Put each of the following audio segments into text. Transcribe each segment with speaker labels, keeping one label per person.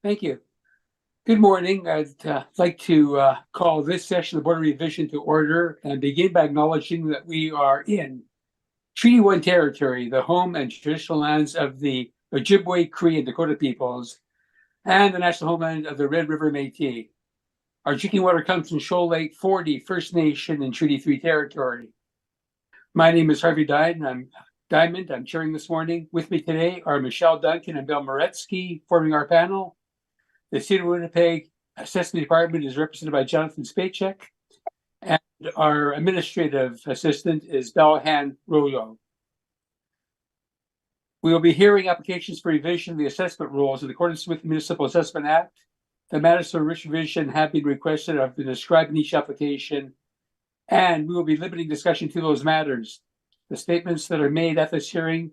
Speaker 1: Thank you. Good morning. I'd like to call this session of the Board of Revision to order and begin by acknowledging that we are in Treaty 1 territory, the home and traditional lands of the Ojibwe, Cree, and Dakota peoples, and the national homeland of the Red River Métis. Our drinking water comes from Shoal Lake 40 First Nation and Treaty 3 territory. My name is Harvey Diamond. I'm chairing this morning. With me today are Michelle Duncan and Bill Moretsky forming our panel. The City of Winnipeg Assessment Department is represented by Jonathan Spacek, and our administrative assistant is Belhan Rollo. We will be hearing applications for revision of the assessment rules in accordance with the Municipal Assessment Act. The matters for revision have been requested and have been described in each application, and we will be limiting discussion to those matters. The statements that are made at this hearing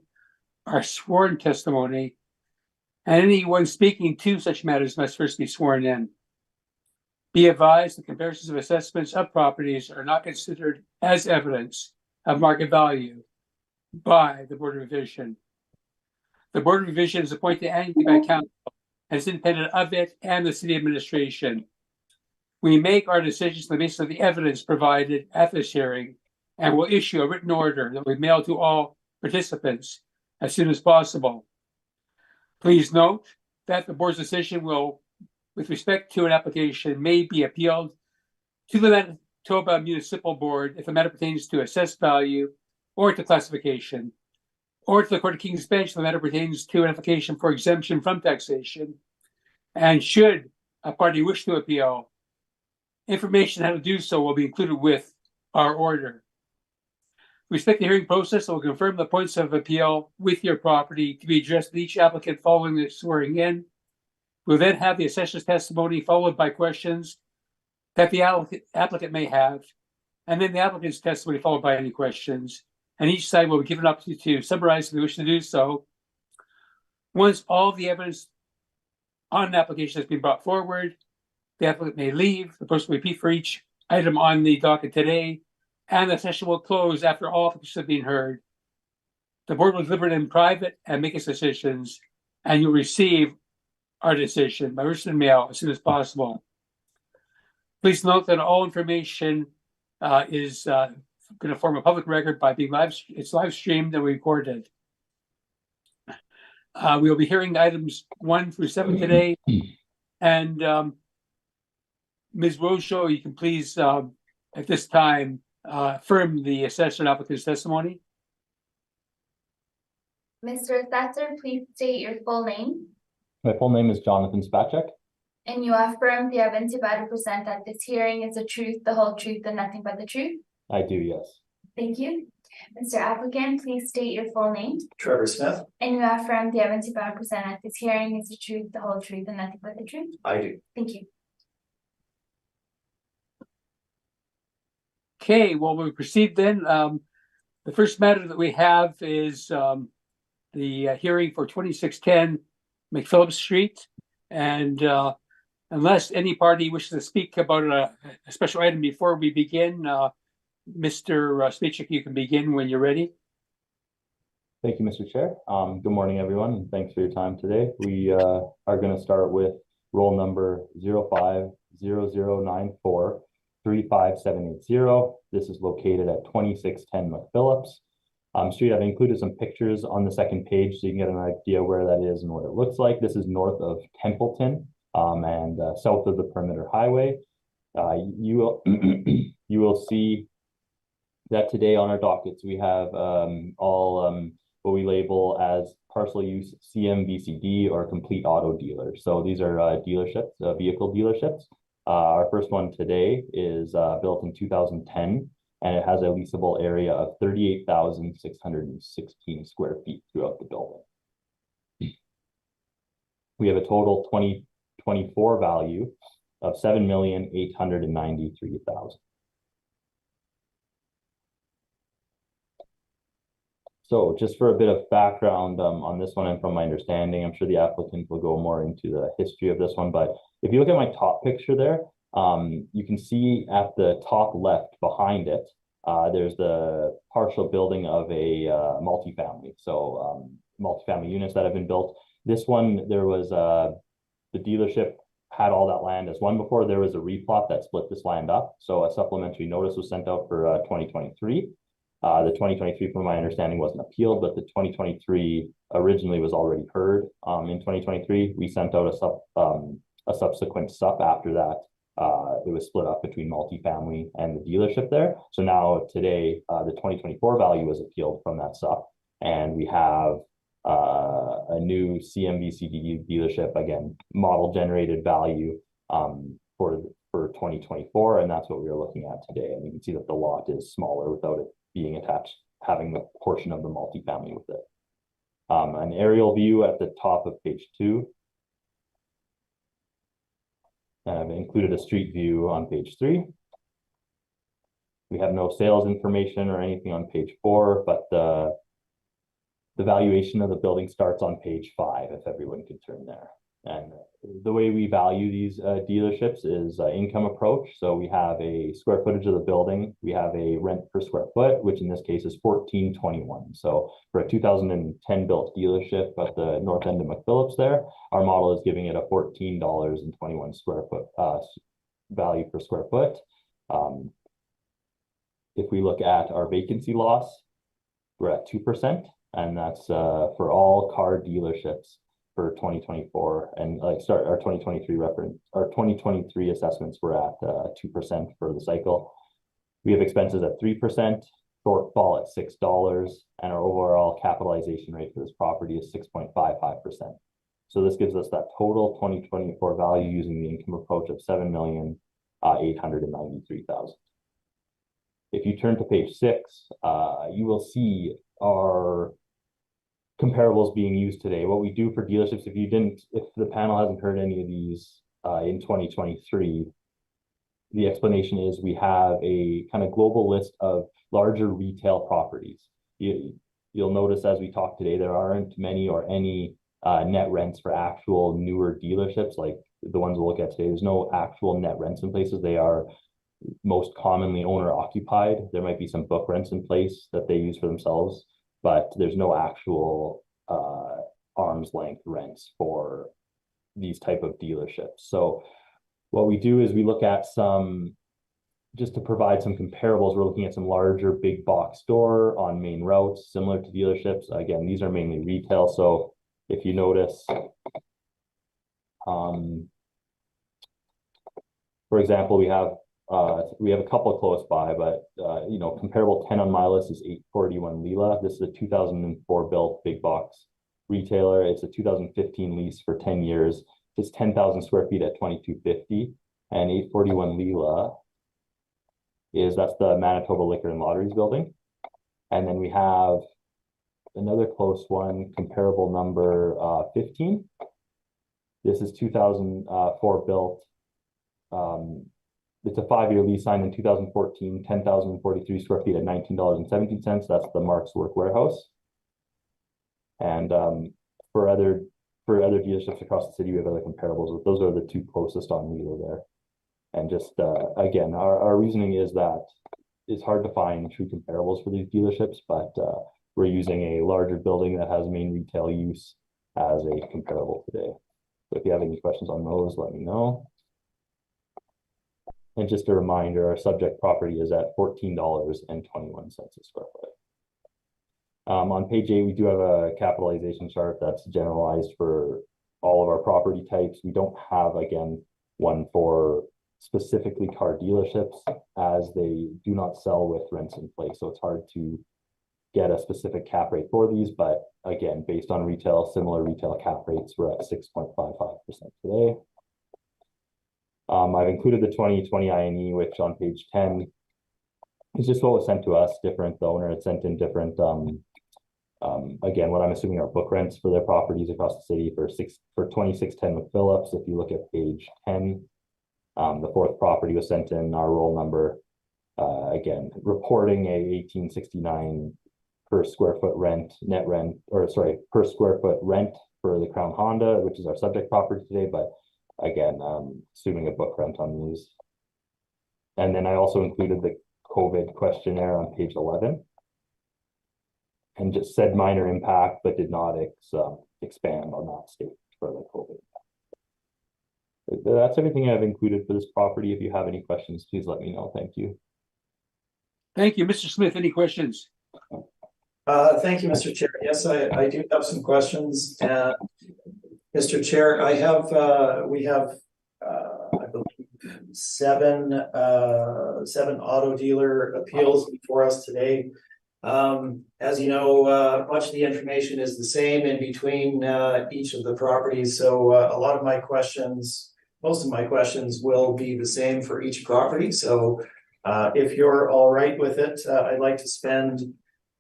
Speaker 1: are sworn testimony, and anyone speaking to such matters must first be sworn in. Be advised that comparisons of assessments of properties are not considered as evidence of market value by the Board of Revision. The Board of Revision is appointed annually by council and is independent of it and the city administration. We make our decisions on the basis of the evidence provided at this hearing and will issue a written order that we mail to all participants as soon as possible. Please note that the board's decision will, with respect to an application, may be appealed to the Manitoba Municipal Board if the matter pertains to assessed value or to classification, or to the Court of King's Bench if the matter pertains to an application for exemption from taxation. And should a party wish to appeal, information on how to do so will be included with our order. With respect to the hearing process, I will confirm the points of appeal with your property to be addressed to each applicant following the swearing in. We'll then have the assessor's testimony followed by questions that the applicant may have, and then the applicant's testimony followed by any questions. And each side will be given up to summarize if they wish to do so. Once all the evidence on an application has been brought forward, the applicant may leave. The person will repeat for each item on the docket today, and the session will close after all applications have been heard. The board will deliberate in private and make its decisions, and you'll receive our decision by written mail as soon as possible. Please note that all information is going to form a public record by being live streamed and recorded. We will be hearing items 1 through 7 today, and Ms. Rojo, you can please at this time affirm the assessor and applicant's testimony.
Speaker 2: Mr. Assessor, please state your full name.
Speaker 3: My full name is Jonathan Spacek.
Speaker 2: And you affirm the evidence you're about to present at this hearing is the truth, the whole truth, and nothing but the truth?
Speaker 3: I do, yes.
Speaker 2: Thank you. Mr. Applicant, please state your full name.
Speaker 4: Trevor Smith.
Speaker 2: And you affirm the evidence you're about to present at this hearing is the truth, the whole truth, and nothing but the truth?
Speaker 4: I do.
Speaker 2: Thank you.
Speaker 1: Okay, well, we'll proceed then. The first matter that we have is the hearing for 2610 McPhillips Street. And unless any party wishes to speak about a special item before we begin, Mr. Spacek, you can begin when you're ready.
Speaker 3: Thank you, Mr. Chair. Good morning, everyone, and thanks for your time today. We are going to start with roll number 050094 35780. This is located at 2610 McPhillips Street. I've included some pictures on the second page so you can get an idea where that is and what it looks like. This is north of Templeton and south of the Perimeter Highway. You will see that today on our dockets we have all what we label as parcel use CMVCD or complete auto dealers. So these are dealerships, vehicle dealerships. Our first one today is built in 2010, and it has a leasable area of 38,616 square feet throughout the building. We have a total 2024 value of $7,893,000. So just for a bit of background on this one and from my understanding, I'm sure the applicant will go more into the history of this one, but if you look at my top picture there, you can see at the top left behind it, there's the partial building of a multifamily. So multifamily units that have been built. This one, there was the dealership had all that land as one before. There was a replot that split this land up. So a supplementary notice was sent out for 2023. The 2023, from my understanding, wasn't appealed, but the 2023 originally was already heard. In 2023, we sent out a subsequent sup after that. It was split up between multifamily and the dealership there. So now today, the 2024 value was appealed from that sup, and we have a new CMVCD dealership, again, model generated value for 2024, and that's what we are looking at today. And you can see that the lot is smaller without it being attached, having the portion of the multifamily with it. An aerial view at the top of page 2. And I've included a street view on page 3. We have no sales information or anything on page 4, but the valuation of the building starts on page 5, if everyone could turn there. And the way we value these dealerships is income approach. So we have a square footage of the building. We have a rent per square foot, which in this case is $14.21. So for a 2010 built dealership at the north end of McPhillips there, our model is giving it a $14.21 square foot value per square foot. If we look at our vacancy loss, we're at 2%, and that's for all car dealerships for 2024, and our 2023 assessments were at 2% for the cycle. We have expenses at 3%, shortfall at $6, and our overall capitalization rate for this property is 6.55%. So this gives us that total 2024 value using the income approach of $7,893,000. If you turn to page 6, you will see our comparables being used today. What we do for dealerships, if the panel hasn't heard any of these in 2023, the explanation is we have a kind of global list of larger retail properties. You'll notice as we talk today, there aren't many or any net rents for actual newer dealerships like the ones we'll look at today. There's no actual net rents in places. They are most commonly owner occupied. There might be some book rents in place that they use for themselves, but there's no actual arm's length rents for these type of dealerships. So what we do is we look at just to provide some comparables, we're looking at some larger big box store on main routes, similar to dealerships. Again, these are mainly retail. So if you notice, for example, we have a couple close by, but comparable 10 on my list is 841 Lila. This is a 2004 built big box retailer. It's a 2015 lease for 10 years. It's 10,000 square feet at 2250, and 841 Lila that's the Manitoba Liquor and Lotteries building. And then we have another close one, comparable number 15. This is 2004 built. It's a 5-year lease signed in 2014, 10,043 square feet at $19.17. That's the Mark's Work Warehouse. And for other dealerships across the city, we have other comparables. But those are the two closest on Wheeler there. And just again, our reasoning is that it's hard to find true comparables for these dealerships, but we're using a larger building that has main retail use as a comparable today. So if you have any questions on those, let me know. And just a reminder, our subject property is at $14.21 a square foot. On page 8, we do have a capitalization chart that's generalized for all of our property types. We don't have, again, one for specifically car dealerships, as they do not sell with rents in place. So it's hard to get a specific cap rate for these. But again, based on similar retail cap rates, we're at 6.55% today. I've included the 2020 INE, which on page 10 is just what was sent to us, different. The owner had sent in different, again, what I'm assuming are book rents for their properties across the city for 2610 with Phillips. If you look at page 10, the fourth property was sent in our roll number, again, reporting a 1869 per square foot rent, per square foot rent for the Crown Honda, which is our subject property today, but again, assuming a book rent on these. And then I also included the COVID questionnaire on page 11 and just said minor impact, but did not expand on that statement for the COVID. That's everything I've included for this property. If you have any questions, please let me know. Thank you.
Speaker 1: Thank you. Mr. Smith, any questions?
Speaker 4: Thank you, Mr. Chair. Yes, I do have some questions. Mr. Chair, we have, I believe, seven auto dealer appeals before us today. As you know, much of the information is the same in between each of the properties. So a lot of my questions, most of my questions will be the same for each property. So if you're all right with it, I'd like to spend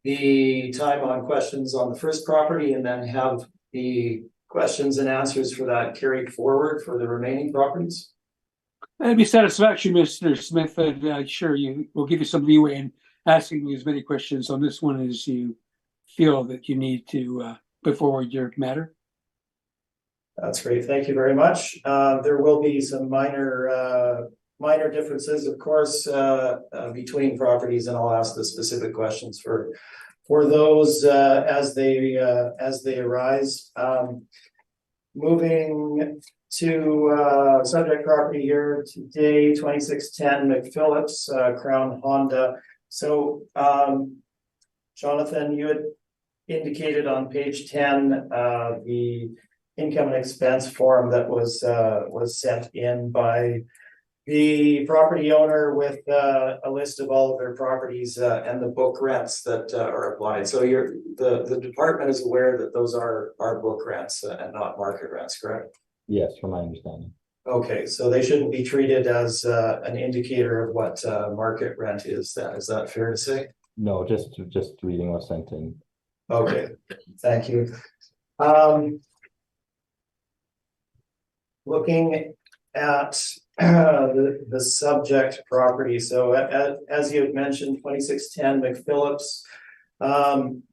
Speaker 4: the time on questions on the first property and then have the questions and answers for that carried forward for the remaining properties.
Speaker 1: That'd be satisfaction, Mr. Smith. Sure, we'll give you some leeway in asking you as many questions on this one as you feel that you need to put forward your matter.
Speaker 4: That's great. Thank you very much. There will be some minor differences, of course, between properties, and I'll ask the specific questions for those as they arise. Moving to subject property here today, 2610 McPhillips, Crown Honda. So, Jonathan, you had indicated on page 10 the income and expense form that was sent in by the property owner with a list of all of their properties and the book rents that are applied. So the department is aware that those are book rents and not market rents, correct?
Speaker 3: Yes, from my understanding.
Speaker 4: Okay, so they shouldn't be treated as an indicator of what market rent is then. Is that fair to say?
Speaker 3: No, just reading what's sent in.
Speaker 4: Okay, thank you. Looking at the subject property. So as you had mentioned, 2610 McPhillips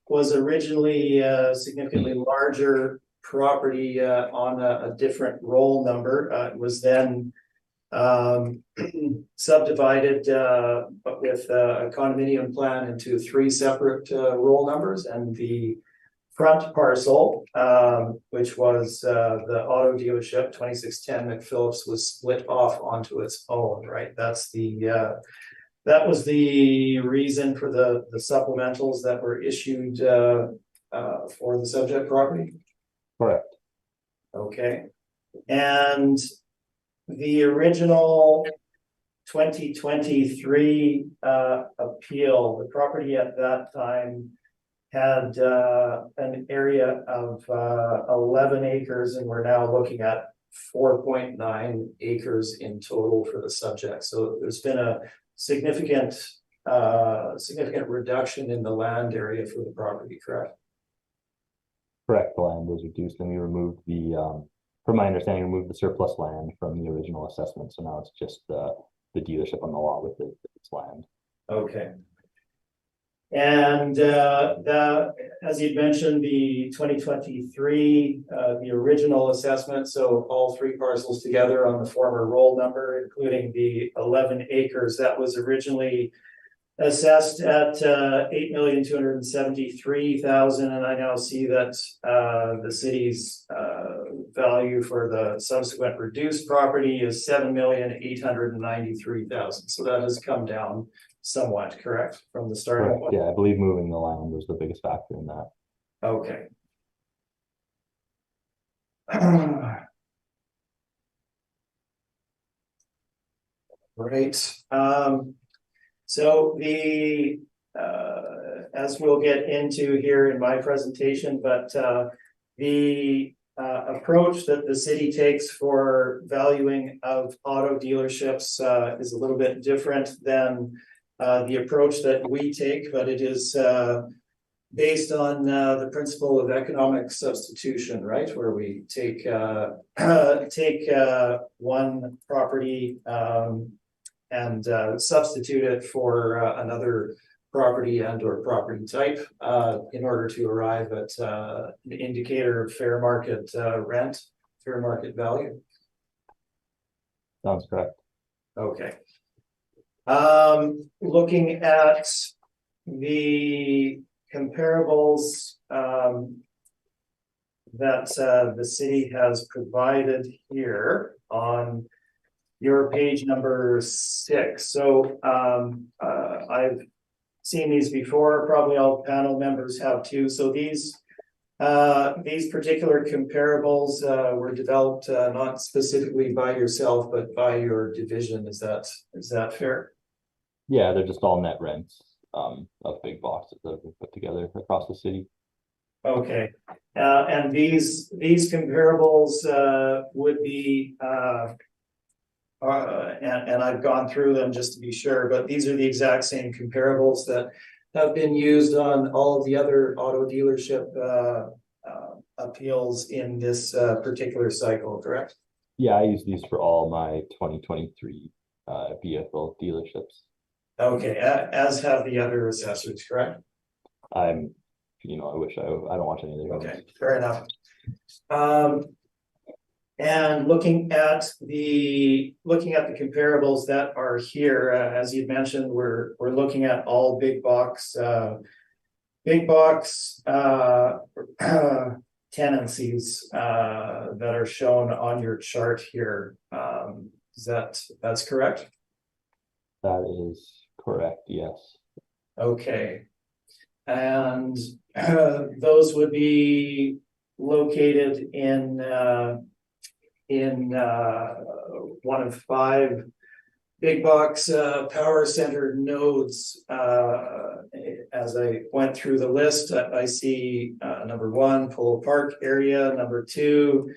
Speaker 4: was originally a significantly larger property on a different roll number. It was then subdivided but with a condominium plan into 3 separate roll numbers, and the front parcel, which was the auto dealership 2610 McPhillips, was split off onto its own, right? That's that was the reason for the supplementals that were issued for the subject property.
Speaker 3: Correct.
Speaker 4: Okay, and the original 2023 appeal, the property at that time had an area of 11 acres, and we're now looking at 4.9 acres in total for the subject. So there's been a significant reduction in the land area for the property, correct?
Speaker 3: Correct. The land was reduced, and we removed from my understanding, removed the surplus land from the original assessment. So now it's just the dealership on the lot with its land. Okay. And as you'd mentioned, the 2023, the original assessment, so all 3 parcels together on the former roll number, including the 11 acres, that was originally assessed at $8,273,000, and I now see that the city's value for the subsequent reduced property is $7,893,000. So that has come down somewhat, correct, from the starting point? Yeah, I believe moving the land was the biggest factor in that.
Speaker 4: Okay. Right. So the as we'll get into here in my presentation, but the approach that the city takes for valuing of auto dealerships is a little bit different than the approach that we take, but it is based on the principle of economic substitution, right? Where we take one property and substitute it for another property and or property type in order to arrive at an indicator of fair market rent, fair market value.
Speaker 3: Sounds correct.
Speaker 4: Okay. Looking at the comparables that the city has provided here on your page number 6. So I've seen these before, probably all panel members have too. So these particular comparables were developed not specifically by yourself, but by your division. Is that fair?
Speaker 3: Yeah, they're just all net rents of big boxes that have been put together across the city.
Speaker 4: Okay, and these comparables would be and I've gone through them just to be sure, but these are the exact same comparables that have been used on all of the other auto dealership appeals in this particular cycle, correct?
Speaker 3: Yeah, I use these for all my 2023 vehicle dealerships.
Speaker 4: Okay, as have the other assessors, correct?
Speaker 3: I wish I don't watch any of their
Speaker 4: Okay, fair enough. And looking at the comparables that are here, as you mentioned, we're looking at all big box tenancies that are shown on your chart here. That's correct?
Speaker 3: That is correct, yes.
Speaker 4: Okay. And those would be located in one of 5 big box power center nodes. As I went through the list, I see number 1, Polo Park area, number 2,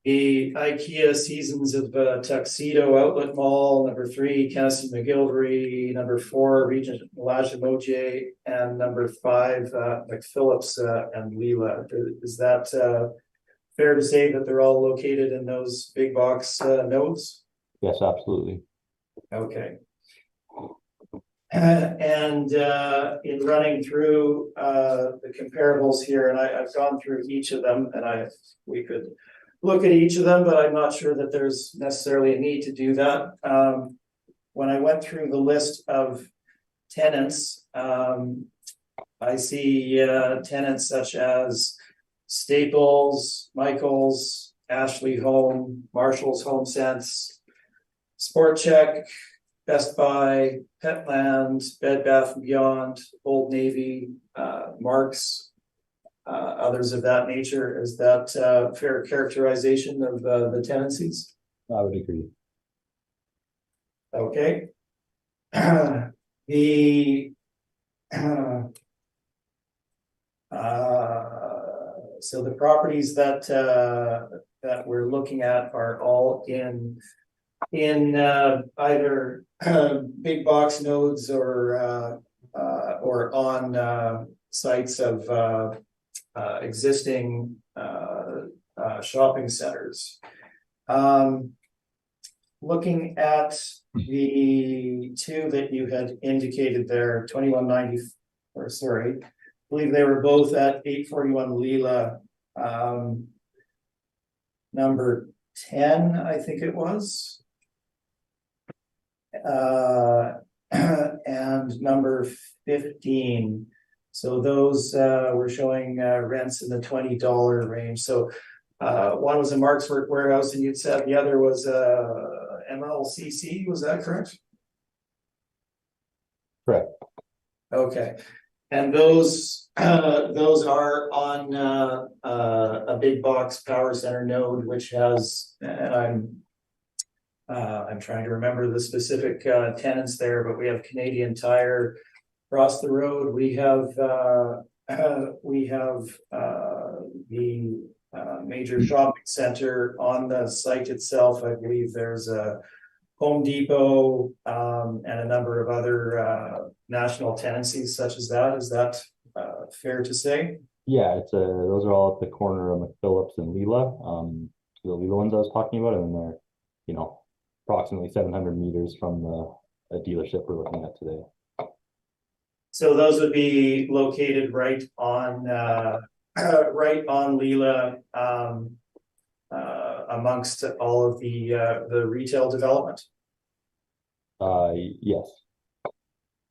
Speaker 4: the IKEA Seasons of Tuxedo Outlet Mall, number 3, Kennison McGillivray, number 4, Regent Lajimoje, and number 5, McPhillips and Leela. Is that fair to say that they're all located in those big box nodes?
Speaker 3: Yes, absolutely.
Speaker 4: Okay. And in running through the comparables here, and I've gone through each of them, and we could look at each of them, but I'm not sure that there's necessarily a need to do that. When I went through the list of tenants, I see tenants such as Staples, Michaels, Ashley Home, Marshall's Home Sense, Sport Check, Best Buy, Petland, Bed Bath & Beyond, Old Navy, Marks, others of that nature. Is that fair characterization of the tenancies?
Speaker 3: I would agree.
Speaker 4: Okay. So the properties that we're looking at are all in either big box nodes or on sites of existing shopping centers. Looking at the 2 that you had indicated there, 2190, or sorry, I believe they were both at 841 Leela, number 10, I think it was. And number 15. So those were showing rents in the $20 range. So one was a Mark's Work Warehouse, and you'd said the other was MLCC. Was that correct?
Speaker 3: Correct.
Speaker 4: Okay, and those are on a big box power center node, which has, and I'm trying to remember the specific tenants there, but we have Canadian Tire across the road. We have the major shopping center on the site itself. I believe there's a Home Depot and a number of other national tenancies such as that. Is that fair to say?
Speaker 3: Yeah, those are all at the corner of McPhillips and Leela. The Leela ones I was talking about, and they're, approximately 700 meters from the dealership we're looking at today.
Speaker 4: So those would be located right on Leela, amongst all of the retail development.
Speaker 3: Yes.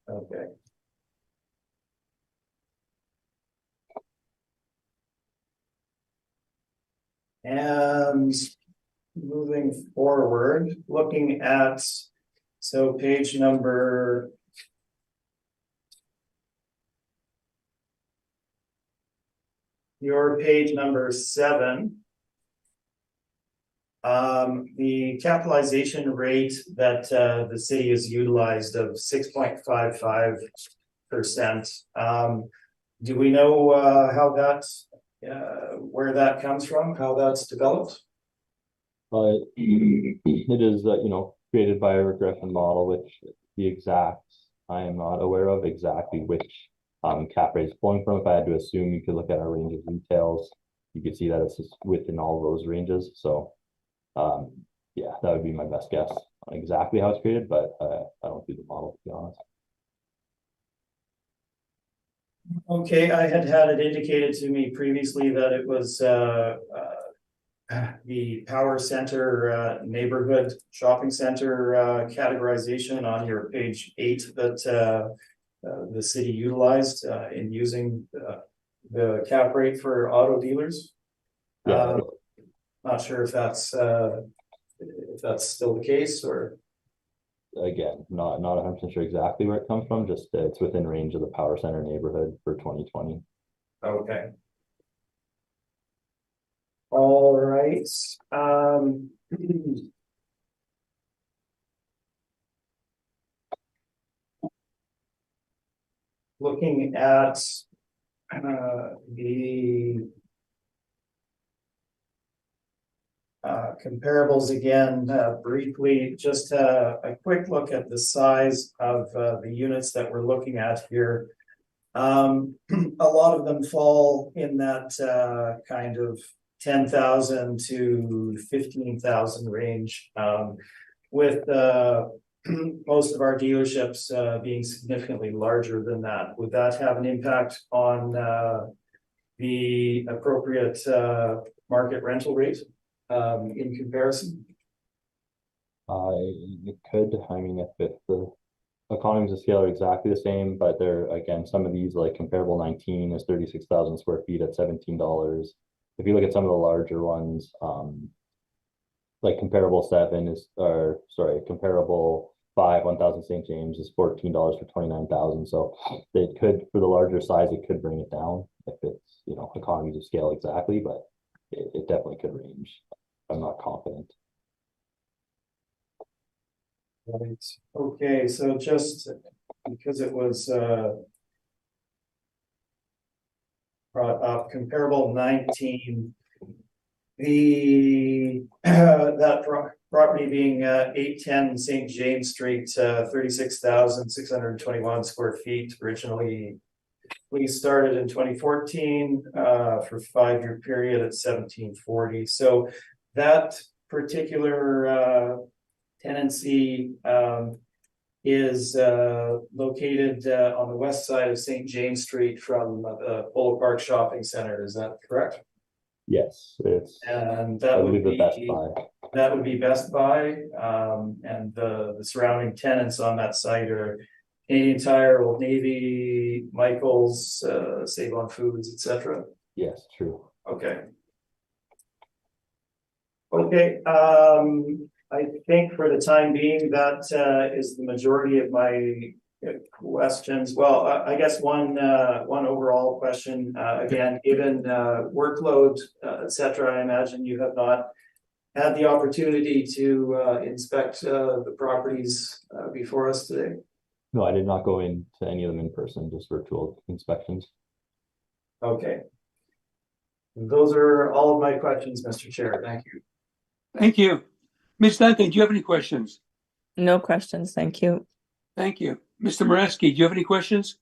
Speaker 4: Okay. And moving forward, looking at, so page number. Your page number 7. The capitalization rate that the city has utilized of 6.55%. Do we know how that, where that comes from, how that's developed?
Speaker 3: It is, created by a regression model, which the exacts, I am not aware of exactly which cap rate is pulling from. If I had to assume, you could look at our range of retails, you could see that it's just within all those ranges. So, yeah, that would be my best guess on exactly how it's created, but I don't do the model, to be honest.
Speaker 4: Okay, I had it indicated to me previously that it was the Power Center neighborhood shopping center categorization on your page 8 that the city utilized in using the cap rate for auto dealers.
Speaker 3: Yeah.
Speaker 4: Not sure if that's still the case, or
Speaker 3: Again, not 100% sure exactly where it comes from, just it's within range of the Power Center neighborhood for 2020.
Speaker 4: okay. All right. Looking at the comparables again, briefly, just a quick look at the size of the units that we're looking at here. A lot of them fall in that kind of 10,000 to 15,000 range, with most of our dealerships being significantly larger than that. Would that have an impact on the appropriate market rental rate in comparison?
Speaker 3: It could. I mean, if the economies of scale are exactly the same, but they're, again, some of these, like comparable 19 is 36,000 square feet at $17. If you look at some of the larger ones, like comparable 7 is, or sorry, comparable 5, 1,000 St. James is $14 for 29,000. So it could, for the larger size, it could bring it down if it's, economies of scale exactly, but it definitely could range. I'm not confident.
Speaker 4: Right. Okay, so just because it was brought up, comparable 19, the that property being 810 St. James Street, 36,621 square feet, originally we started in 2014 for 5-year period at 1740. So that particular tenancy is located on the west side of St. James Street from the Polo Park Shopping Center. Is that correct?
Speaker 3: Yes, it's,
Speaker 4: And
Speaker 3: I
Speaker 4: that would
Speaker 3: believe, the
Speaker 4: be
Speaker 3: Best Buy.
Speaker 4: That would be Best Buy, and the surrounding tenants on that site are Canadian Tire, Old Navy, Michaels, Save on Foods, etc.
Speaker 3: Yes, true.
Speaker 4: Okay. Okay, I think for the time being, that is the majority of my questions. Well, I guess one overall question, again, given workload, etc., I imagine you have not had the opportunity to inspect the properties before us today.
Speaker 3: No, I did not go into any of them in person, just virtual inspections.
Speaker 4: Okay. Those are all of my questions, Mr. Chair. Thank you.
Speaker 1: Thank you. Ms. Duncan, do you have any questions?
Speaker 5: No questions, thank you.
Speaker 1: Thank you. Mr. Moreski, do you have any questions?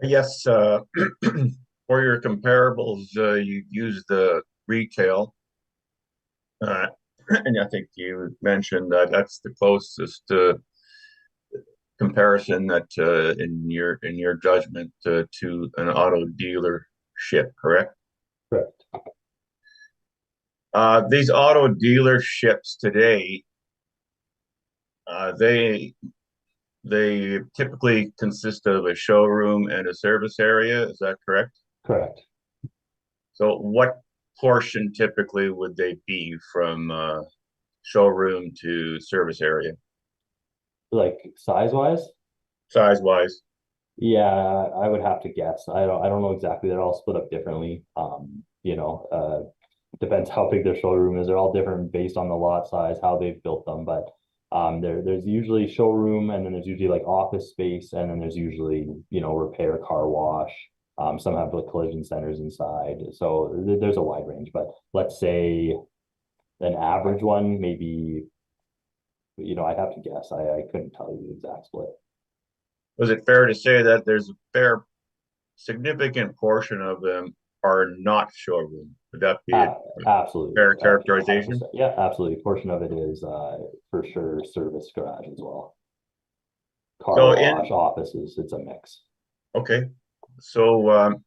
Speaker 6: Yes, for your comparables, you use the retail. And I think you mentioned that that's the closest comparison that in your judgment to an auto dealership, correct?
Speaker 3: Correct.
Speaker 6: These auto dealerships today, they typically consist of a showroom and a service area. Is that correct?
Speaker 3: Correct.
Speaker 6: So what portion typically would they be from showroom to service area,
Speaker 3: Like size wise?
Speaker 6: size wise?
Speaker 3: Yeah, I would have to guess. I don't know exactly. They're all split up differently. Depends how big their showroom is. They're all different based on the lot size, how they've built them. But there's usually showroom, and then there's usually like office space, and then there's usually, repair, car wash. Some have like collision centers inside. So there's a wide range. But let's say an average one, maybe, I'd have to guess. I couldn't tell you the exact split.
Speaker 6: Was it fair to say that there's a fair significant portion of them are not showroom? Would that be a
Speaker 3: Absolutely.
Speaker 6: fair characterization?
Speaker 3: Yeah, absolutely. A portion of it is for sure service garage as well. Car
Speaker 6: So
Speaker 3: wash, offices, it's a mix.
Speaker 6: Okay, so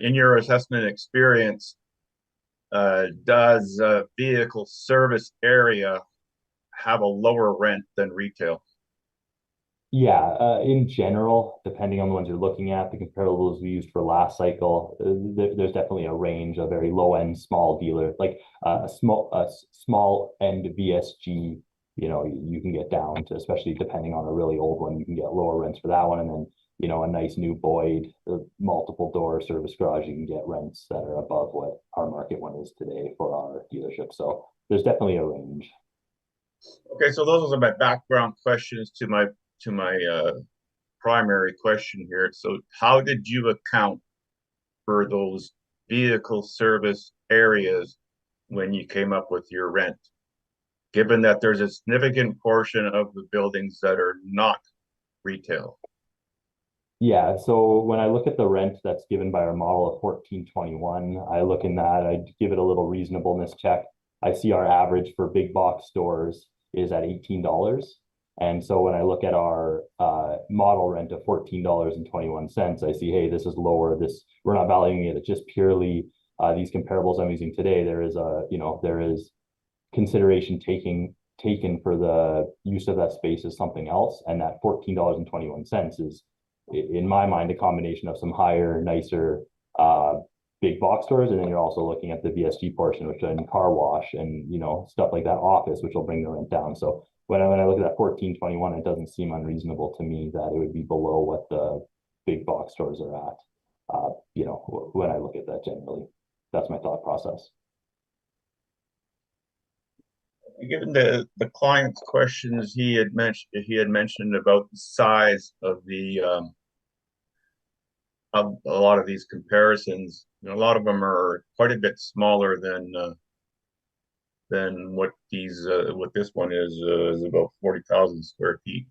Speaker 6: in your assessment experience, does vehicle service area have a lower rent than retail?
Speaker 3: Yeah, in general, depending on the ones you're looking at, the comparables we used for last cycle, there's definitely a range of very low end small dealer, like a small end VSG. You can get down to, especially depending on a really old one, you can get lower rents for that one, and then a nice new Boyd, multiple door service garage, you can get rents that are above what our market one is today for our dealership. So there's definitely a range.
Speaker 6: Okay, so those are my background questions to my primary question here. So how did you account for those vehicle service areas when you came up with your rent, given that there's a significant portion of the buildings that are not retail?
Speaker 3: Yeah, so when I look at the rent that's given by our model of 1421, I look in that, I give it a little reasonableness check. I see our average for big box stores is at $18. And so when I look at our model rent of $14.21, I see, hey, this is lower. We're not valuing it at just purely these comparables I'm using today. There is consideration taken for the use of that space as something else, and that $14.21 is, in my mind, a combination of some higher, nicer big box stores, and then you're also looking at the VSG portion, which in car wash and stuff like that, office, which will bring the rent down. So when I look at that 1421, it doesn't seem unreasonable to me that it would be below what the big box stores are at. When I look at that generally, that's my thought process.
Speaker 6: Given the client's questions, he had mentioned about the size of of a lot of these comparisons. A lot of them are quite a bit smaller than what this one is about 40,000 square feet.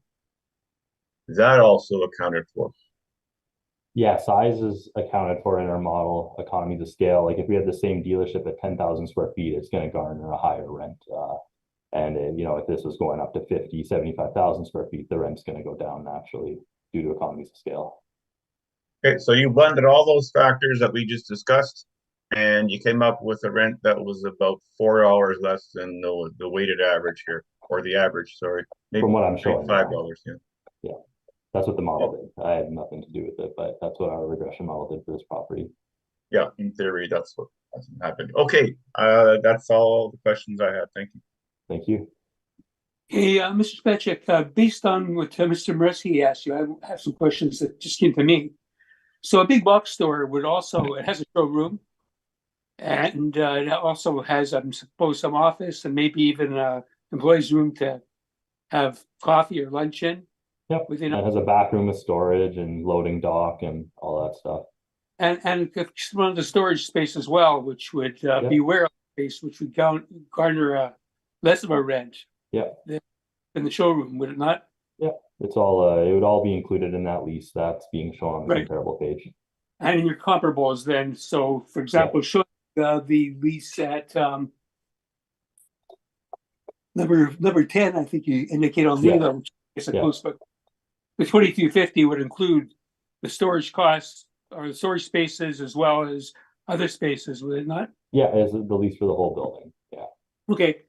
Speaker 6: Is that also accounted for?
Speaker 3: Yeah, size is accounted for in our model, economies of scale. Like if we had the same dealership at 10,000 square feet, it's going to garner a higher rent. If this was going up to 50, 75,000 square feet, the rent's going to go down naturally due to economies of scale.
Speaker 6: Okay, so you blended all those factors that we just discussed, and you came up with a rent that was about $4 less than the weighted average here, or the average, sorry. Maybe
Speaker 3: from what I'm showing.
Speaker 6: $5, yeah.
Speaker 3: Yeah, that's what the model did. I had nothing to do with it, but that's what our regression model did for this property.
Speaker 6: Yeah, in theory, that's what happened. Okay, that's all the questions I had. Thank you.
Speaker 3: Thank you.
Speaker 1: Hey, Mr. Spacek, based on what Mr. Mareski asked you, I have some questions that just came to me. So a big box store it has a showroom, and it also has, I suppose, some office and maybe even employees' room to have coffee or lunch in.
Speaker 3: Yep, it has a back room with storage and loading dock and all that stuff.
Speaker 1: And one of the storage space as well, which would be warehouse space, which would garner less of a rent.
Speaker 3: Yeah.
Speaker 1: Than the showroom, would it not?
Speaker 3: Yeah, it's all it would all be included in that lease that's being shown on the comparable page.
Speaker 1: And in your comparables, then, so for example, show the lease at number 10, I think you indicate on Lila, which is close, but the 2250 would include the storage costs or the storage spaces as well as other spaces, would it not?
Speaker 3: Yeah, it's the lease for the whole building. Yeah.
Speaker 1: Okay.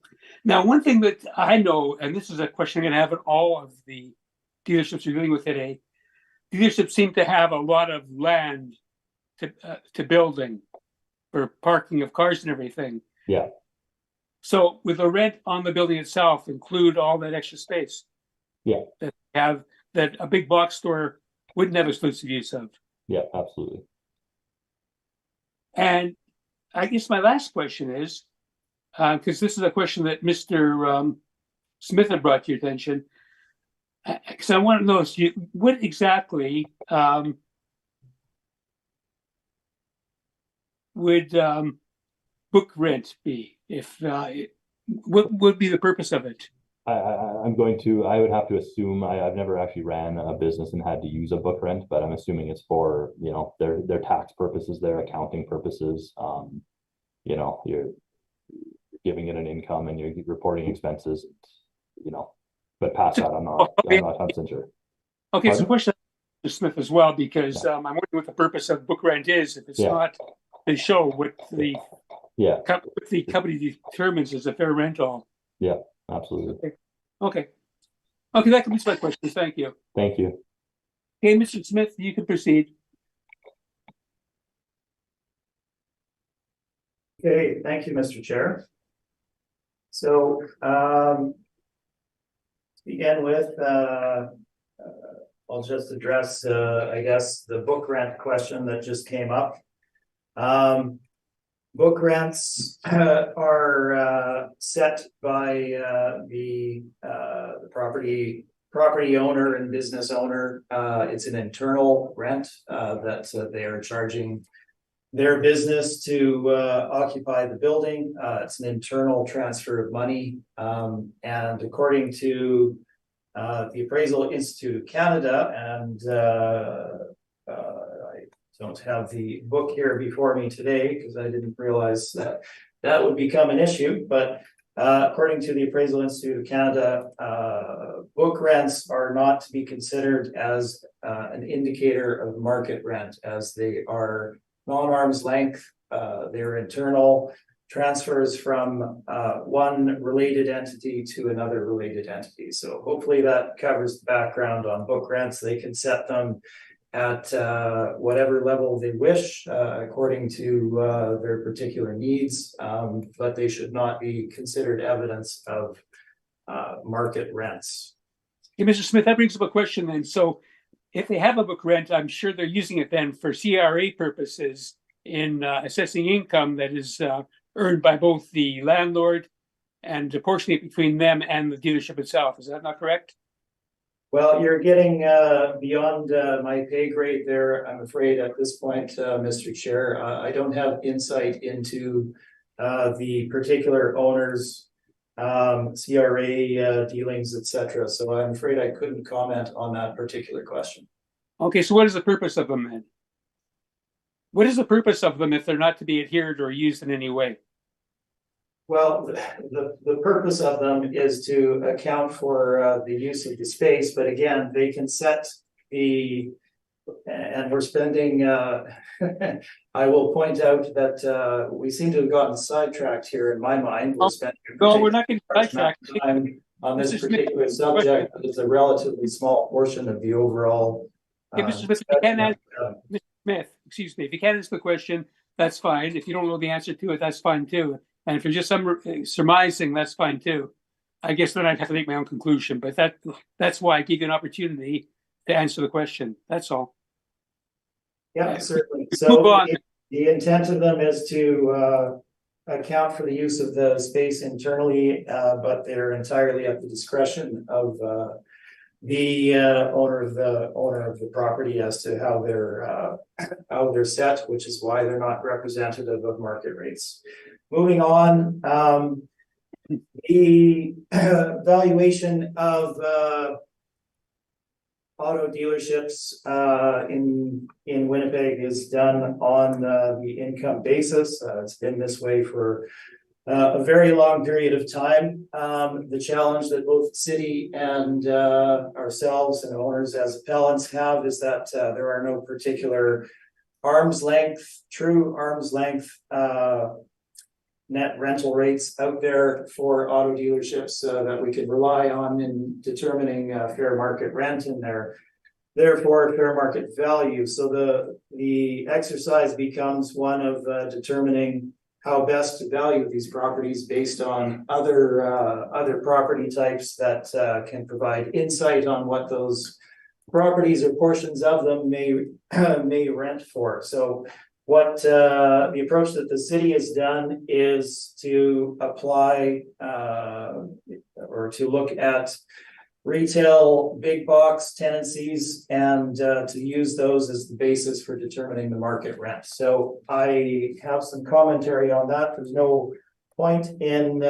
Speaker 1: Now, one thing that I know, and this is a question I'm going to have at all of the dealerships you're dealing with today, dealerships seem to have a lot of land to building. for parking of cars and everything.
Speaker 3: Yeah.
Speaker 1: So with the rent on the building itself include all that extra space?
Speaker 3: Yeah.
Speaker 1: That a big box store wouldn't have exclusive use of.
Speaker 3: Yeah, absolutely.
Speaker 1: And I guess my last question is, because this is a question that Mr. Smith had brought to your attention, because I want to know what exactly would book rent be? If what would be the purpose of it?
Speaker 3: I would have to assume, I've never actually ran a business and had to use a book rent, but I'm assuming it's for, you know, their tax purposes, their accounting purposes. You know, you're giving it an income and you're reporting expenses, you know, but past that, I'm not 100% sure.
Speaker 1: Okay, so
Speaker 3: Pardon?
Speaker 1: question to Smith as well, because I'm wondering what the purpose of book rent is, if it's not to show what the company determines as a fair rental.
Speaker 3: Yeah, absolutely.
Speaker 1: Okay, that completes my questions. Thank you.
Speaker 3: Thank you.
Speaker 1: Okay, Mr. Smith, you can proceed.
Speaker 4: Okay, thank you, Mr. Chair. So, to begin with, I'll just address, I guess, the book rent question that just came up. Book rents are set by the property owner and business owner. It's an internal rent that they are charging their business to occupy the building. It's an internal transfer of money, and according to the Appraisal Institute of Canada, and I don't have the book here before me today because I didn't realize that would become an issue, but according to the Appraisal Institute of Canada, book rents are not to be considered as an indicator of market rent, as they are non-arm's length. They're internal transfers from one related entity to another related entity. So hopefully that covers the background on book rents. They can set them at whatever level they wish, according to their particular needs, but they should not be considered evidence of market rents.
Speaker 1: Hey, Mr. Smith, that brings up a question then. So if they have a book rent, I'm sure they're using it then for CRA purposes in assessing income that is earned by both the landlord and apportioning it between them and the dealership itself. Is that not correct?
Speaker 4: Well, you're getting beyond my pay grade there, I'm afraid, at this point, Mr. Chair. I don't have insight into the particular owner's CRA dealings, etc. So I'm afraid I couldn't comment on that particular question.
Speaker 1: Okay, so what is the purpose of them then? What is the purpose of them if they're not to be adhered or used in any way?
Speaker 4: Well, the purpose of them is to account for the use of the space, but again, they can set the, and we're spending, I will point out that we seem to have gotten sidetracked here in my mind. We're spending
Speaker 1: we're not getting sidetracked.
Speaker 4: Time on this particular subject, but it's a relatively small portion of the overall.
Speaker 1: Mr. Smith, if you can't answer, Mr. Smith, excuse me, if you can't answer the question, that's fine. If you don't know the answer to it, that's fine too. And if you're just surmising, that's fine too. I guess then I'd have to make my own conclusion, but that's why I give you an opportunity to answer the question. That's all.
Speaker 4: Yeah, certainly.
Speaker 1: Move
Speaker 4: So
Speaker 1: on.
Speaker 4: the intent of them is to account for the use of the space internally, but they're entirely at the discretion of the owner of the property as to how they're set, which is why they're not representative of market rates. Moving on, the valuation of auto dealerships in Winnipeg is done on the income basis. It's been this way for a very long period of time. The challenge that both the city and ourselves and owners as appellants have is that there are no particular true arm's length net rental rates out there for auto dealerships that we could rely on in determining fair market rent, and there therefore fair market value. So the exercise becomes one of determining how best to value these properties based on other property types that can provide insight on what those properties or portions of them may rent for. So what the approach that the city has done is to apply or to look at retail big box tenancies and to use those as the basis for determining the market rent. So I have some commentary on that. There's no point in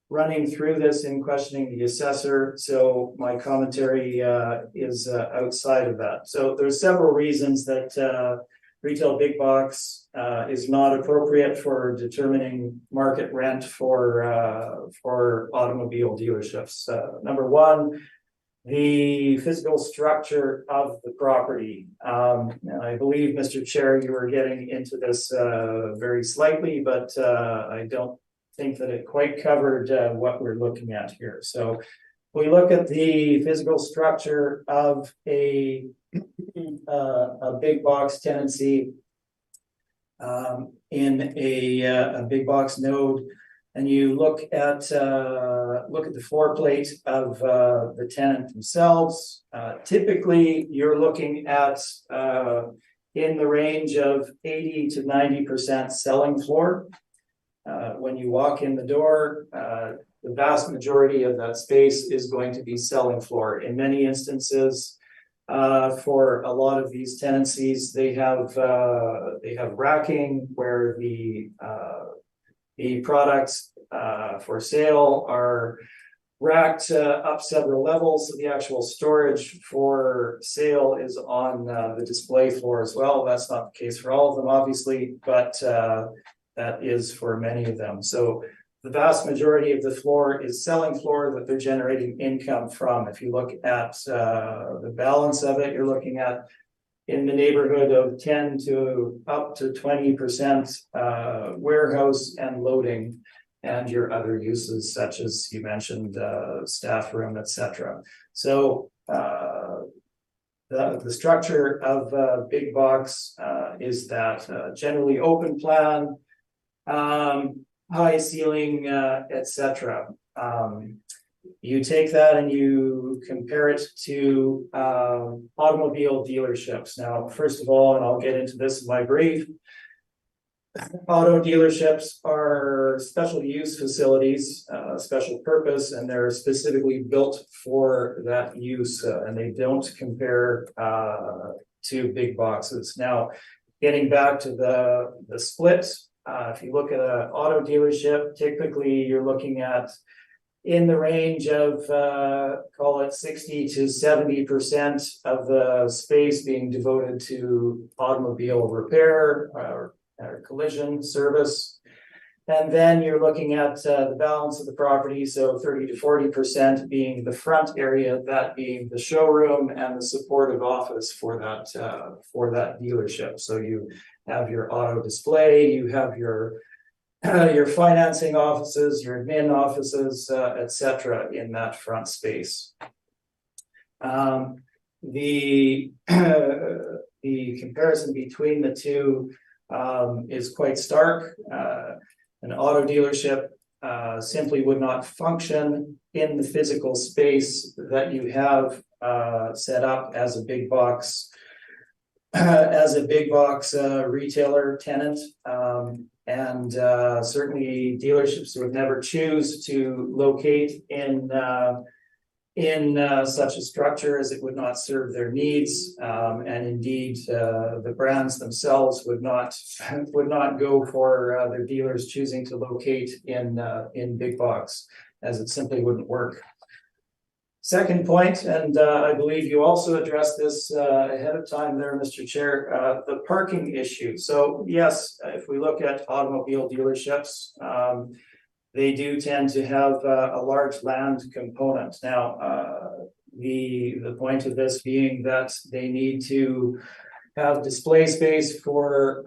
Speaker 4: running through this and questioning the assessor. So my commentary is outside of that. So there's several reasons that retail big box is not appropriate for determining market rent for automobile dealerships. Number one, the physical structure of the property. And I believe, Mr. Chair, you were getting into this very slightly, but I don't think that it quite covered what we're looking at here. So we look at the physical structure of a big box tenancy in a big box node, and you look at the floor plate of the tenant themselves. Typically, you're looking at in the range of 80 to 90% selling floor. When you walk in the door, the vast majority of that space is going to be selling floor. In many instances, for a lot of these tenancies, they have racking where the products for sale are racked up several levels. So the actual storage for sale is on the display floor as well. That's not the case for all of them, obviously, but that is for many of them. So the vast majority of the floor is selling floor that they're generating income from. If you look at the balance of it, you're looking at in the neighborhood of 10 to up to 20% warehouse and loading, and your other uses such as you mentioned, staff room, etc. So the structure of big box is that generally open plan, high ceiling, etc. You take that and you compare it to automobile dealerships. Now, first of all, and I'll get into this in my brief, auto dealerships are special use facilities, special purpose, and they're specifically built for that use, and they don't compare to big boxes. Now, getting back to the split, if you look at an auto dealership, typically you're looking at in the range of call it 60 to 70% of the space being devoted to automobile repair or collision service. And then you're looking at the balance of the property, so 30 to 40% being the front area, that being the showroom and the supportive office for that dealership. So you have your auto display, you have your financing offices, your admin offices, etc. in that front space. The comparison between the two is quite stark. An auto dealership simply would not function in the physical space that you have set up as a big box retailer tenant. And certainly dealerships would never choose to locate in such a structure, as it would not serve their needs, and indeed the brands themselves would not go for their dealers choosing to locate in big box, as it simply wouldn't work. Second point, and I believe you also addressed this ahead of time there, Mr. Chair, the parking issue. So yes, if we look at automobile dealerships, they do tend to have a large land component. Now, the point of this being that they need to have display space for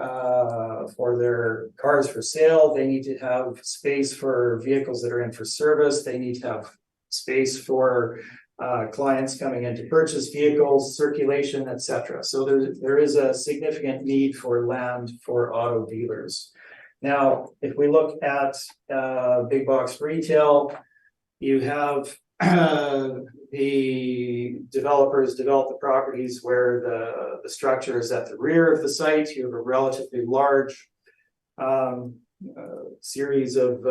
Speaker 4: their cars for sale. They need to have space for vehicles that are in for service. They need to have space for clients coming in to purchase vehicles, circulation, etc. So there is a significant need for land for auto dealers. Now, if we look at big box retail, you have the developers develop the properties where the structure is at the rear of the site. You have a relatively large series of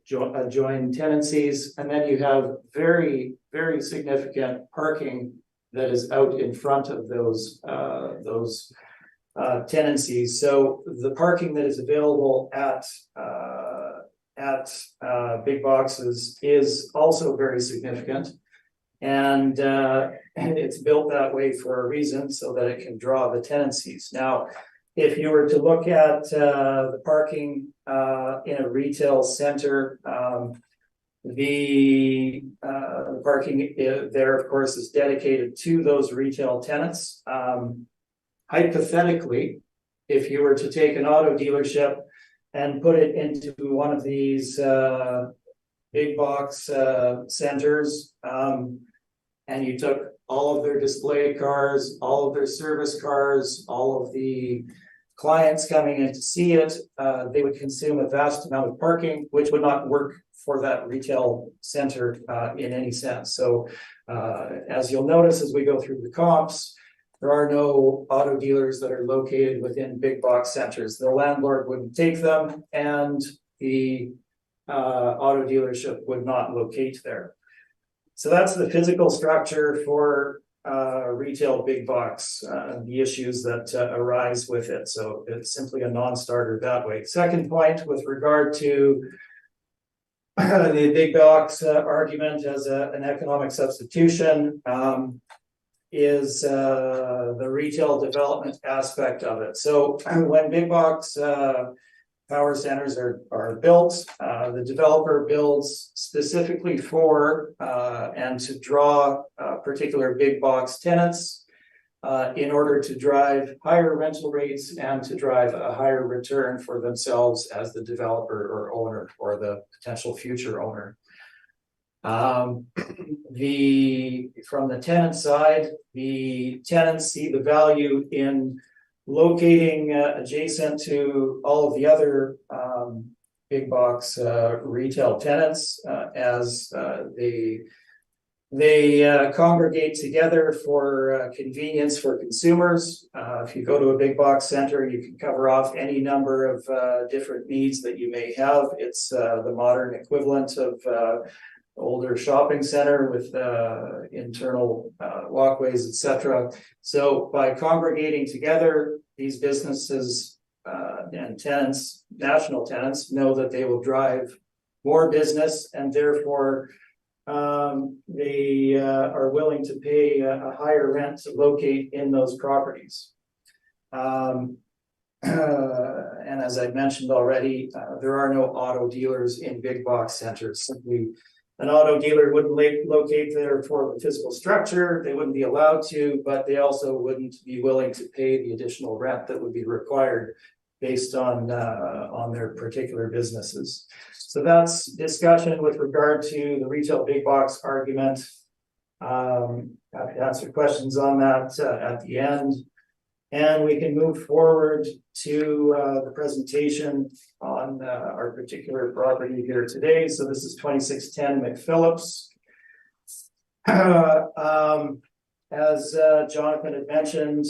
Speaker 4: joined tenancies, and then you have very, very significant parking that is out in front of those tenancies. So the parking that is available at big boxes is also very significant, and it's built that way for a reason, so that it can draw the tenancies. Now, if you were to look at the parking in a retail center, the parking there, of course, is dedicated to those retail tenants. Hypothetically, if you were to take an auto dealership and put it into one of these big box centers, and you took all of their display cars, all of their service cars, all of the clients coming in to see it, they would consume a vast amount of parking, which would not work for that retail center in any sense. So as you'll notice as we go through the comps, there are no auto dealers that are located within big box centers. The landlord wouldn't take them, and the auto dealership would not locate there. So that's the physical structure for retail big box, the issues that arise with it. So it's simply a non-starter that way. Second point, with regard to the big box argument as an economic substitution, is the retail development aspect of it. So when big box power centers are built, the developer builds specifically for and to draw particular big box tenants in order to drive higher rental rates and to drive a higher return for themselves as the developer or owner, or the potential future owner. From the tenant side, the tenants see the value in locating adjacent to all of the other big box retail tenants as they congregate together for convenience for consumers. If you go to a big box center, you can cover off any number of different needs that you may have. It's the modern equivalent of older shopping center with internal walkways, etc. So by congregating together, these businesses and tenants, national tenants, know that they will drive more business, and therefore they are willing to pay a higher rent to locate in those properties. And as I've mentioned already, there are no auto dealers in big box centers. Simply, an auto dealer wouldn't locate there for the physical structure. They wouldn't be allowed to, but they also wouldn't be willing to pay the additional rent that would be required based on their particular businesses. So that's discussion with regard to the retail big box argument. Happy to answer questions on that at the end. And we can move forward to the presentation on our particular property here today. So this is 2610 McPhillips. As Jonathan had mentioned,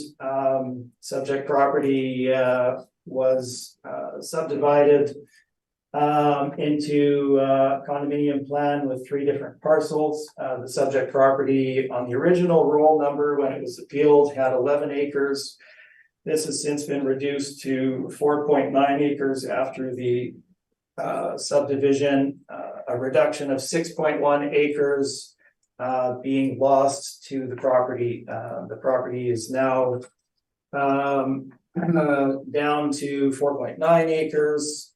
Speaker 4: subject property was subdivided into a condominium plan with 3 different parcels. The subject property on the original roll number when it was appealed had 11 acres. This has since been reduced to 4.9 acres after the subdivision, a reduction of 6.1 acres being lost to the property. The property is now down to 4.9 acres,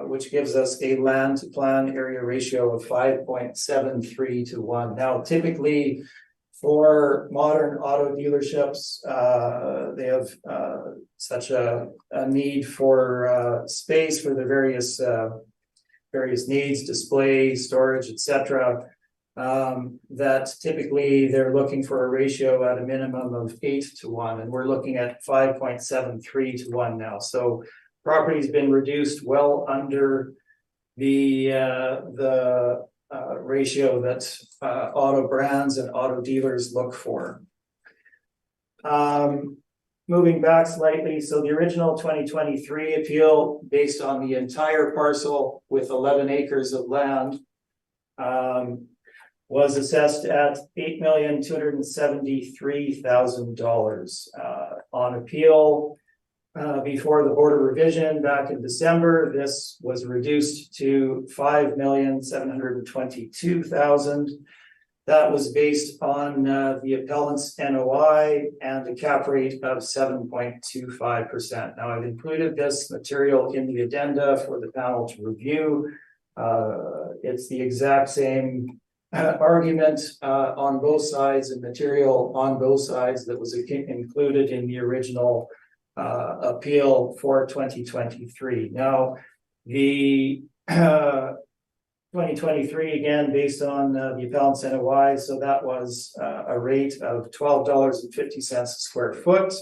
Speaker 4: which gives us a land to plan area ratio of 5.73 to 1. Now, typically for modern auto dealerships, they have such a need for space for the various various needs, display, storage, etc. That typically they're looking for a ratio at a minimum of 8:1, and we're looking at 5.73:1 now. So property's been reduced well under the ratio that auto brands and auto dealers look for. Moving back slightly, so the original 2023 appeal based on the entire parcel with 11 acres of land was assessed at $8,273,000 on appeal. Before the Board of Revision back in December, this was reduced to $5,722,000. That was based on the appellant's NOI and a cap rate of 7.25%. Now, I've included this material in the addenda for the panel to review. It's the exact same argument on both sides and material on both sides that was included in the original appeal for 2023. Now, the 2023, again, based on the appellant's NOI, so that was a rate of $12.50 a square foot,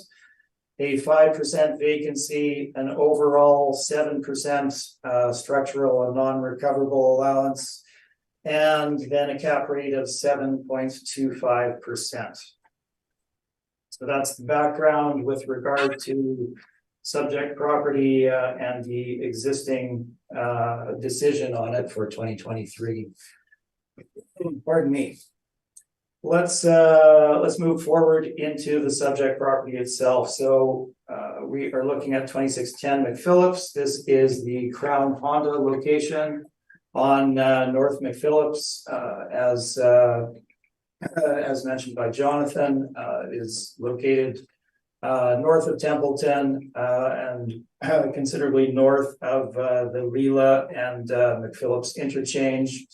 Speaker 4: a 5% vacancy, an overall 7% structural and non-recoverable allowance, and then a cap rate of 7.25%. So that's the background with regard to subject property and the existing decision on it for 2023. Pardon me. Let's move forward into the subject property itself. So we are looking at 2610 McPhillips. This is the Crown Honda location on North McPhillips, as mentioned by Jonathan, is located north of Templeton and considerably north of the Leela and McPhillips interchange.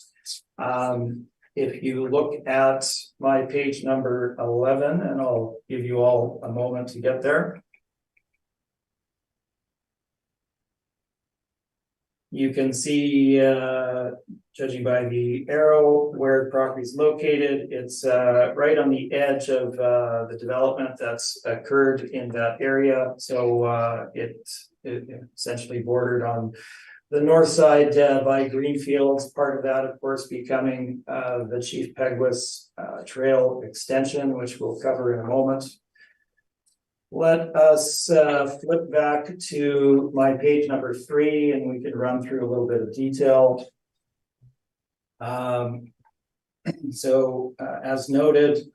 Speaker 4: If you look at my page number 11, and I'll give you all a moment to get there. You can see, judging by the arrow, where the property is located. It's right on the edge of the development that's occurred in that area. So it essentially bordered on the north side by Greenfields. Part of that, of course, becoming the Chief Peguis Trail extension, which we'll cover in a moment. Let us flip back to my page number 3, and we can run through a little bit of detail. As noted,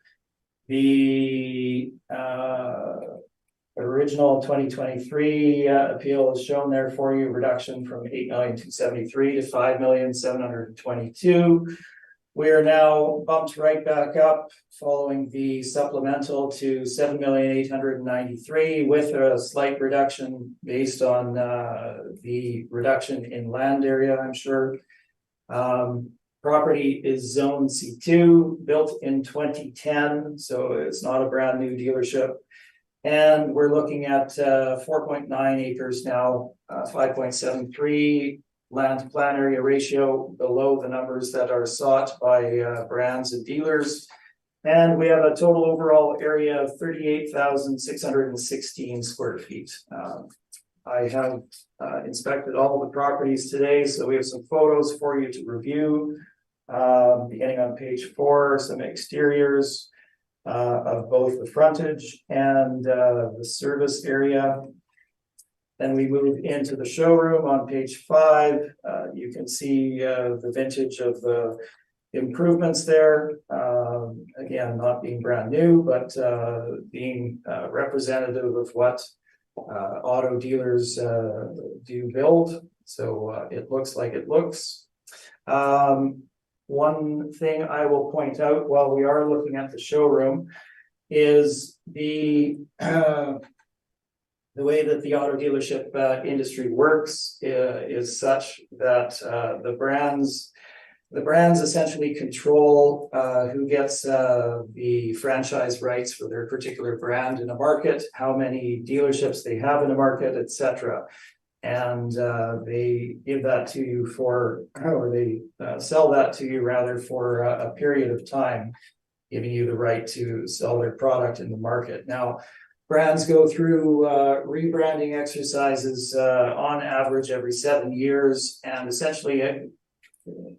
Speaker 4: the original 2023 appeal is shown there for you, reduction from $8,273,000 to $5,722,000. We are now bumped right back up following the supplemental to $7,893,000 with a slight reduction based on the reduction in land area, I'm sure. Property is zone C2, built in 2010, so it's not a brand new dealership. And we're looking at 4.9 acres now, 5.73 land to plan area ratio, below the numbers that are sought by brands and dealers. And we have a total overall area of 38,616 square feet. I have inspected all the properties today, so we have some photos for you to review. Beginning on page 4, some exteriors of both the frontage and the service area. Then we move into the showroom on page 5. You can see the vintage of the improvements there. Again, not being brand new, but being representative of what auto dealers do build. So it looks like it looks. One thing I will point out while we are looking at the showroom is the way that the auto dealership industry works is such that the brands essentially control who gets the franchise rights for their particular brand in a market, how many dealerships they have in a market, etc. and they give that to you for, or they sell that to you rather for a period of time, giving you the right to sell their product in the market. Now, brands go through rebranding exercises on average every 7 years, and essentially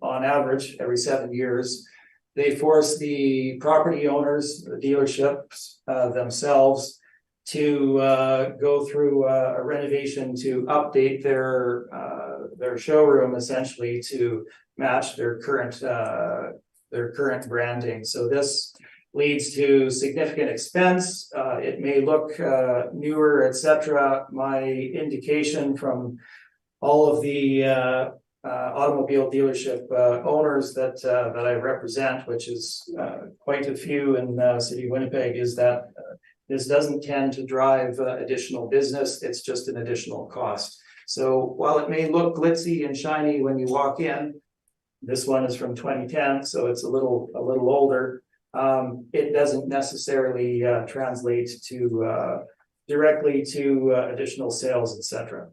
Speaker 4: on average every 7 years, they force the property owners, the dealerships themselves, to go through a renovation to update their showroom essentially to match their current branding. So this leads to significant expense. It may look newer, etc. My indication from all of the automobile dealership owners that I represent, which is quite a few in City of Winnipeg, is that this doesn't tend to drive additional business. It's just an additional cost. So while it may look glitzy and shiny when you walk in, this one is from 2010, so it's a little older. It doesn't necessarily translate to directly to additional sales, etc.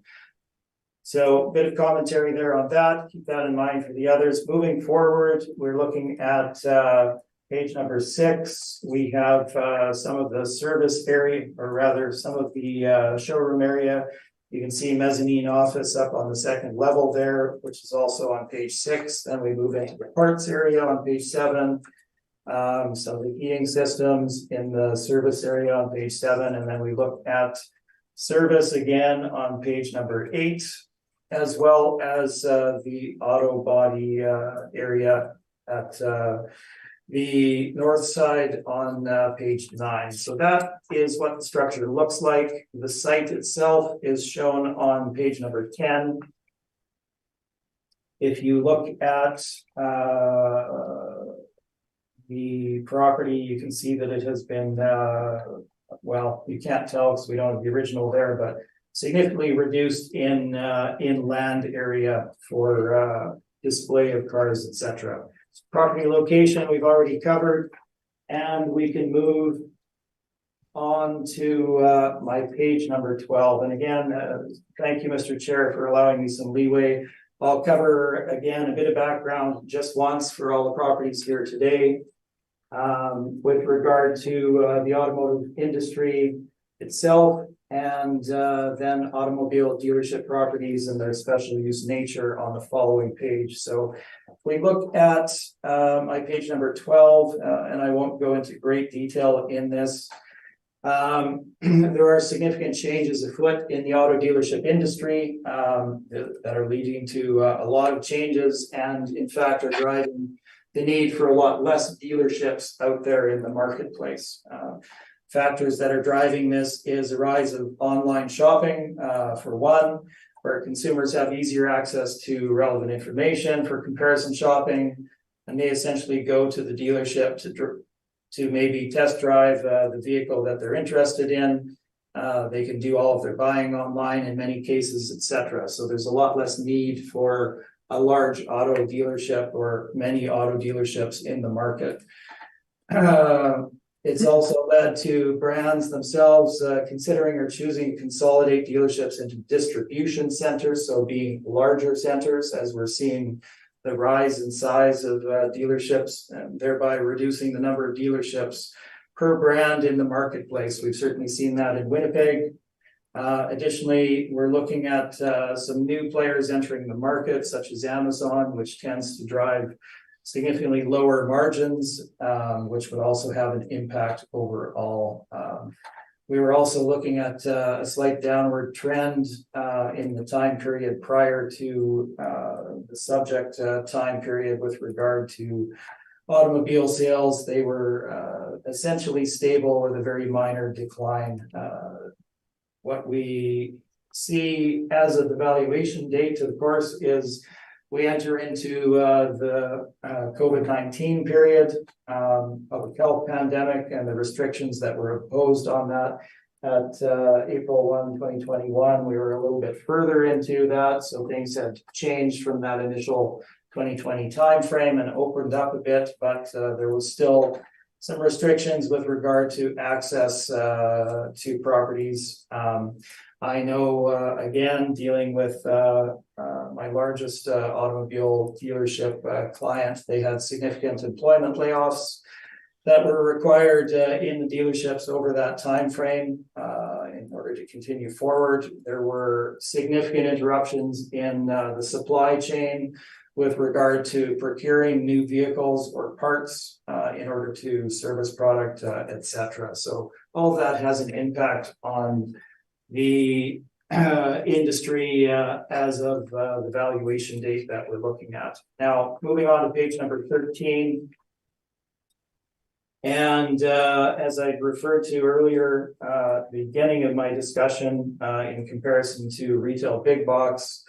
Speaker 4: So a bit of commentary there on that. Keep that in mind for the others. Moving forward, we're looking at page number 6. We have some of the service area, or rather some of the showroom area. You can see mezzanine office up on the 2nd level there, which is also on page 6. Then we move into the parts area on page 7. Some of the heating systems in the service area on page 7. And then we look at service again on page number 8, as well as the auto body area at the north side on page 9. So that is what the structure looks like. The site itself is shown on page number 10. If you look at the property, you can see that it has been, well, you can't tell because we don't have the original there, but significantly reduced in land area for display of cars, etc. Property location we've already covered, and we can move on to my page number 12. And again, thank you, Mr. Chair, for allowing me some leeway. I'll cover again a bit of background just once for all the properties here today. With regard to the automotive industry itself, and then automobile dealership properties and their special use nature on the following page. So if we look at my page number 12, and I won't go into great detail in this, there are significant changes afoot in the auto dealership industry that are leading to a lot of changes, and in fact are driving the need for a lot less dealerships out there in the marketplace. Factors that are driving this is a rise of online shopping, for one, where consumers have easier access to relevant information for comparison shopping, and they essentially go to the dealership to maybe test drive the vehicle that they're interested in. They can do all of their buying online in many cases, etc. So there's a lot less need for a large auto dealership or many auto dealerships in the market. It's also led to brands themselves considering or choosing to consolidate dealerships into distribution centers, so being larger centers, as we're seeing the rise in size of dealerships, and thereby reducing the number of dealerships per brand in the marketplace. We've certainly seen that in Winnipeg. Additionally, we're looking at some new players entering the market, such as Amazon, which tends to drive significantly lower margins, which would also have an impact overall. We were also looking at a slight downward trend in the time period prior to the subject time period with regard to automobile sales. They were essentially stable with a very minor decline. What we see as of the valuation date, of course, is we enter into the COVID-19 period, public health pandemic, and the restrictions that were imposed on that at April 1, 2021. We were a little bit further into that, so things had changed from that initial 2020 timeframe and opened up a bit, but there was still some restrictions with regard to access to properties. I know, again, dealing with my largest automobile dealership client, they had significant employment layoffs that were required in the dealerships over that time frame in order to continue forward. There were significant interruptions in the supply chain with regard to procuring new vehicles or parts in order to service product, etc. So all of that has an impact on the industry as of the valuation date that we're looking at. Now, moving on to page number 13. And as I referred to earlier, the beginning of my discussion in comparison to retail big box,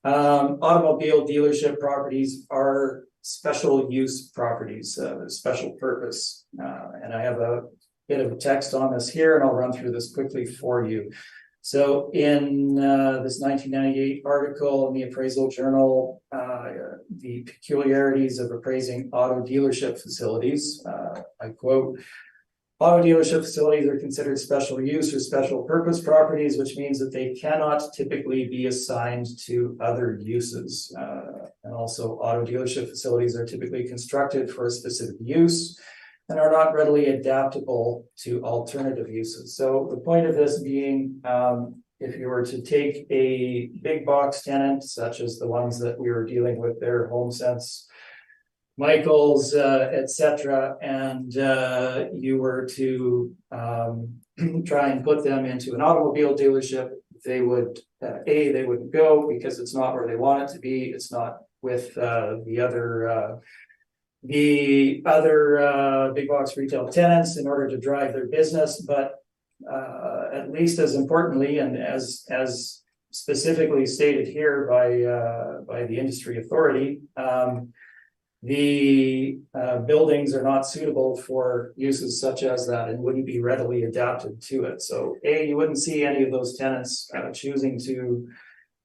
Speaker 4: automobile dealership properties are special use properties, special purpose. And I have a bit of text on this here, and I'll run through this quickly for you. So in this 1998 article in the Appraisal Journal, the peculiarities of appraising auto dealership facilities, I quote, auto dealership facilities are considered special use or special purpose properties, which means that they cannot typically be assigned to other uses. And also auto dealership facilities are typically constructed for a specific use and are not readily adaptable to alternative uses. So the point of this being, if you were to take a big box tenant, such as the ones that we were dealing with there, HomeSense, Michaels, etc., and you were to try and put them into an automobile dealership, they would, they wouldn't go because it's not where they want it to be. It's not with the other big box retail tenants in order to drive their business. But at least as importantly, and as specifically stated here by the industry authority, the buildings are not suitable for uses such as that and wouldn't be readily adapted to it. So you wouldn't see any of those tenants choosing to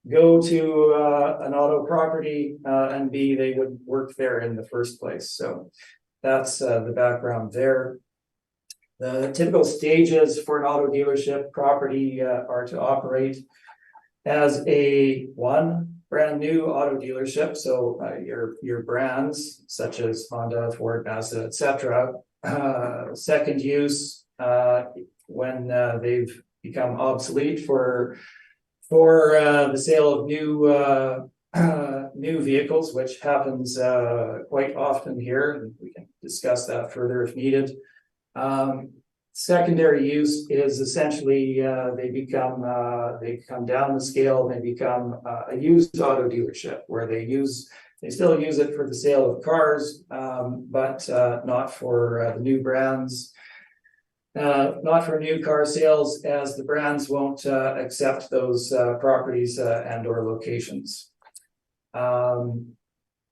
Speaker 4: go to an auto property, and B, they wouldn't work there in the first place. So that's the background there. The typical stages for an auto dealership property are to operate as a brand new auto dealership. So your brands such as Honda, Ford, Mazda, etc. Second use when they've become obsolete for the sale of new vehicles, which happens quite often here. We can discuss that further if needed. Secondary use is essentially they come down the scale. They become a used auto dealership where they still use it for the sale of cars, but not for the new brands. Not for new car sales, as the brands won't accept those properties and or locations.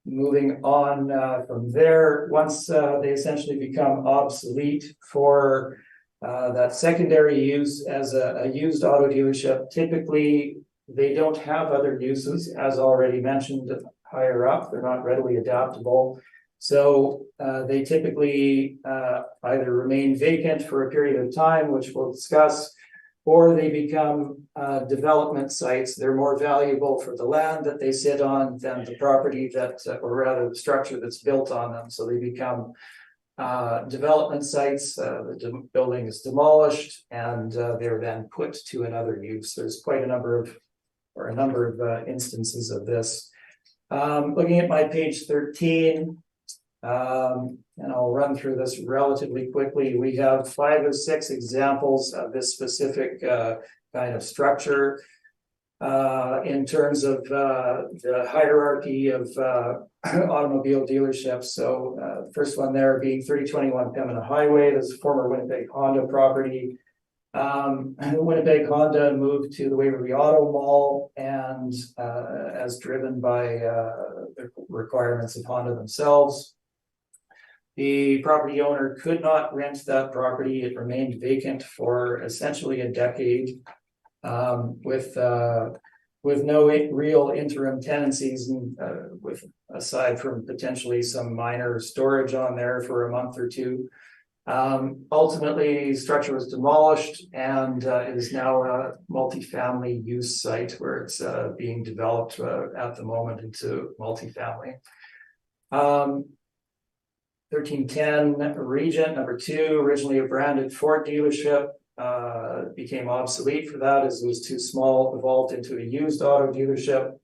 Speaker 4: Moving on from there, once they essentially become obsolete for that secondary use as a used auto dealership, typically they don't have other uses, as already mentioned higher up. They're not readily adaptable. So they typically either remain vacant for a period of time, which we'll discuss, or they become development sites. They're more valuable for the land that they sit on than the property or rather the structure that's built on them. So they become development sites. The building is demolished and they're then put to another use. There's quite a number of instances of this. Looking at my page 13, and I'll run through this relatively quickly. We have 5 or 6 examples of this specific kind of structure in terms of the hierarchy of automobile dealerships. So the first one there being 3021 Pembina Highway. This is former Winnipeg Honda property. Winnipeg Honda moved to the Waverly Auto Mall, and as driven by the requirements of Honda themselves, the property owner could not rent that property. It remained vacant for essentially a decade, with no real interim tenancies, and aside from potentially some minor storage on there for a month or two. Ultimately, structure was demolished and it is now a multifamily use site where it's being developed at the moment into multifamily. 1310 Regent, number 2, originally a branded Ford dealership, became obsolete for that as it was too small, evolved into a used auto dealership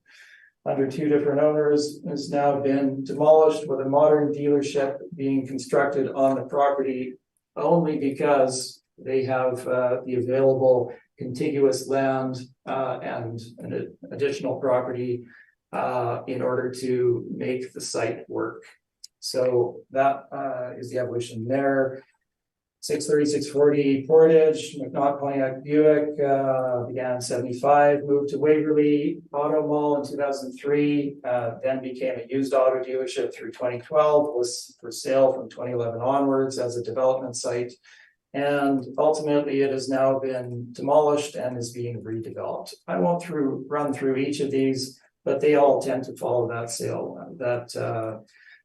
Speaker 4: under 2 different owners, has now been demolished with a modern dealership being constructed on the property only because they have the available contiguous land and an additional property in order to make the site work. So that is the evolution there. 630, 640 Portage, McNaught Pontiac Buick began in 75, moved to Waverly Auto Mall in 2003, then became a used auto dealership through 2012, was for sale from 2011 onwards as a development site. And ultimately it has now been demolished and is being redeveloped. I won't run through each of these, but they all tend to follow that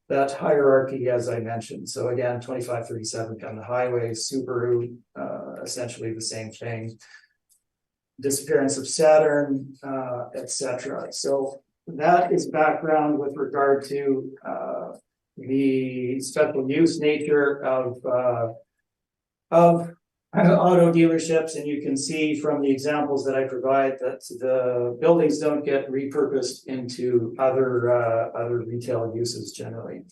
Speaker 4: that hierarchy, as I mentioned. So again, 2537 on the highway, Subaru, essentially the same thing. Disappearance of Saturn, etc. So that is background with regard to the special use nature of auto dealerships, and you can see from the examples that I provide that the buildings don't get repurposed into other retail uses generally.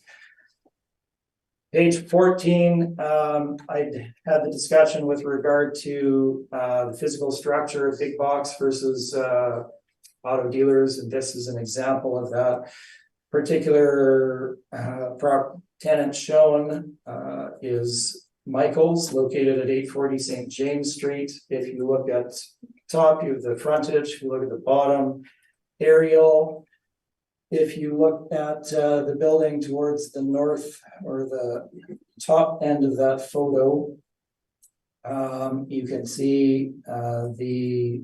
Speaker 4: Page 14, I had the discussion with regard to the physical structure of big box versus auto dealers, and this is an example of that. Particular tenant shown is Michael's, located at 840 St. James Street. If you look at top, you have the frontage. If you look at the bottom, aerial. If you look at the building towards the north or the top end of that photo, you can see the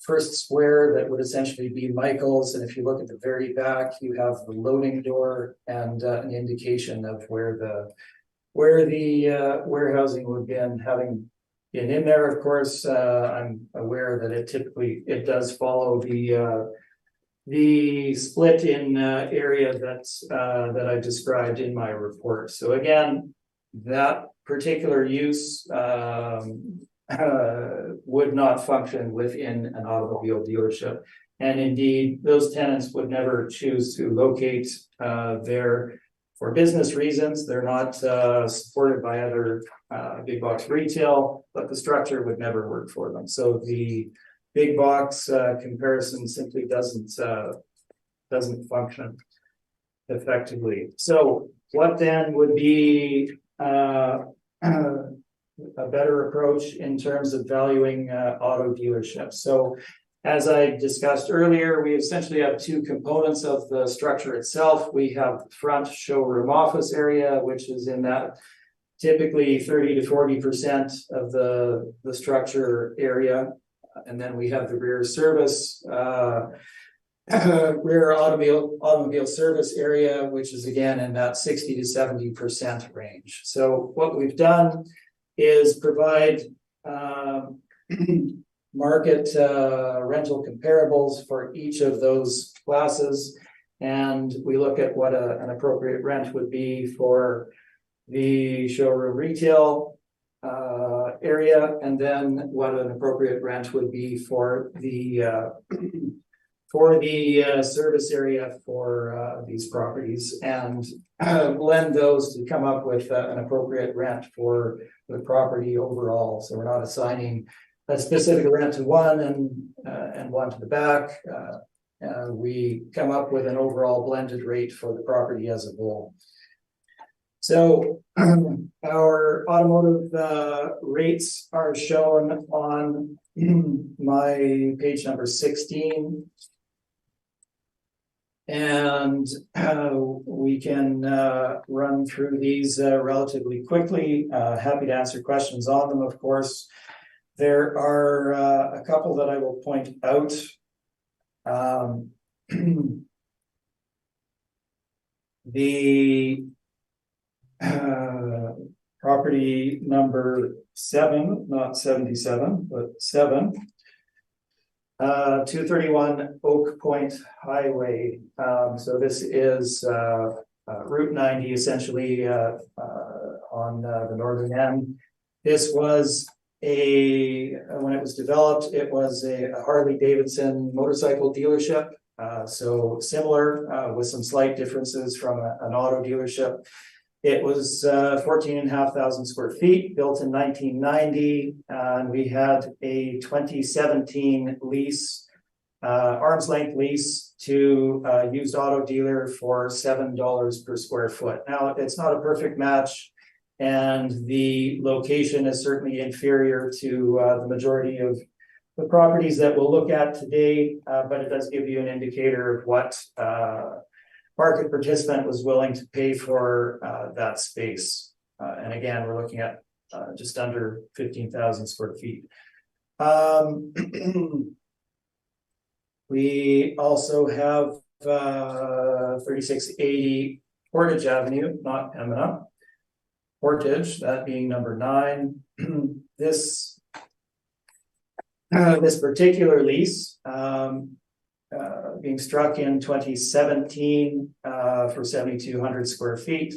Speaker 4: first square that would essentially be Michael's, and if you look at the very back, you have the loading door and an indication of where the warehousing would be. Having been in there, of course, I'm aware that it does follow the split in area that I described in my report. So again, that particular use would not function within an automobile dealership. And indeed, those tenants would never choose to locate there for business reasons. They're not supported by other big box retail, but the structure would never work for them. So the big box comparison simply doesn't function effectively. So what then would be a better approach in terms of valuing auto dealerships? So as I discussed earlier, we essentially have 2 components of the structure itself. We have the front showroom office area, which is in that typically 30 to 40% of the structure area. And then we have the rear service, rear automobile service area, which is again in that 60 to 70% range. So what we've done is provide market rental comparables for each of those classes, and we look at what an appropriate rent would be for the showroom retail area, and then what an appropriate rent would be for the service area for these properties, and blend those to come up with an appropriate rent for the property overall. So we're not assigning a specific rent to one and one to the back. We come up with an overall blended rate for the property as a whole. So our automotive rates are shown on my page number 16. And we can run through these relatively quickly. Happy to answer questions on them, of course. There are a couple that I will point out. The Property number 7, not 77, but 7. 231 Oak Point Highway. So this is Route 90, essentially on the northern end. This was when it was developed, it was a Harley Davidson motorcycle dealership. So similar with some slight differences from an auto dealership. It was 14,500 square feet, built in 1990, and we had a 2017 lease, arm's length lease to a used auto dealer for $7 per square foot. Now, it's not a perfect match, and the location is certainly inferior to the majority of the properties that we'll look at today, but it does give you an indicator of what market participant was willing to pay for that space. And again, we're looking at just under 15,000 square feet. We also have 3680 Portage Avenue, not Pembina. Portage, that being number 9. This particular lease, being struck in 2017 for 7,200 square feet,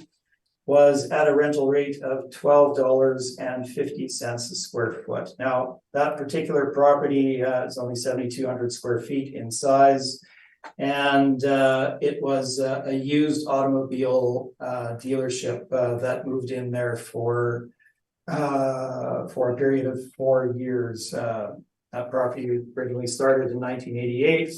Speaker 4: was at a rental rate of $12.50 a square foot. Now, that particular property is only 7,200 square feet in size, and it was a used automobile dealership that moved in there for a period of 4 years. That property originally started in 1988,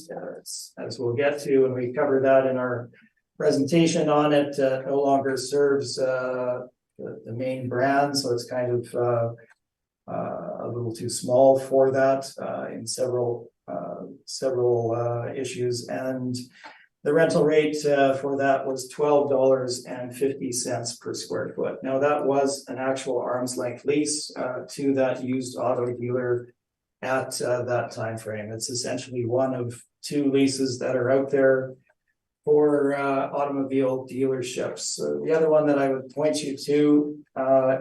Speaker 4: as we'll get to, and we covered that in our presentation on it. No longer serves the main brand, so it's kind of a little too small for that in several issues. And the rental rate for that was $12.50 per square foot. Now, that was an actual arm's length lease to that used auto dealer at that time frame. It's essentially one of 2 leases that are out there for automobile dealerships. So the other one that I would point you to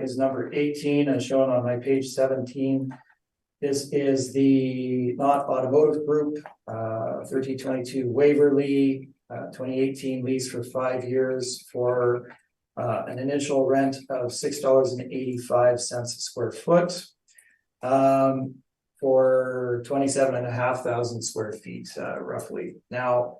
Speaker 4: is number 18, as shown on my page 17. This is the Not Automotive Group, 1322 Waverly, 2018 lease for 5 years for an initial rent of $6.85 a square foot. For 27,500 square feet, roughly. Now,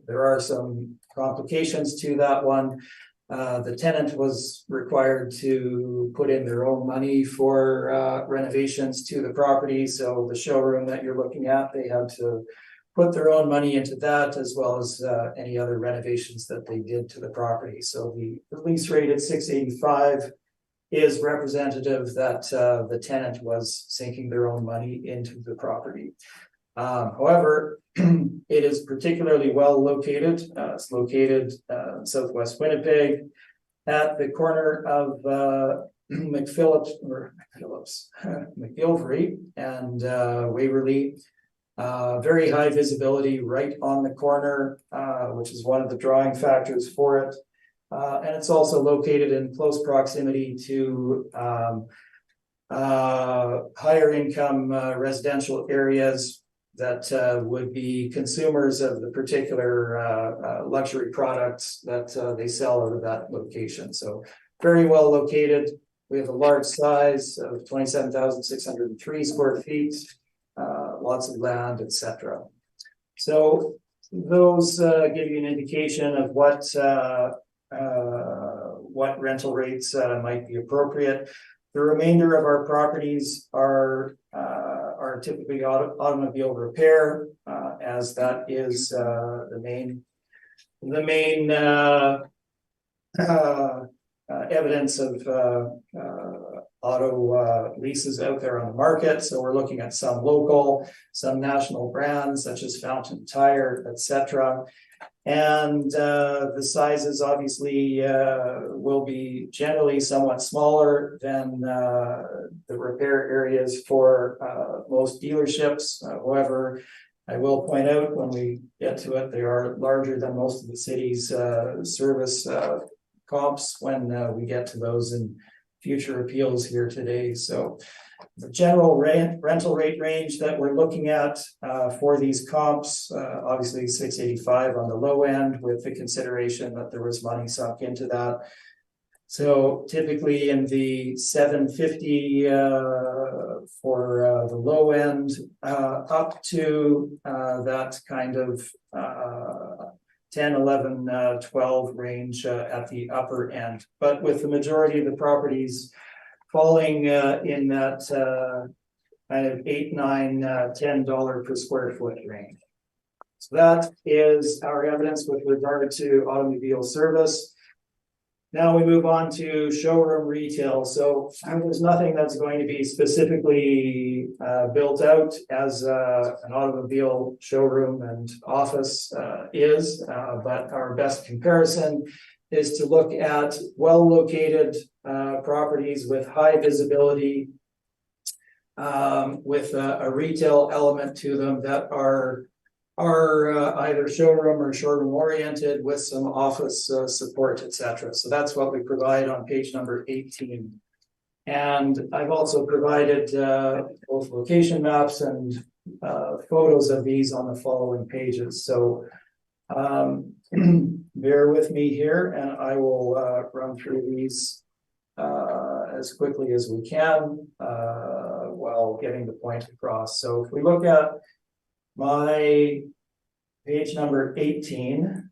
Speaker 4: there are some complications to that one. The tenant was required to put in their own money for renovations to the property. So the showroom that you're looking at, they had to put their own money into that, as well as any other renovations that they did to the property. So the lease rate at $6.85 is representative that the tenant was sinking their own money into the property. However, it is particularly well located. It's located in southwest Winnipeg at the corner of McGilvery and Waverly. Very high visibility right on the corner, which is one of the drawing factors for it. And it's also located in close proximity to higher income residential areas that would be consumers of the particular luxury products that they sell out of that location. So very well located. We have a large size of 27,603 square feet, lots of land, etc. So those give you an indication of what rental rates might be appropriate. The remainder of our properties are typically automobile repair, as that is the main evidence of auto leases out there on the market. So we're looking at some local, some national brands such as Fountain Tire, etc. And the sizes obviously will be generally somewhat smaller than the repair areas for most dealerships. However, I will point out when we get to it, they are larger than most of the city's service comps when we get to those in future appeals here today. So the general rental rate range that we're looking at for these comps, obviously 685 on the low end, with the consideration that there was money sunk into that. So typically in the 750 for the low end, up to that kind of 10, 11, 12 range at the upper end. But with the majority of the properties falling in that kind of $8, $9, $10 per square foot range. So that is our evidence with regard to automobile service. Now we move on to showroom retail. So there's nothing that's going to be specifically built out as an automobile showroom and office is, but our best comparison is to look at well-located properties with high visibility, with a retail element to them that are either showroom or showroom oriented with some office support, etc. So that's what we provide on page number 18. And I've also provided both location maps and photos of these on the following pages. So bear with me here, and I will run through these as quickly as we can while getting the point across. So if we look at my page number 18,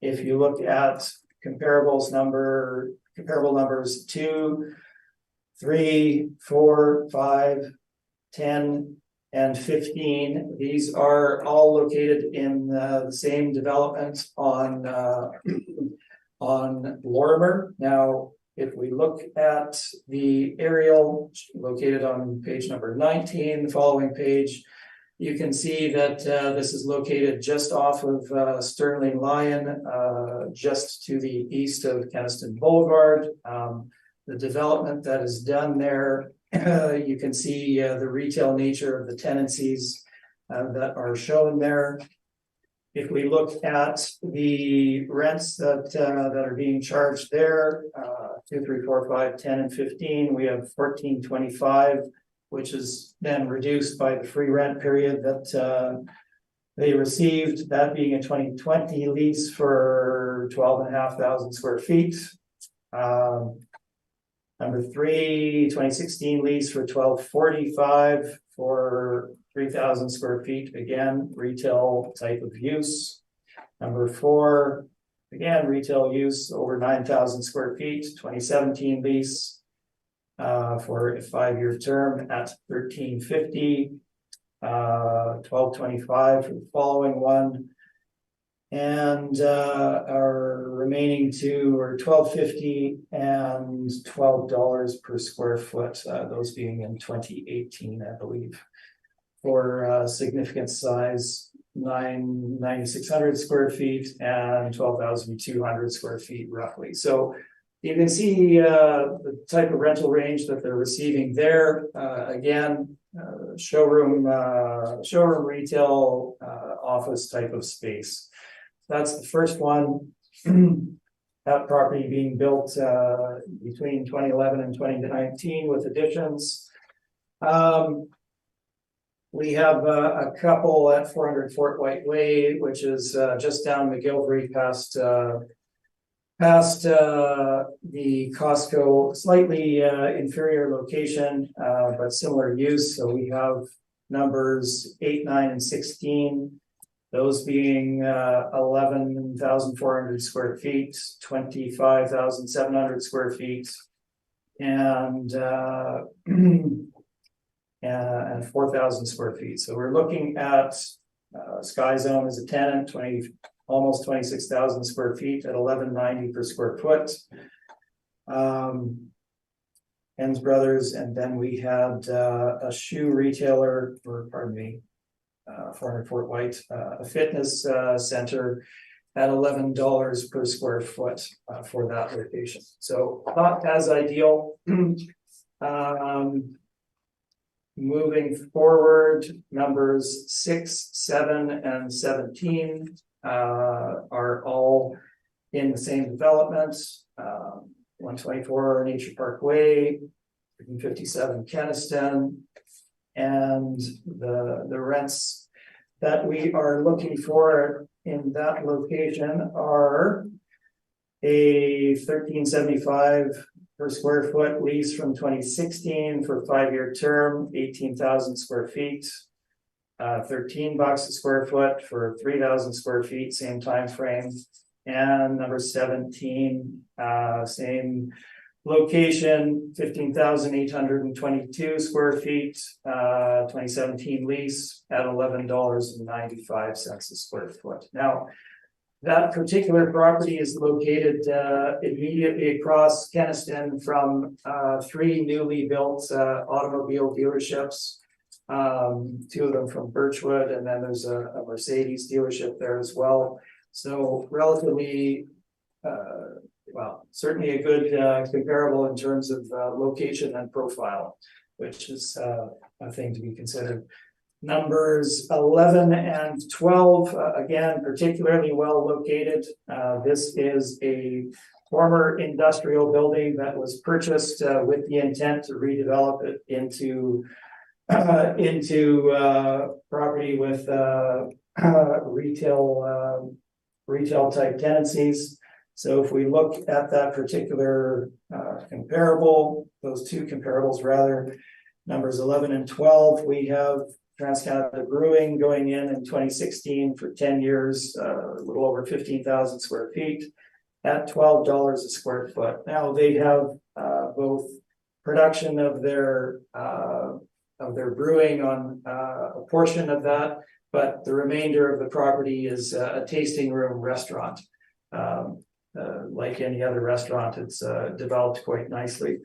Speaker 4: if you look at comparable numbers 2, 3, 4, 5, 10, and 15, these are all located in the same development on Lorimer. Now, if we look at the aerial located on page number 19, the following page, you can see that this is located just off of Sterling Lion, just to the east of Keniston Boulevard. The development that is done there, you can see the retail nature of the tenancies that are shown there. If we look at the rents that are being charged there, 2, 3, 4, 5, 10, and 15, we have $14.25, which is then reduced by the free rent period that they received, that being a 2020 lease for 12,500 square feet. Number 3, 2016 lease for 1245 for 3,000 square feet, again, retail type of use. Number 4, again, retail use over 9,000 square feet, 2017 lease for a 5-year term at 1350, 1225 for the following one. And our remaining two are $12.50 and $12 per square foot, those being in 2018, I believe, for significant size, 9,600 square feet and 12,200 square feet roughly. So you can see the type of rental range that they're receiving there. Again, showroom retail office type of space. That's the first one. That property being built between 2011 and 2019 with additions. We have a couple at 400 Fort White Way, which is just down McGilvery past the Costco, slightly inferior location, but similar use. So we have numbers 8, 9, and 16. Those being 11,400 square feet, 25,700 square feet, and 4,000 square feet. So we're looking at Sky Zone as a tenant, almost 26,000 square feet at $11.90 per square foot. Hen's Brothers, and then we had a shoe retailer, or pardon me, 400 Fort White, a fitness center at $11 per square foot for that location. So not as ideal. Moving forward, numbers 6, 7, and 17 are all in the same development. 124 Nature Park Way, 57 Keniston. And the rents that we are looking for in that location are a $13.75 per square foot lease from 2016 for 5-year term, 18,000 square feet. $13 a square foot for 3,000 square feet, same time frame. And number 17, same location, 15,822 square feet, 2017 lease at $11.95 a square foot. Now, that particular property is located immediately across Keniston from 3 newly built automobile dealerships. 2 of them from Birchwood, and then there's a Mercedes dealership there as well. So relatively, well, certainly a good comparable in terms of location and profile, which is a thing to be considered. Numbers 11 and 12, again, particularly well located. This is a former industrial building that was purchased with the intent to redevelop it into property with retail type tenancies. So if we look at that particular comparable, those 2 comparables rather, numbers 11 and 12, we have TransCanada Brewing going in 2016 for 10 years, a little over 15,000 square feet at $12 a square foot. Now they have both production of their brewing on a portion of that, but the remainder of the property is a tasting room restaurant. Like any other restaurant, it's developed quite nicely.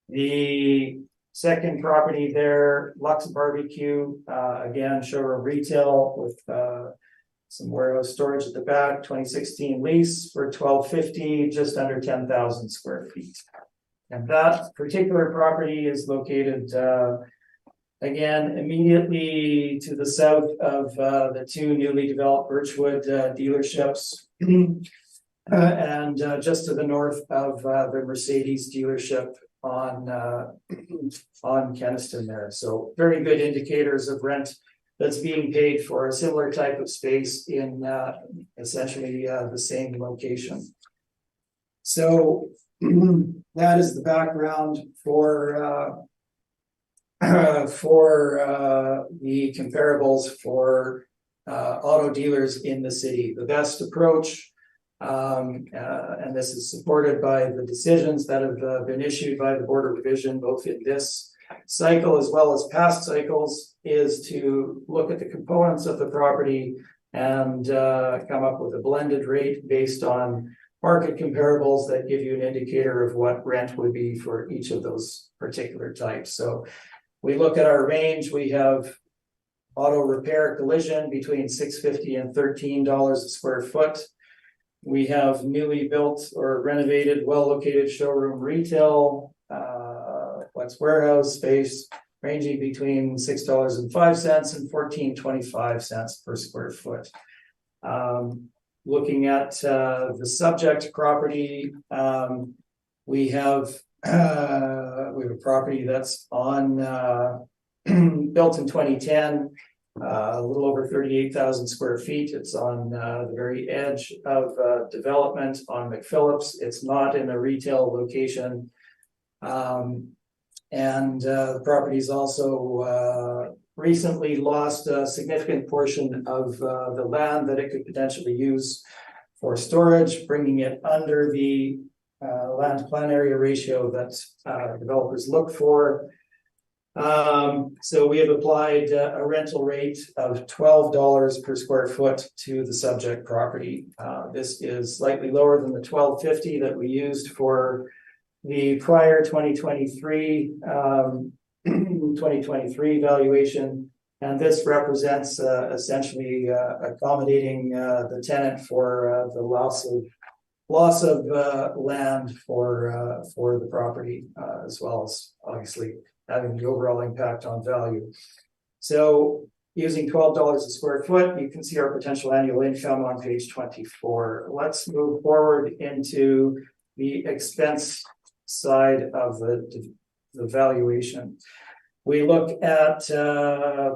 Speaker 4: The second property there, Lux Barbecue, again, showroom retail with some warehouse storage at the back, 2016 lease for $12.50, just under 10,000 square feet. And that particular property is located again, immediately to the south of the 2 newly developed Birchwood dealerships, and just to the north of the Mercedes dealership on Keniston there. So very good indicators of rent that's being paid for a similar type of space in essentially the same location. So that is the background for the comparables for auto dealers in the city. The best approach, and this is supported by the decisions that have been issued by the Board of Revision, both in this cycle as well as past cycles, is to look at the components of the property and come up with a blended rate based on market comparables that give you an indicator of what rent would be for each of those particular types. So we look at our range. We have auto repair collision between $6.50 and $13 a square foot. We have newly built or renovated, well-located showroom retail, flex warehouse space ranging between $6.05 and $14.25 per square foot. Looking at the subject property, we have a property that's on built in 2010, a little over 38,000 square feet. It's on the very edge of development on McPhillips. It's not in a retail location. The property's also recently lost a significant portion of the land that it could potentially use for storage, bringing it under the land plan area ratio that developers look for. So we have applied a rental rate of $12 per square foot to the subject property. This is slightly lower than the $12.50 that we used for the prior 2023 valuation. And this represents essentially accommodating the tenant for the loss of land for the property, as well as obviously having the overall impact on value. So using $12 a square foot, you can see our potential annual income on page 24. Let's move forward into the expense side of the valuation. We look at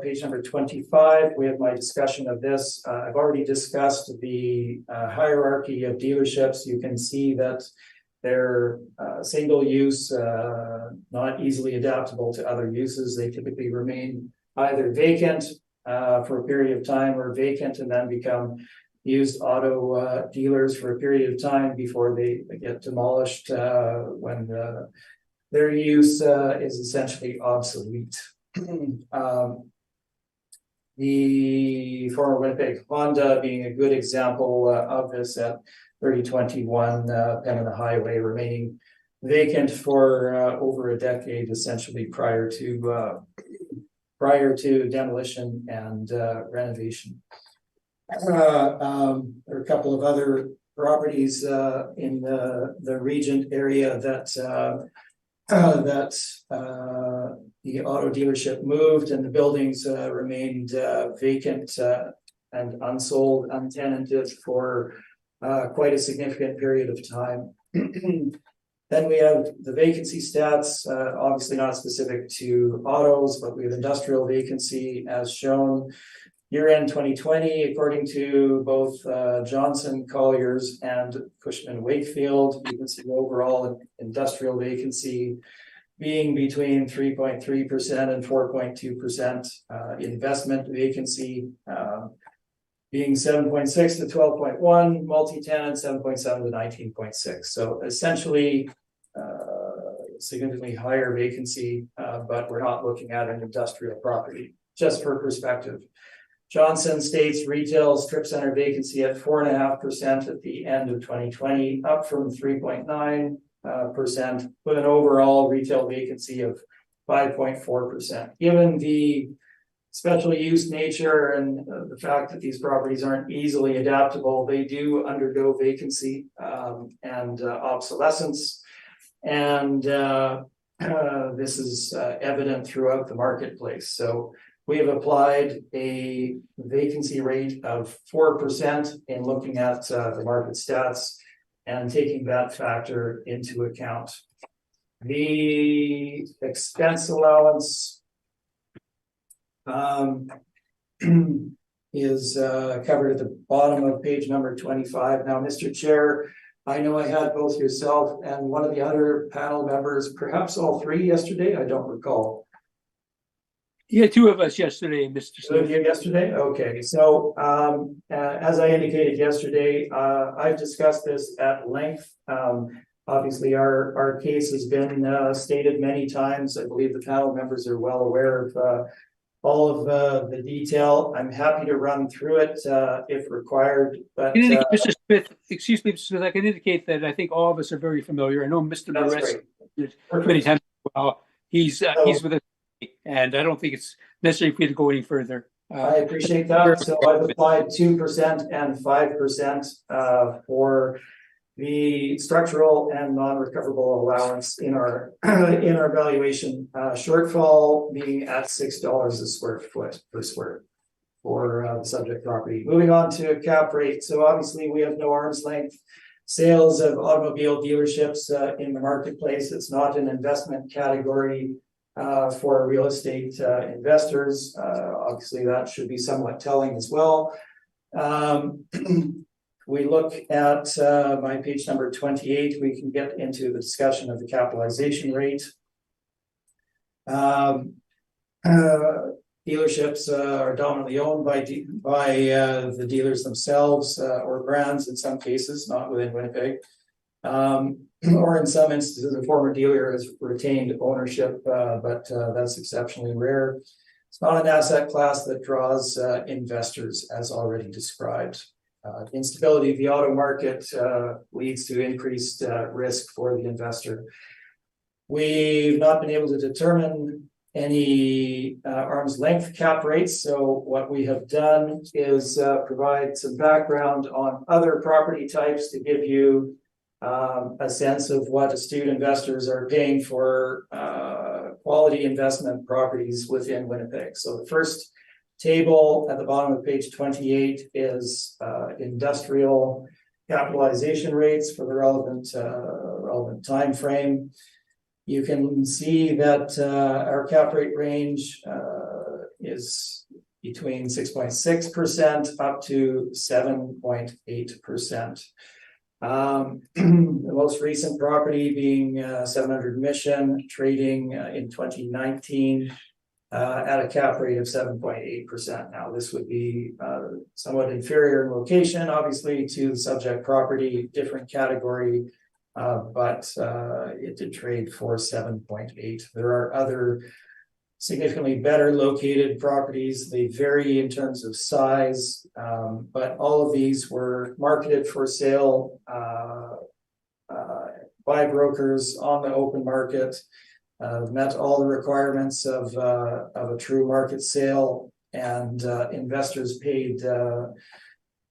Speaker 4: page number 25. We have my discussion of this. I've already discussed the hierarchy of dealerships. You can see that they're single use, not easily adaptable to other uses. They typically remain either vacant for a period of time or vacant and then become used auto dealers for a period of time before they get demolished when their use is essentially obsolete. The former Winnipeg Honda being a good example of this at 3021 Penn and the Highway, remaining vacant for over a decade, essentially prior to demolition and renovation. There are a couple of other properties in the Regent area that the auto dealership moved and the buildings remained vacant and unsold, untenanted for quite a significant period of time. Then we have the vacancy stats, obviously not specific to autos, but we have industrial vacancy as shown. Year-end 2020, according to both Johnson, Colliers, and Cushman Wakefield, you can see overall industrial vacancy being between 3.3% and 4.2%. Investment vacancy being 7.6 to 12.1, multi-tenant 7.7 to 19.6. So essentially, significantly higher vacancy, but we're not looking at an industrial property. Just for perspective, Johnson states retail strip center vacancy at 4.5% at the end of 2020, up from 3.9%, with an overall retail vacancy of 5.4%. Given the special use nature and the fact that these properties aren't easily adaptable, they do undergo vacancy and obsolescence. And this is evident throughout the marketplace. So we have applied a vacancy rate of 4% in looking at the market stats and taking that factor into account. The expense allowance is covered at the bottom of page number 25. Now, Mr. Chair, I know I had both yourself and one of the other panel members, perhaps all three yesterday, I don't recall.
Speaker 1: Yeah, two of us yesterday, Mr.
Speaker 4: Two of you yesterday? Okay, so as I indicated yesterday, I've discussed this at length. Obviously, our case has been stated many times. I believe the panel members are well aware of all of the detail. I'm happy to run through it if required. But
Speaker 1: Mr. Smith, excuse me, Mr. Smith, I can indicate that I think all of us are very familiar. I know Mr. Barres many times as well. He's with us, and I don't think it's necessary for you to go any further.
Speaker 4: I appreciate that. So I've applied 2% and 5% for the structural and non-recoverable allowance in our valuation, shortfall being at $6 a square foot per square for the subject property. Moving on to cap rate. So obviously we have no arm's length sales of automobile dealerships in the marketplace. It's not an investment category for real estate investors. Obviously that should be somewhat telling as well. We look at my page number 28, we can get into the discussion of the capitalization rate. Dealerships are dominantly owned by the dealers themselves or brands in some cases, not within Winnipeg. Or in some instances, a former dealer has retained ownership, but that's exceptionally rare. It's not an asset class that draws investors, as already described. Instability of the auto market leads to increased risk for the investor. We've not been able to determine any arm's length cap rates. So what we have done is provide some background on other property types to give you a sense of what astute investors are paying for quality investment properties within Winnipeg. So the first table at the bottom of page 28 is industrial capitalization rates for the relevant time frame. You can see that our cap rate range is between 6.6% up to 7.8%. The most recent property being 700 Mission, trading in 2019 at a cap rate of 7.8%. Now, this would be somewhat inferior in location, obviously, to the subject property, different category, but it did trade for 7.8. There are other significantly better located properties. They vary in terms of size, but all of these were marketed for sale by brokers on the open market, met all the requirements of a true market sale, and investors paid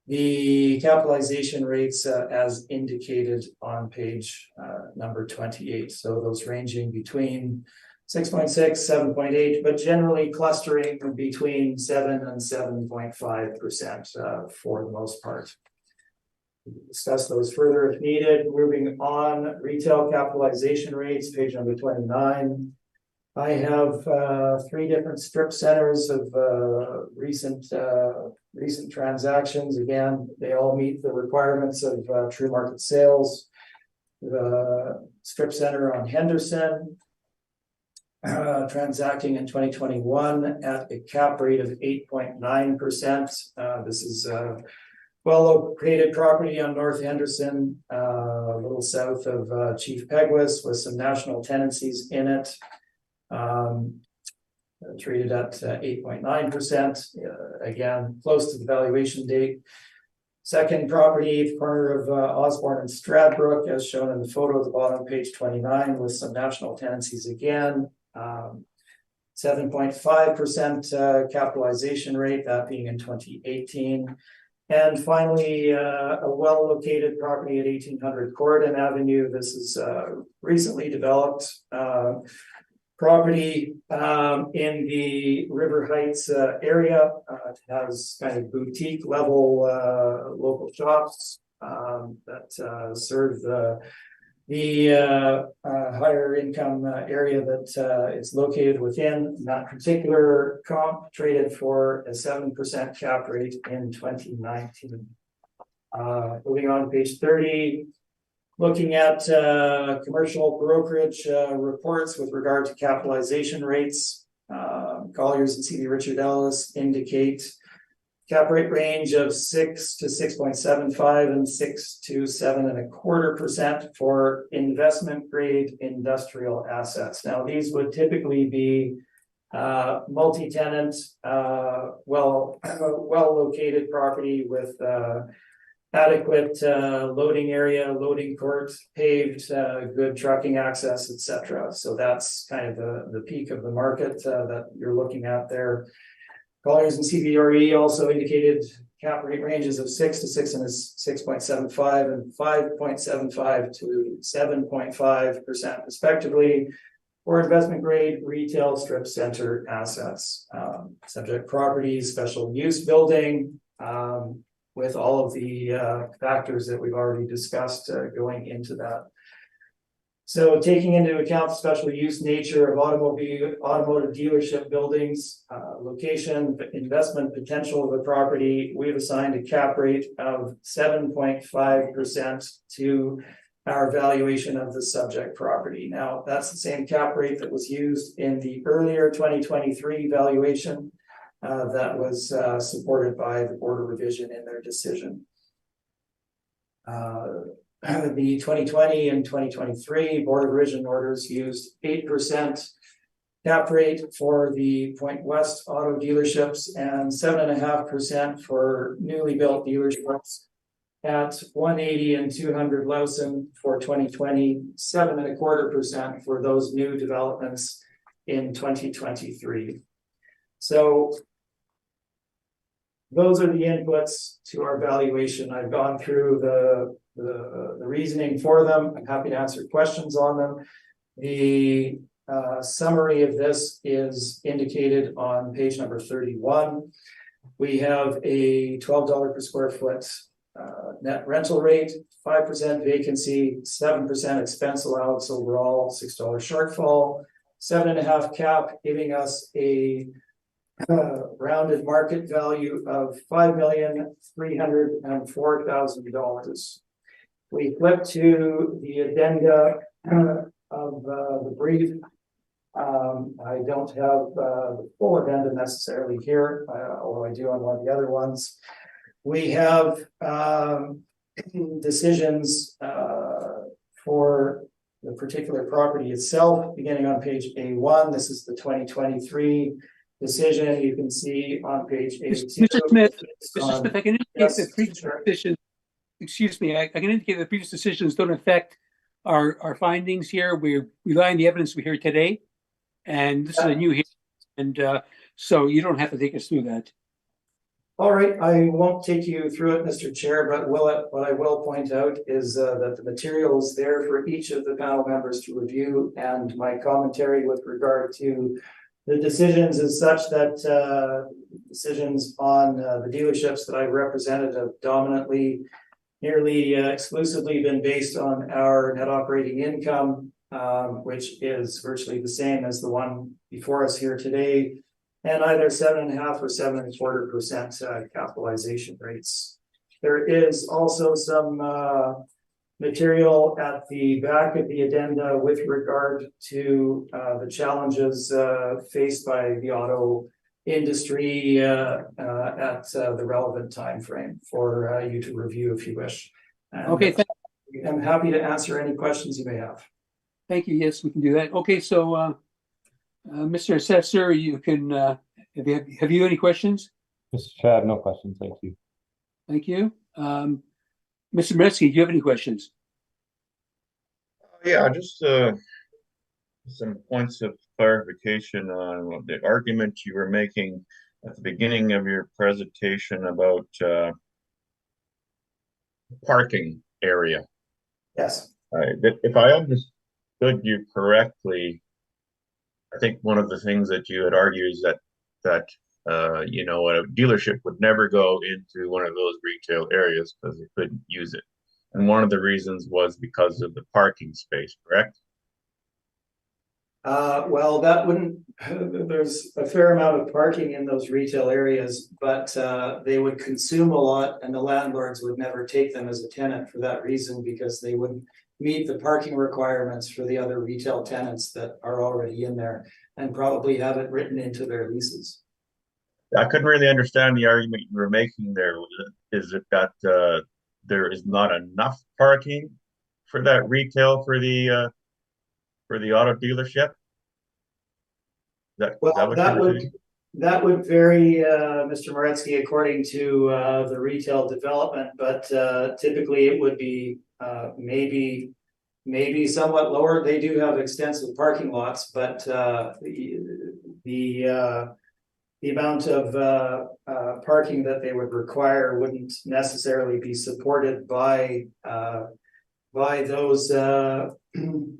Speaker 4: the capitalization rates as indicated on page number 28. So those ranging between 6.6, 7.8, but generally clustering between 7 and 7.5% for the most part. We'll discuss those further if needed. Moving on, retail capitalization rates, page number 29. I have 3 different strip centers of recent transactions. Again, they all meet the requirements of true market sales. The strip center on Henderson, transacting in 2021 at a cap rate of 8.9%. This is a well-located property on North Henderson, a little south of Chief Peguis, with some national tenancies in it. Traded at 8.9%, again, close to the valuation date. Second property at the corner of Osborne and Stradbrook, as shown in the photo at the bottom of page 29, with some national tenancies again. 7.5% capitalization rate, that being in 2018. And finally, a well-located property at 1800 Corridon Avenue. This is recently developed property in the River Heights area. It has kind of boutique level local shops that serve the higher income area that it's located within. That particular comp traded for a 7% cap rate in 2019. Moving on to page 30, looking at commercial brokerage reports with regard to capitalization rates. Colliers and C.B. Richard Ellis indicate cap rate range of 6 to 6.75 and 6 to 7.25% for investment grade industrial assets. Now, these would typically be multi-tenant, well located property with adequate loading area, loading court, paved, good trucking access, etc. So that's kind of the peak of the market that you're looking at there. Colliers and CBRE also indicated cap rate ranges of 6 to 6.75 and 5.75 to 7.5% respectively for investment grade retail strip center assets. Subject properties, special use building, with all of the factors that we've already discussed going into that. So taking into account the special use nature of automotive dealership buildings, location, investment potential of the property, we've assigned a cap rate of 7.5% to our valuation of the subject property. Now, that's the same cap rate that was used in the earlier 2023 valuation that was supported by the Board of Revision in their decision. The 2020 and 2023 Board of Revision orders used 8% cap rate for the Point West auto dealerships and 7.5% for newly built dealerships at 180 and 200 Lowson for 2020, 7.25% for those new developments in 2023. So those are the inputs to our valuation. I've gone through the reasoning for them. I'm happy to answer questions on them. The summary of this is indicated on page number 31. We have a $12 per square foot net rental rate, 5% vacancy, 7% expense allowance overall, $6 shortfall, 7.5 cap, giving us a rounded market value of $5,304,000. We flip to the addenda of the brief. I don't have the full addenda necessarily here, although I do on one of the other ones. We have decisions for the particular property itself, beginning on page A1. This is the 2023 decision. You can see on page A2.
Speaker 1: Mr. Smith, I can indicate
Speaker 4: Yes,
Speaker 1: that previous
Speaker 4: sure.
Speaker 1: decisions, excuse me, I can indicate that previous decisions don't affect our findings here. We rely on the evidence we hear today, and this is a new hearing, and so you don't have to take us through that.
Speaker 4: All right, I won't take you through it, Mr. Chair, but what I will point out is that the material is there for each of the panel members to review, and my commentary with regard to the decisions is such that decisions on the dealerships that I represented have dominantly, nearly exclusively been based on our net operating income, which is virtually the same as the one before us here today, and either 7.5% or 7.25% capitalization rates. There is also some material at the back of the addenda with regard to the challenges faced by the auto industry at the relevant time frame for you to review if you wish. And
Speaker 1: Okay,
Speaker 4: I'm happy to answer any questions you may have.
Speaker 1: thank you. Yes, we can do that. Okay, so Mr. Assessor, you can have you any questions?
Speaker 3: Mr. Chair, I have no questions. Thank you.
Speaker 1: Thank you. Mr. Metzke, do you have any questions?
Speaker 6: Yeah, just some points of clarification on the argument you were making at the beginning of your presentation about parking area.
Speaker 4: Yes.
Speaker 6: If I understood you correctly, I think one of the things that you had argued is that you know, a dealership would never go into one of those retail areas because they couldn't use it. And one of the reasons was because of the parking space, correct?
Speaker 4: Well, that wouldn't, there's a fair amount of parking in those retail areas, but they would consume a lot and the landlords would never take them as a tenant for that reason, because they wouldn't meet the parking requirements for the other retail tenants that are already in there and probably have it written into their leases.
Speaker 6: I couldn't really understand the argument you were making there. Is it that there is not enough parking for that retail for the auto dealership? That
Speaker 4: would vary, Mr. Moretsky, according to the retail development, but typically it would be maybe somewhat lower. They do have extensive parking lots, but the amount of parking that they would require wouldn't necessarily be supported by those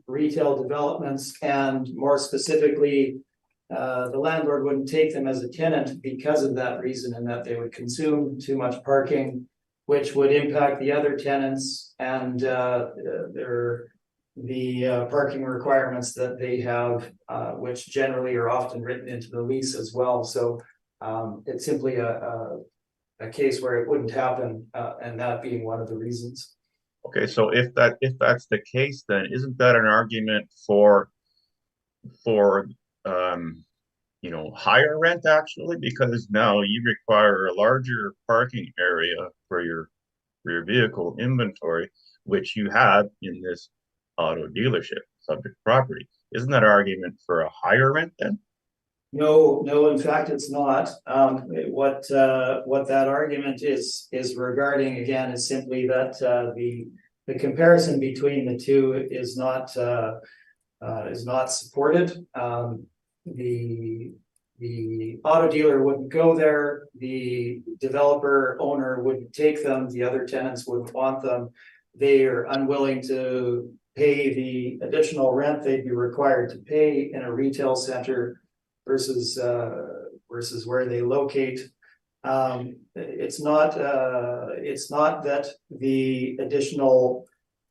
Speaker 4: retail developments, and more specifically, the landlord wouldn't take them as a tenant because of that reason, and that they would consume too much parking, which would impact the other tenants and the parking requirements that they have, which generally are often written into the lease as well. So it's simply a case where it wouldn't happen, and that being one of the reasons.
Speaker 6: Okay, so if that's the case, then isn't that an argument for you know, higher rent actually, because now you require a larger parking area for your vehicle inventory, which you have in this auto dealership subject property. Isn't that argument for a higher rent then?
Speaker 4: No, in fact, it's not. What that argument is regarding, again, is simply that the comparison between the two is not supported. The auto dealer wouldn't go there. The developer owner wouldn't take them. The other tenants wouldn't want them. They are unwilling to pay the additional rent they'd be required to pay in a retail center versus where they locate. It's not that the additional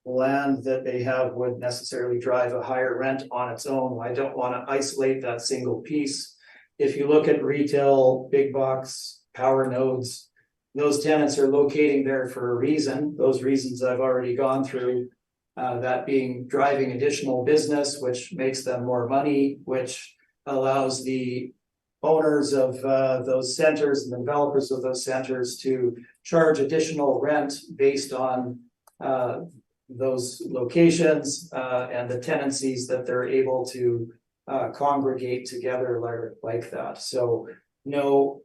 Speaker 4: land that they have would necessarily drive a higher rent on its own. I don't want to isolate that single piece. If you look at retail, big box, power nodes, those tenants are locating there for a reason. Those reasons I've already gone through, that being driving additional business, which makes them more money, which allows the owners of those centers and the developers of those centers to charge additional rent based on those locations and the tenancies that they're able to congregate together like that. So no,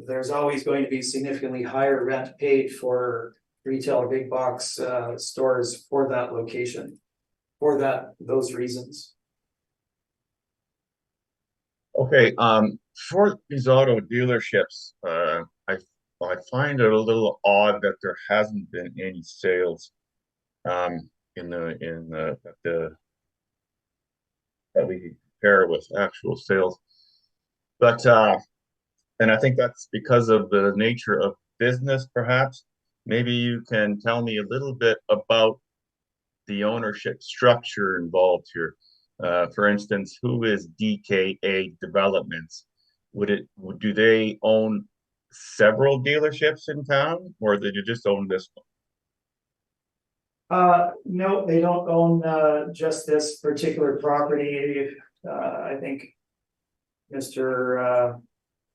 Speaker 4: there's always going to be significantly higher rent paid for retail or big box stores for that location, for those reasons.
Speaker 6: Okay, for these auto dealerships, I find it a little odd that there hasn't been any sales in the that we compare with actual sales. But and I think that's because of the nature of business, perhaps. Maybe you can tell me a little bit about the ownership structure involved here. For instance, who is DKA Developments? Do they own several dealerships in town, or did you just own this one?
Speaker 4: No, they don't own just this particular property. I think Mr.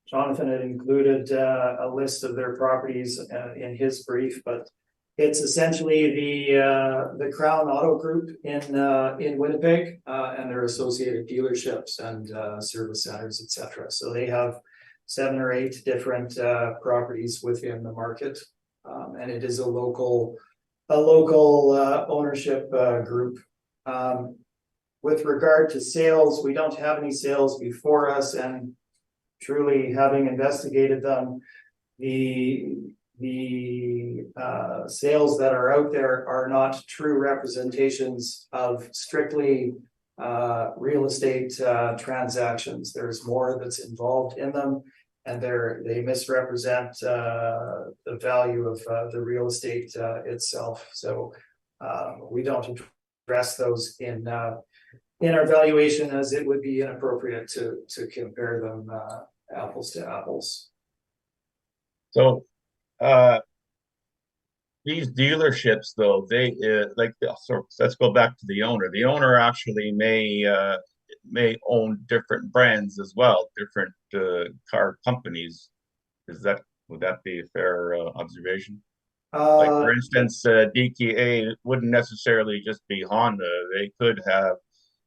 Speaker 4: Jonathan had included a list of their properties in his brief, but it's essentially the Crown Auto Group in Winnipeg and their associated dealerships and service centers, etc. So they have 7 or 8 different properties within the market, and it is a local ownership group. With regard to sales, we don't have any sales before us, and truly having investigated them, the sales that are out there are not true representations of strictly real estate transactions. There's more that's involved in them, and they misrepresent the value of the real estate itself. So we don't address those in our valuation, as it would be inappropriate to compare them apples to apples.
Speaker 6: So these dealerships, though, they so let's go back to the owner. The owner actually may own different brands as well, different car companies. Would that be a fair observation? Like, for instance, DKA wouldn't necessarily just be Honda. They could have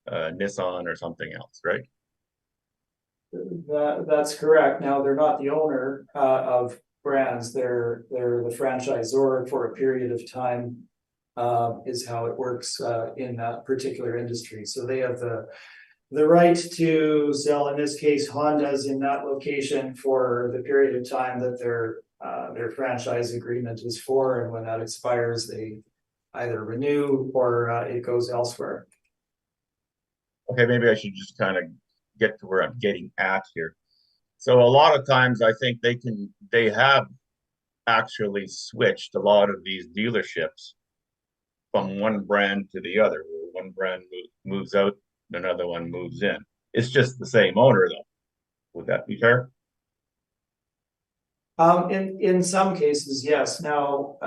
Speaker 6: Nissan or something else, right?
Speaker 4: That's correct. Now, they're not the owner of brands. They're the franchisor for a period of time, is how it works in that particular industry. So they have the right to sell, in this case, Hondas in that location for the period of time that their franchise agreement is for, and when that expires, they either renew or it goes elsewhere.
Speaker 6: Okay, maybe I should just kind of get to where I'm getting at here. So a lot of times I think they have actually switched a lot of these dealerships from one brand to the other. One brand moves out, another one moves in. It's just the same owner, though. Would that be fair?
Speaker 4: In some cases, yes. Now,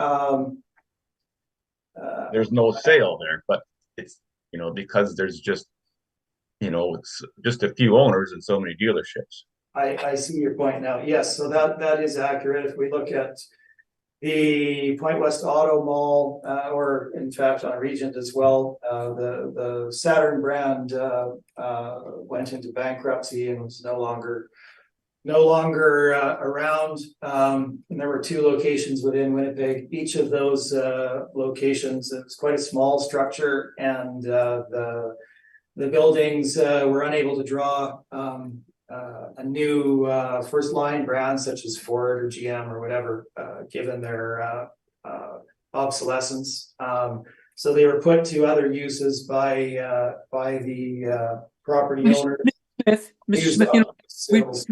Speaker 6: there's no sale there, but it's, because there's just, it's just a few owners and so many dealerships.
Speaker 4: I see your point now. Yes, so that is accurate. If we look at the Point West Auto Mall, or in fact on Regent as well, the Saturn brand went into bankruptcy and was no longer around. And there were 2 locations within Winnipeg. Each of those locations, it was quite a small structure, and the buildings were unable to draw a new first line brand such as Ford or GM or whatever, given their obsolescence. So they were put to other uses by the property owners.
Speaker 1: Mr. Smith,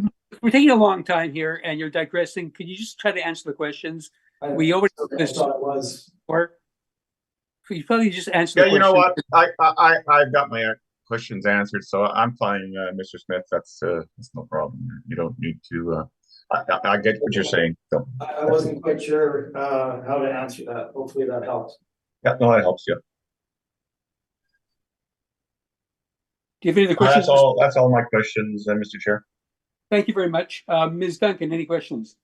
Speaker 1: we're taking a long time here and you're digressing. Could you just try to answer the questions? We already
Speaker 4: I thought it was.
Speaker 1: or could you probably just answer
Speaker 6: Yeah,
Speaker 1: the
Speaker 6: you know
Speaker 1: question?
Speaker 6: what? I've got my questions answered, so I'm fine, Mr. Smith. That's no problem. You don't need to. I get what you're saying. So
Speaker 4: I wasn't quite sure how to answer that. Hopefully that helps.
Speaker 6: yeah, no, that helps you.
Speaker 1: Do you have any other questions?
Speaker 6: That's all my questions, Mr. Chair.
Speaker 1: Thank you very much. Ms. Duncan, any questions?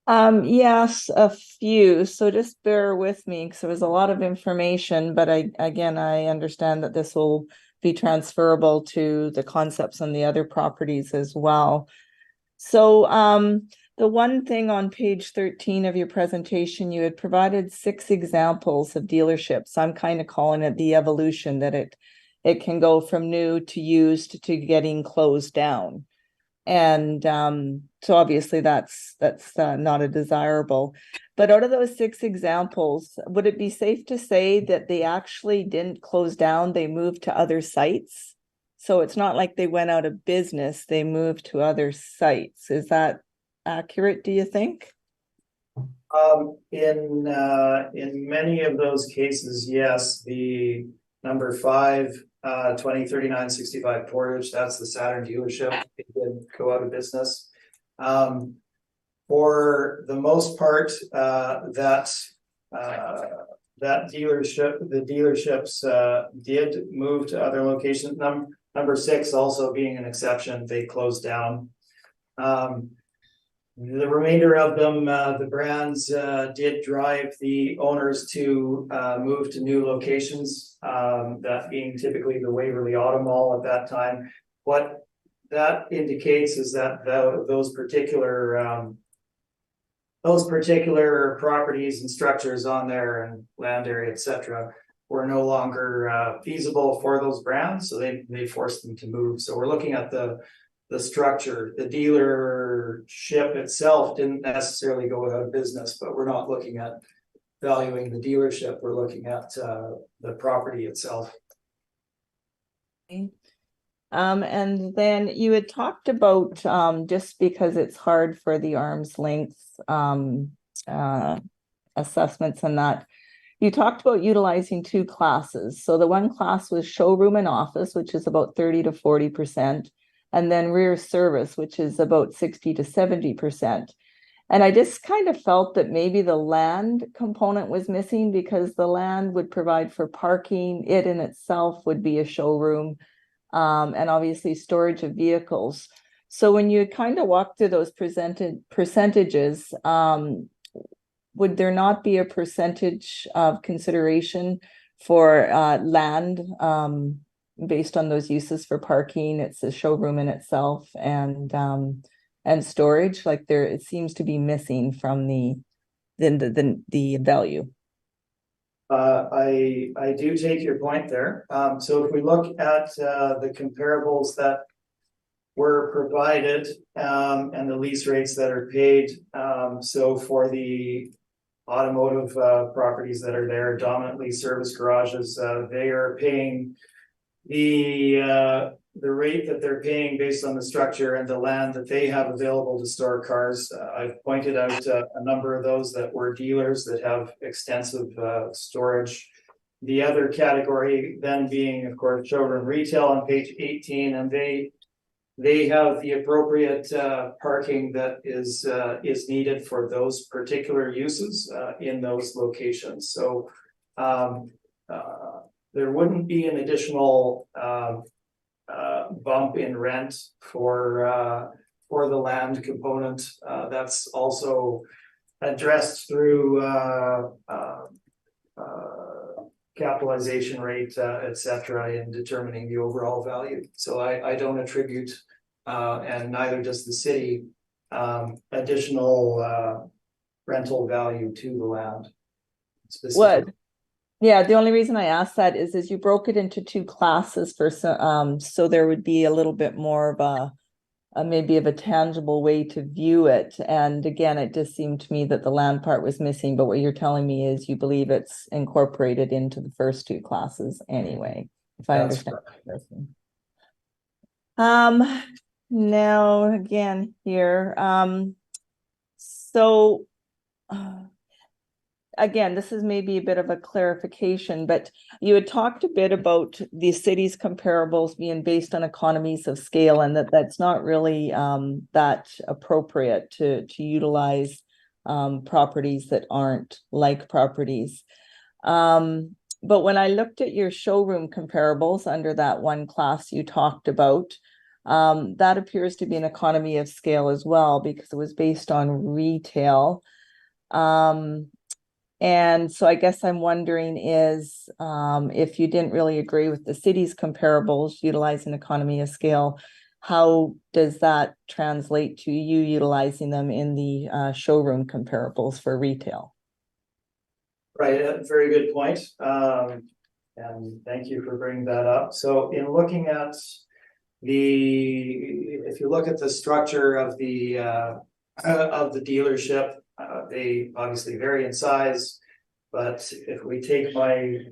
Speaker 5: Yes, a few. So just bear with me because there was a lot of information, but I understand that this will be transferable to the concepts on the other properties as well. So the one thing on page 13 of your presentation, you had provided 6 examples of dealerships. I'm kind of calling it the evolution, that it can go from new to used to getting closed down. And so obviously that's not a desirable. But out of those 6 examples, would it be safe to say that they actually didn't close down, they moved to other sites? So it's not like they went out of business, they moved to other sites. Is that accurate, do you think?
Speaker 4: In many of those cases, yes, the number 5, 203965 Portage, that's the Saturn dealership. It did go out of business. For the most part, that the dealerships did move to other locations. Number 6 also being an exception, they closed down. The remainder of them, the brands did drive the owners to move to new locations, that being typically the Waverly Auto Mall at that time. What that indicates is that those particular properties and structures on there and land area, etc., were no longer feasible for those brands, so they forced them to move. So we're looking at the structure. The dealership itself didn't necessarily go out of business, but we're not looking at valuing the dealership. We're looking at the property itself.
Speaker 5: And then you had talked about just because it's hard for the arm's length assessments and that. You talked about utilizing 2 classes. So the one class was showroom and office, which is about 30 to 40%. And then rear service, which is about 60 to 70%. And I just kind of felt that maybe the land component was missing because the land would provide for parking. It in itself would be a showroom, and obviously storage of vehicles. So when you kind of walk through those percentages, would there not be a percentage of consideration for land based on those uses for parking? It's a showroom in itself, and storage, like there, it seems to be missing from the value.
Speaker 4: I do take your point there. So if we look at the comparables that were provided and the lease rates that are paid, so for the automotive properties that are there, dominantly service garages, they are paying the rate that they're paying based on the structure and the land that they have available to store cars. I've pointed out a number of those that were dealers that have extensive storage. The other category then being, of course, showroom retail on page 18, and they have the appropriate parking that is needed for those particular uses in those locations. So there wouldn't be an additional bump in rent for the land component. That's also addressed through capitalization rate, etc., in determining the overall value. So I don't attribute, and neither does the city, additional rental value to the land.
Speaker 5: What? Yeah, the only reason I asked that is you broke it into 2 classes for so there would be a little bit more of a maybe of a tangible way to view it. And again, it just seemed to me that the land part was missing, but what you're telling me is you believe it's incorporated into the first 2 classes anyway, if I understand correctly. now again here, so again, this is maybe a bit of a clarification, but you had talked a bit about the city's comparables being based on economies of scale, and that's not really that appropriate to utilize properties that aren't like properties. But when I looked at your showroom comparables under that one class you talked about, that appears to be an economy of scale as well, because it was based on retail. And so I guess I'm wondering is if you didn't really agree with the city's comparables utilizing economy of scale, how does that translate to you utilizing them in the showroom comparables for retail?
Speaker 4: Right, very good point. And thank you for bringing that up. So in looking at if you look at the structure of the dealership, they obviously vary in size, but if we take my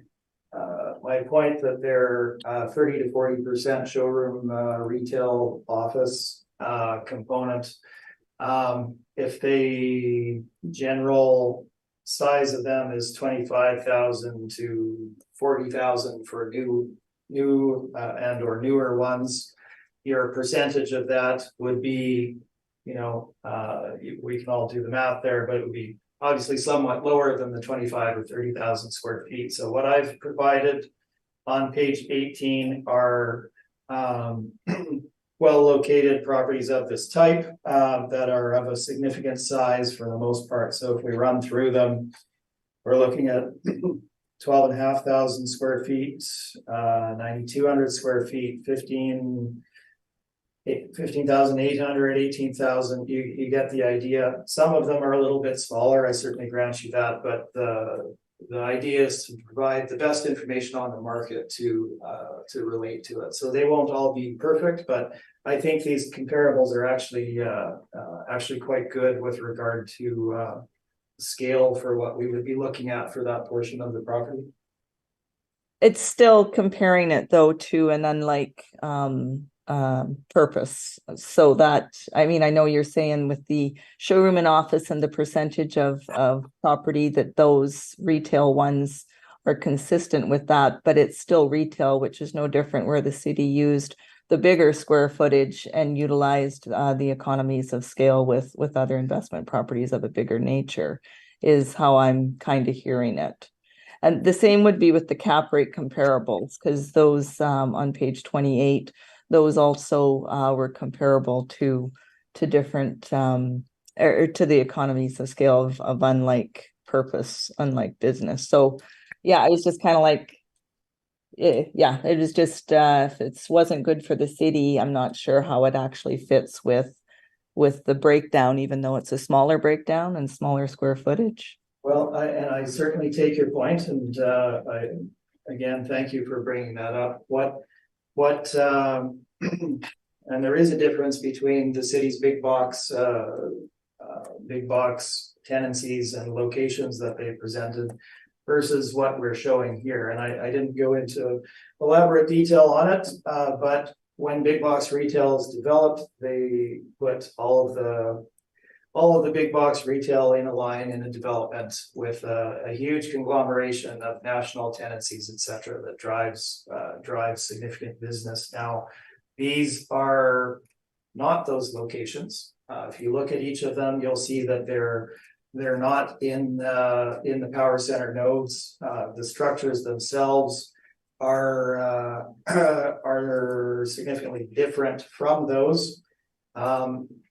Speaker 4: point that they're 30 to 40% showroom retail office component, if the general size of them is 25,000 to 40,000 for new and or newer ones, your percentage of that would be, we can all do the math there, but it would be obviously somewhat lower than the 25 or 30,000 square feet. So what I've provided on page 18 are well-located properties of this type that are of a significant size for the most part. So if we run through them, we're looking at 12,500 square feet, 9,200 square feet, 15,800, 18,000. You get the idea. Some of them are a little bit smaller. I certainly grant you that, but the idea is to provide the best information on the market to relate to it. So they won't all be perfect, but I think these comparables are actually quite good with regard to scale for what we would be looking at for that portion of the property.
Speaker 5: It's still comparing it though to an unlike purpose. So that, I mean, I know you're saying with the showroom and office and the percentage of property that those retail ones are consistent with that, but it's still retail, which is no different where the city used the bigger square footage and utilized the economies of scale with other investment properties of a bigger nature, is how I'm kind of hearing it. And the same would be with the cap rate comparables, because those on page 28, those also were comparable to different or to the economies of scale of unlike purpose, unlike business. So yeah, I was just kind of like, yeah, it was just if it wasn't good for the city, I'm not sure how it actually fits with the breakdown, even though it's a smaller breakdown and smaller square footage.
Speaker 4: Well, I certainly take your point, and I again thank you for bringing that up. And there is a difference between the city's big box tenancies and locations that they presented versus what we're showing here. And I didn't go into elaborate detail on it, but when big box retail is developed, they put all of the big box retail in a line in a development with a huge conglomeration of national tenancies, et cetera, that drives significant business. Now, these are not those locations. If you look at each of them, you'll see that they're not in the power center nodes. The structures themselves are significantly different from those.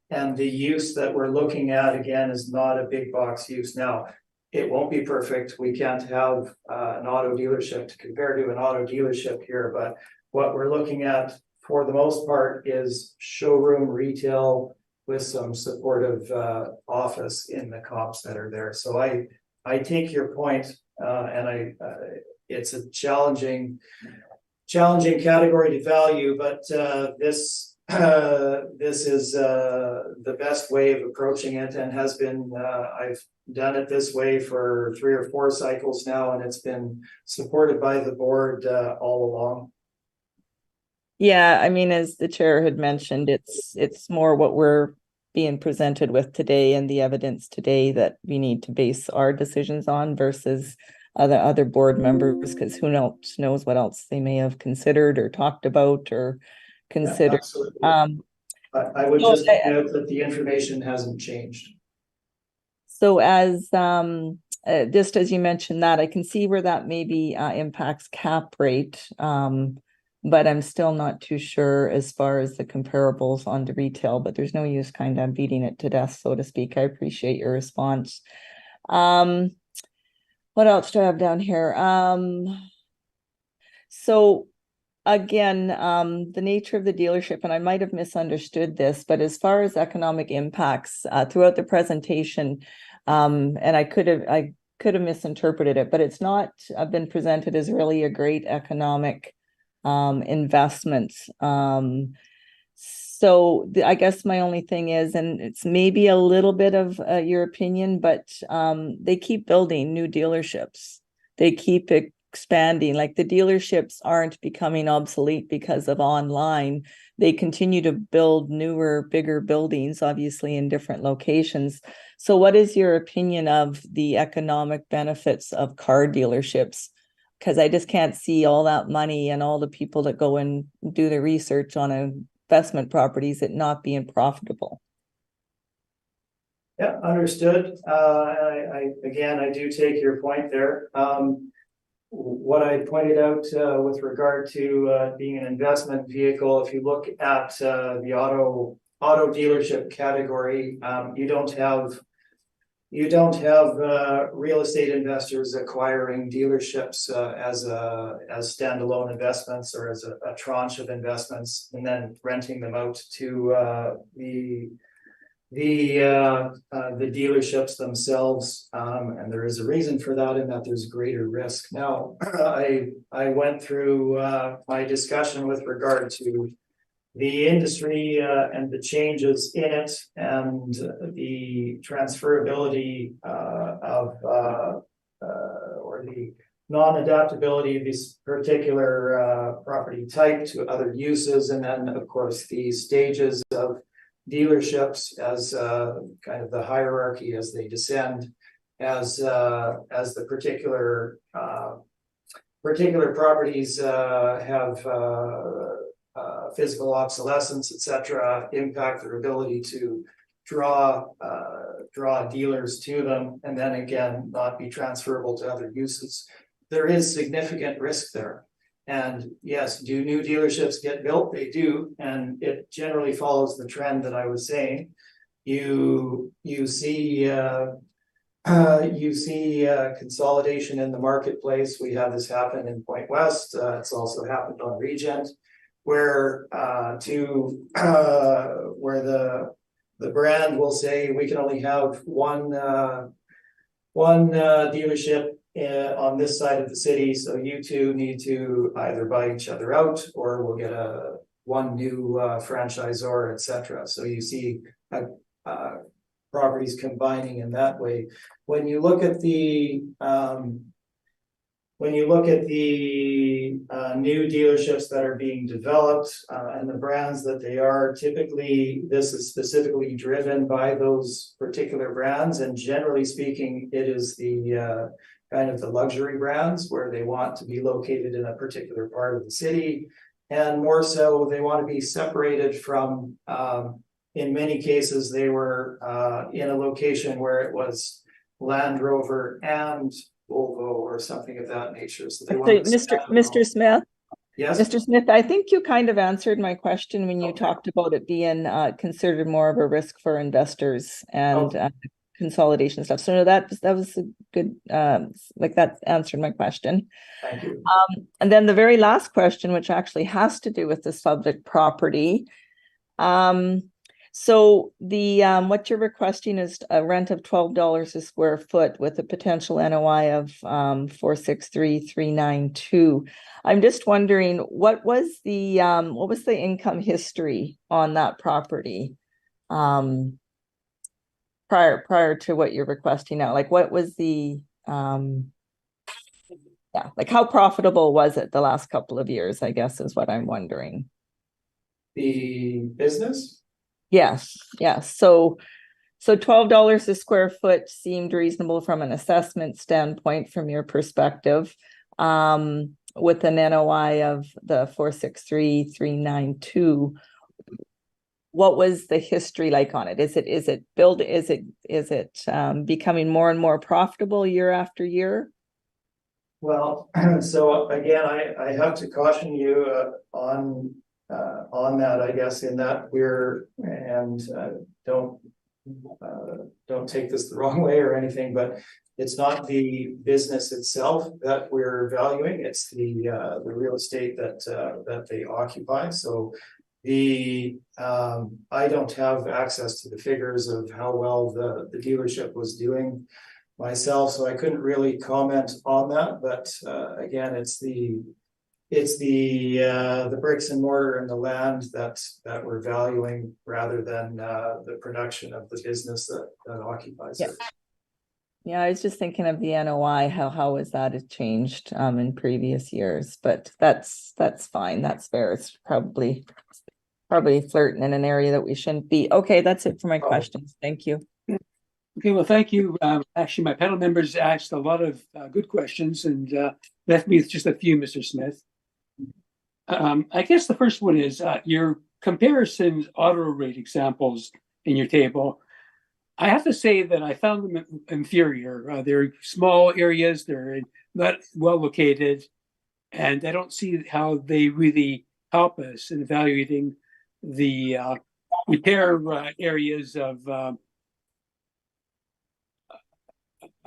Speaker 4: And the use that we're looking at, again, is not a big box use. Now, it won't be perfect. We can't have an auto dealership to compare to an auto dealership here, but what we're looking at for the most part is showroom retail with some supportive office in the comps that are there. So I take your point, and it's a challenging category to value, but this is the best way of approaching it, and has been. I've done it this way for 3 or 4 cycles now, and it's been supported by the board all along.
Speaker 5: Yeah, I mean, as the chair had mentioned, it's more what we're being presented with today and the evidence today that we need to base our decisions on versus other board members, because who knows what else they may have considered or talked about or
Speaker 4: Yeah,
Speaker 5: considered.
Speaker 4: absolutely.
Speaker 5: Um,
Speaker 4: I would
Speaker 5: so
Speaker 4: just point out that the information hasn't changed.
Speaker 5: So as just as you mentioned that, I can see where that maybe impacts cap rate. But I'm still not too sure as far as the comparables on the retail, but there's no use kind of beating it to death, so to speak. I appreciate your response. What else do I have down here? So again, the nature of the dealership, and I might have misunderstood this, but as far as economic impacts throughout the presentation, and I could have misinterpreted it, but it's not been presented as really a great economic investment. So I guess my only thing is, and it's maybe a little bit of your opinion, but they keep building new dealerships. They keep expanding. Like the dealerships aren't becoming obsolete because of online. They continue to build newer, bigger buildings, obviously in different locations. So what is your opinion of the economic benefits of car dealerships? Because I just can't see all that money and all the people that go and do the research on investment properties it not being profitable.
Speaker 4: Yeah, understood. Again, I do take your point there. What I pointed out with regard to being an investment vehicle, if you look at the auto dealership category, you don't have real estate investors acquiring dealerships as standalone investments or as a tranche of investments and then renting them out to the dealerships themselves, and there is a reason for that in that there's greater risk. Now, I went through my discussion with regard to the industry and the changes in it and the transferability or the non-adaptability of this particular property type to other uses, and then of course the stages of dealerships as kind of the hierarchy as they descend, as the particular properties have physical obsolescence, etc., impact their ability to draw dealers to them, and then again not be transferable to other uses. There is significant risk there. And yes, do new dealerships get built? They do, and it generally follows the trend that I was saying. You see consolidation in the marketplace. We have this happen in Point West. It's also happened on Regent, where the brand will say we can only have one dealership on this side of the city, so you two need to either buy each other out or we'll get one new franchisor, etc. So you see properties combining in that way. When you look at the new dealerships that are being developed and the brands that they are, typically this is specifically driven by those particular brands, and generally speaking, it is the kind of the luxury brands where they want to be located in a particular part of the city, and more so they want to be separated from, in many cases they were in a location where it was Land Rover and Volvo or something of that nature. So they want
Speaker 5: Mr. Smith.
Speaker 4: Yes.
Speaker 5: Mr. Smith, I think you kind of answered my question when you talked about it being considered more of a risk for investors and consolidation stuff. So no, that was a good, like that answered my question.
Speaker 4: Thank you.
Speaker 5: And then the very last question, which actually has to do with the subject property. So the what you're requesting is a rent of $12 a square foot with a potential NOI of 463,392. I'm just wondering what was the income history on that property prior to what you're requesting now? Like what was the like how profitable was it the last couple of years, I guess is what I'm wondering.
Speaker 4: The business?
Speaker 5: Yes, yes. So $12 a square foot seemed reasonable from an assessment standpoint from your perspective. With an NOI of the 463,392. What was the history like on it? Is it becoming more and more profitable year after year?
Speaker 4: Well, so again, I have to caution you on that, I guess, in that don't take this the wrong way or anything, but it's not the business itself that we're valuing, it's the real estate that they occupy. So I don't have access to the figures of how well the dealership was doing myself, so I couldn't really comment on that. But again, it's the bricks and mortar and the land that we're valuing rather than the production of the business that occupies it.
Speaker 5: Yeah, I was just thinking of the NOI, how has that changed in previous years, but that's fine, that's fair. It's probably flirting in an area that we shouldn't be. Okay, that's it for my questions. Thank you.
Speaker 1: Okay, well, thank you. Actually, my panel members asked a lot of good questions and left me with just a few, Mr. Smith. I guess the first one is your comparison auto rate examples in your table. I have to say that I found them inferior. They're small areas, they're not well located, and I don't see how they really help us in evaluating the repair areas of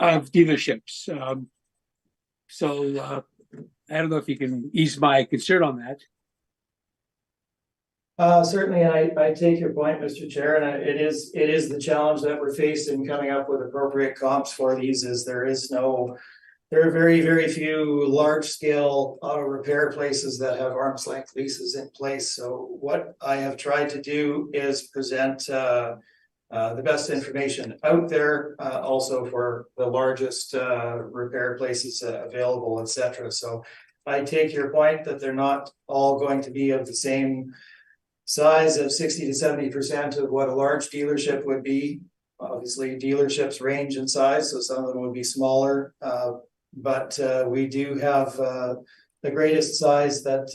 Speaker 1: dealerships. So I don't know if you can ease my concern on that.
Speaker 4: Certainly, I take your point, Mr. Chair, and it is the challenge that we're faced in coming up with appropriate comps for these. There are very, very few large scale auto repair places that have arm's length leases in place. So what I have tried to do is present the best information out there, also for the largest repair places available, etc. So I take your point that they're not all going to be of the same size of 60 to 70% of what a large dealership would be. Obviously, dealerships range in size, so some of them would be smaller, but we do have the greatest size that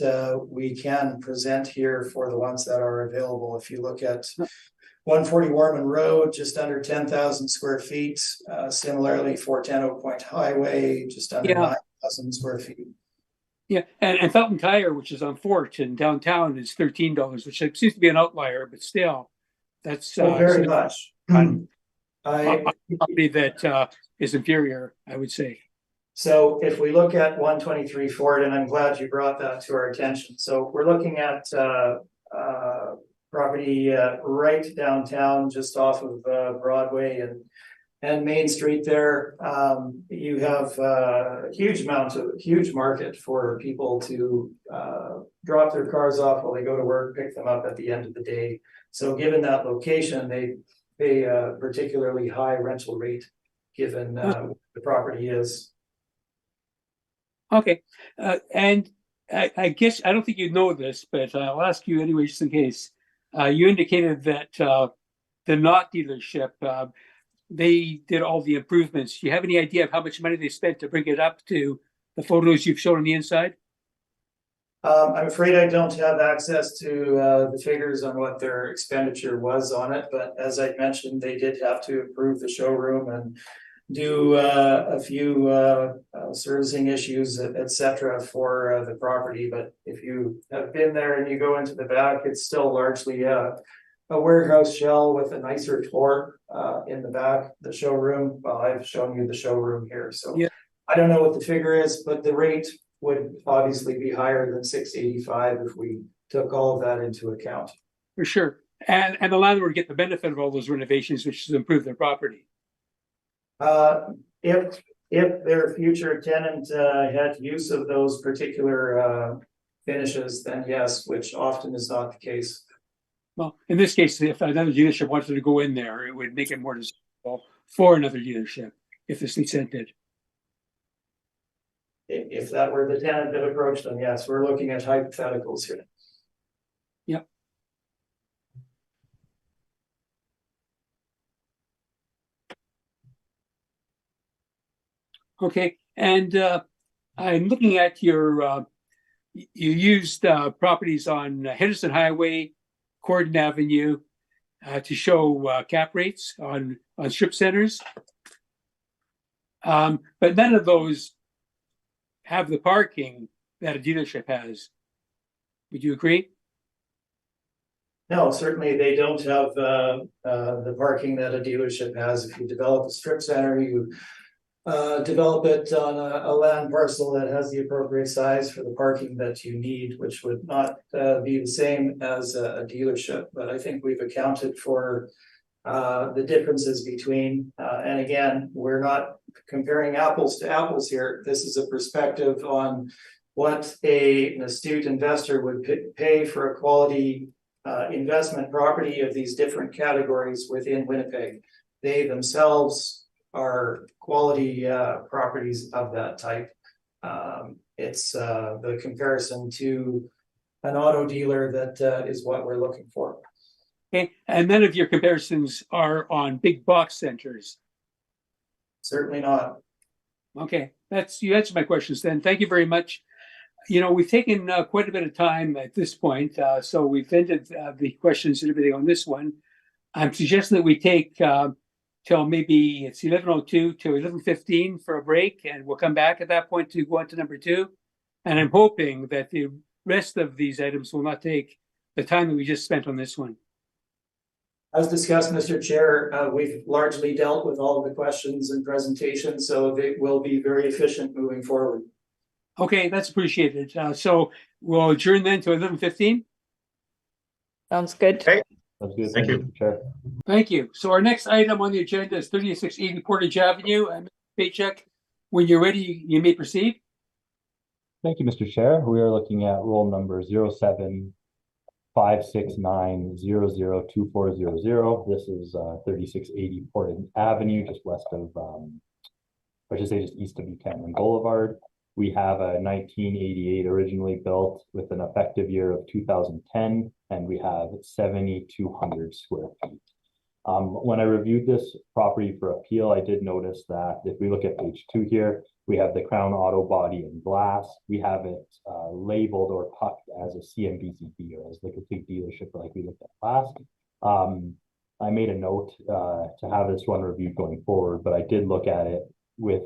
Speaker 4: we can present here for the ones that are available. If you look at 140 Warman Road, just under 10,000 square feet. Similarly, 410 Oak Point Highway, just under 9,000 square feet.
Speaker 1: Yeah, and Fountain Tire, which is on Fort in downtown, is $13, which seems to be an outlier, but still, that's
Speaker 4: very much.
Speaker 1: Property that is inferior, I would say.
Speaker 4: So if we look at 123 Fort, and I'm glad you brought that to our attention. So we're looking at property right downtown, just off of Broadway and Main Street there. You have a huge market for people to drop their cars off while they go to work, pick them up at the end of the day. So given that location, they pay a particularly high rental rate given the property is.
Speaker 1: Okay, and I guess I don't think you know this, but I'll ask you anyway, just in case. You indicated that the Knott dealership, they did all the improvements. Do you have any idea of how much money they spent to bring it up to the photos you've shown on the inside?
Speaker 4: I'm afraid I don't have access to the figures on what their expenditure was on it, but as I mentioned, they did have to improve the showroom and do a few servicing issues, etc. for the property. But if you have been there and you go into the back, it's still largely a warehouse shell with a nicer floor in the back, the showroom. Well, I've shown you the showroom here, so yeah. I don't know what the figure is, but the rate would obviously be higher than $685 if we took all of that into account.
Speaker 1: For sure, and the landlord would get the benefit of all those renovations, which is improve their property.
Speaker 4: If their future tenant had use of those particular finishes, then yes, which often is not the case.
Speaker 1: Well, in this case, if another dealership wanted to go in there, it would make it more desirable for another dealership if this incented.
Speaker 4: If that were the tenant that approached them, yes, we're looking at hypotheticals here.
Speaker 1: Yep. Okay, and I'm looking at your, you used properties on Henderson Highway, Corden Avenue to show cap rates on strip centers. But none of those have the parking that a dealership has. Would you agree?
Speaker 4: No, certainly they don't have the parking that a dealership has. If you develop a strip center, you develop it on a land parcel that has the appropriate size for the parking that you need, which would not be the same as a dealership. But I think we've accounted for the differences between, and again, we're not comparing apples to apples here. This is a perspective on what an astute investor would pay for a quality investment property of these different categories within Winnipeg. They themselves are quality properties of that type. It's the comparison to an auto dealer that is what we're looking for.
Speaker 1: Okay, and none of your comparisons are on big box centers.
Speaker 4: Certainly not.
Speaker 1: Okay, you answered my questions then. Thank you very much. You know, we've taken quite a bit of time at this point, so we've ended the questions and everything on this one. I'm suggesting that we take till maybe it's 11:02 to 11:15 for a break, and we'll come back at that point to go on to number 2. And I'm hoping that the rest of these items will not take the time that we just spent on this one.
Speaker 4: As discussed, Mr. Chair, we've largely dealt with all of the questions and presentations, so they will be very efficient moving forward.
Speaker 1: Okay, that's appreciated. So we'll adjourn then to 11:15.
Speaker 5: Sounds good.
Speaker 6: Okay.
Speaker 3: That's good.
Speaker 6: Thank you.
Speaker 3: Mr. Chair.
Speaker 1: Thank you. So our next item on the agenda is 3680 Portage Avenue. And Paycheck, when you're ready, you may proceed.
Speaker 3: Thank you, Mr. Chair. We are looking at roll number 07-569-002400. This is 3680 Portage Avenue, just west of, I should say just east of Buchanan Boulevard. We have a 1988 originally built with an effective year of 2010, and we have 7,200 square feet. When I reviewed this property for appeal, I did notice that if we look at page 2 here, we have the Crown Auto Body and Glass. We have it labeled or pucked as a CMBCD or as the complete dealership like we looked at last. I made a note to have this one reviewed going forward, but I did look at it with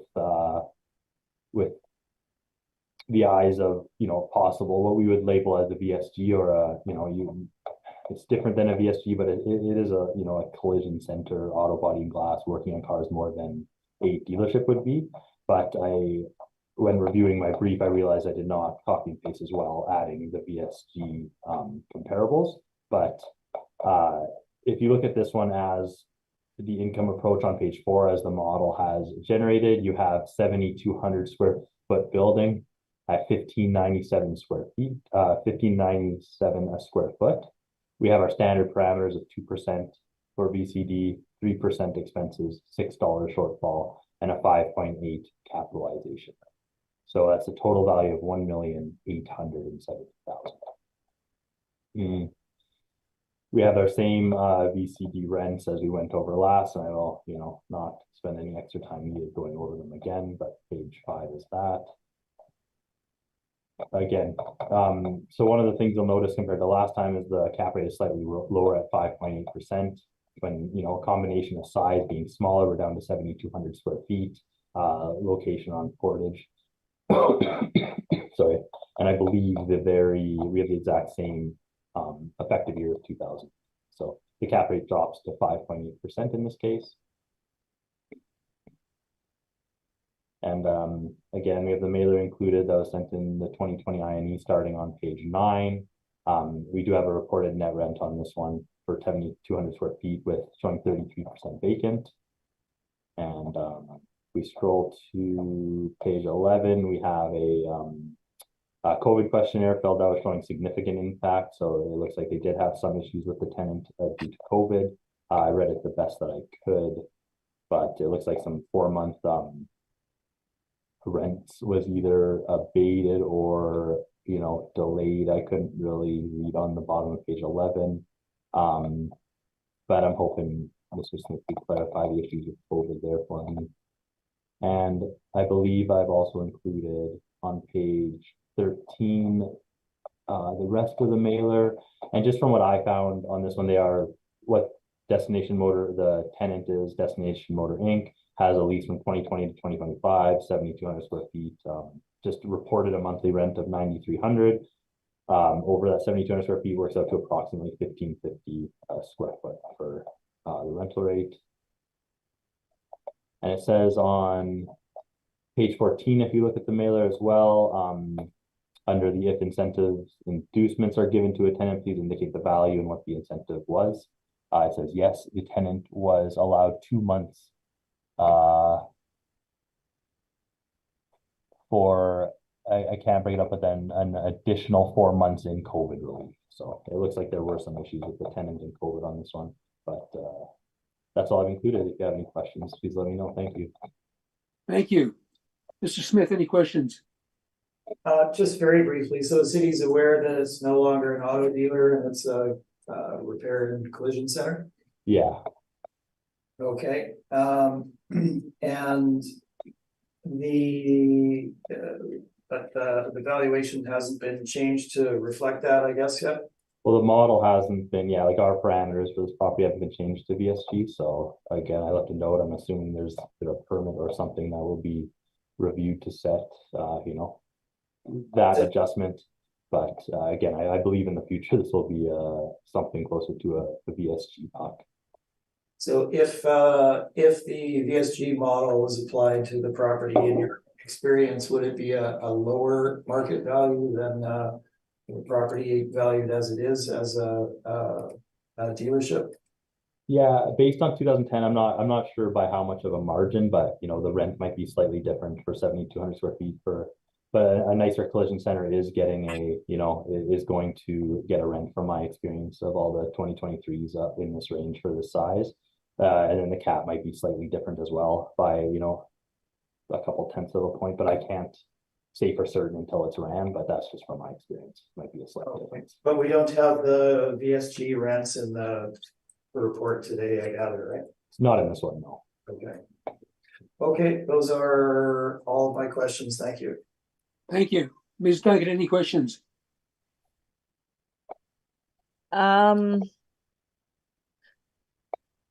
Speaker 3: the eyes of, you know, possible what we would label as a VSG or a, you know, it's different than a VSG, but it is a, you know, a collision center, auto body and glass, working on cars more than a dealership would be. But when reviewing my brief, I realized I did not copy and paste as well, adding the VSG comparables. But if you look at this one as the income approach on page 4, as the model has generated, you have 7,200 square foot building at 1,597 square feet, 1,597 a square foot. We have our standard parameters of 2% for VCD, 3% expenses, $6 shortfall, and a 5.8 capitalization. So that's a total value of $1,870,000. We have our same VCD rents as we went over last, and I will, you know, not spend any extra time needed going over them again, but page 5 is that. Again, so one of the things you'll notice compared to last time is the cap rate is slightly lower at 5.8%. When, you know, a combination of size being smaller, we're down to 7,200 square feet, location on Portage. Sorry, and I believe we have the exact same effective year of 2000. So the cap rate drops to 5.8% in this case. And again, we have the mailer included that was sent in the 2020 INE starting on page 9. We do have a reported net rent on this one for 7,200 square feet with showing 33% vacant. And we scroll to page 11, we have a COVID questionnaire filled out showing significant impact. So it looks like they did have some issues with the tenant due to COVID. I read it the best that I could, but it looks like some 4-month rents was either abated or, you know, delayed. I couldn't really read on the bottom of page 11. But I'm hoping this was going to clarify the issues with COVID there for me. And I believe I've also included on page 13 the rest of the mailer. And just from what I found on this one, they are what Destination Motor, the tenant is Destination Motor Inc., has a lease from 2020 to 2025, 7,200 square feet, just reported a monthly rent of 9,300. Over that 7,200 square feet works out to approximately 1,550 square foot for the rental rate. And it says on page 14, if you look at the mailer as well, under the if incentives inducements are given to a tenant, please indicate the value and what the incentive was. It says, yes, the tenant was allowed 2 months for, I can't bring it up, but then an additional 4 months in COVID relief. So it looks like there were some issues with the tenant and COVID on this one, but that's all I've included. If you have any questions, please let me know. Thank you.
Speaker 1: Thank you. Mr. Smith, any questions?
Speaker 4: Just very briefly, so the city's aware that it's no longer an auto dealer and it's a repair and collision center?
Speaker 3: Yeah.
Speaker 4: Okay, and the valuation hasn't been changed to reflect that, I guess, yet?
Speaker 3: Well, the model hasn't been, yeah, like our parameters for this property haven't been changed to VSG. So again, I left a note. I'm assuming there's a permit or something that will be reviewed to set, you know, that adjustment. But again, I believe in the future this will be something closer to a VSG puck.
Speaker 4: So if the VSG model was applied to the property, in your experience, would it be a lower market value than the property valued as it is as a dealership?
Speaker 3: Yeah, based on 2010, I'm not sure by how much of a margin, but you know, the rent might be slightly different for 7,200 square feet but a nicer collision center is getting is going to get a rent from my experience of all the 2023s up in this range for this size. And then the cap might be slightly different as well by, you know, a couple tenths of a point, but I can't say for certain until it's ran, but that's just from my experience. It might be a slight difference.
Speaker 4: But we don't have the VSG rents in the report today, I gather, right?
Speaker 3: It's not in this one, no.
Speaker 4: Okay. Okay, those are all of my questions. Thank you.
Speaker 1: Thank you. Ms. Duncan, any questions?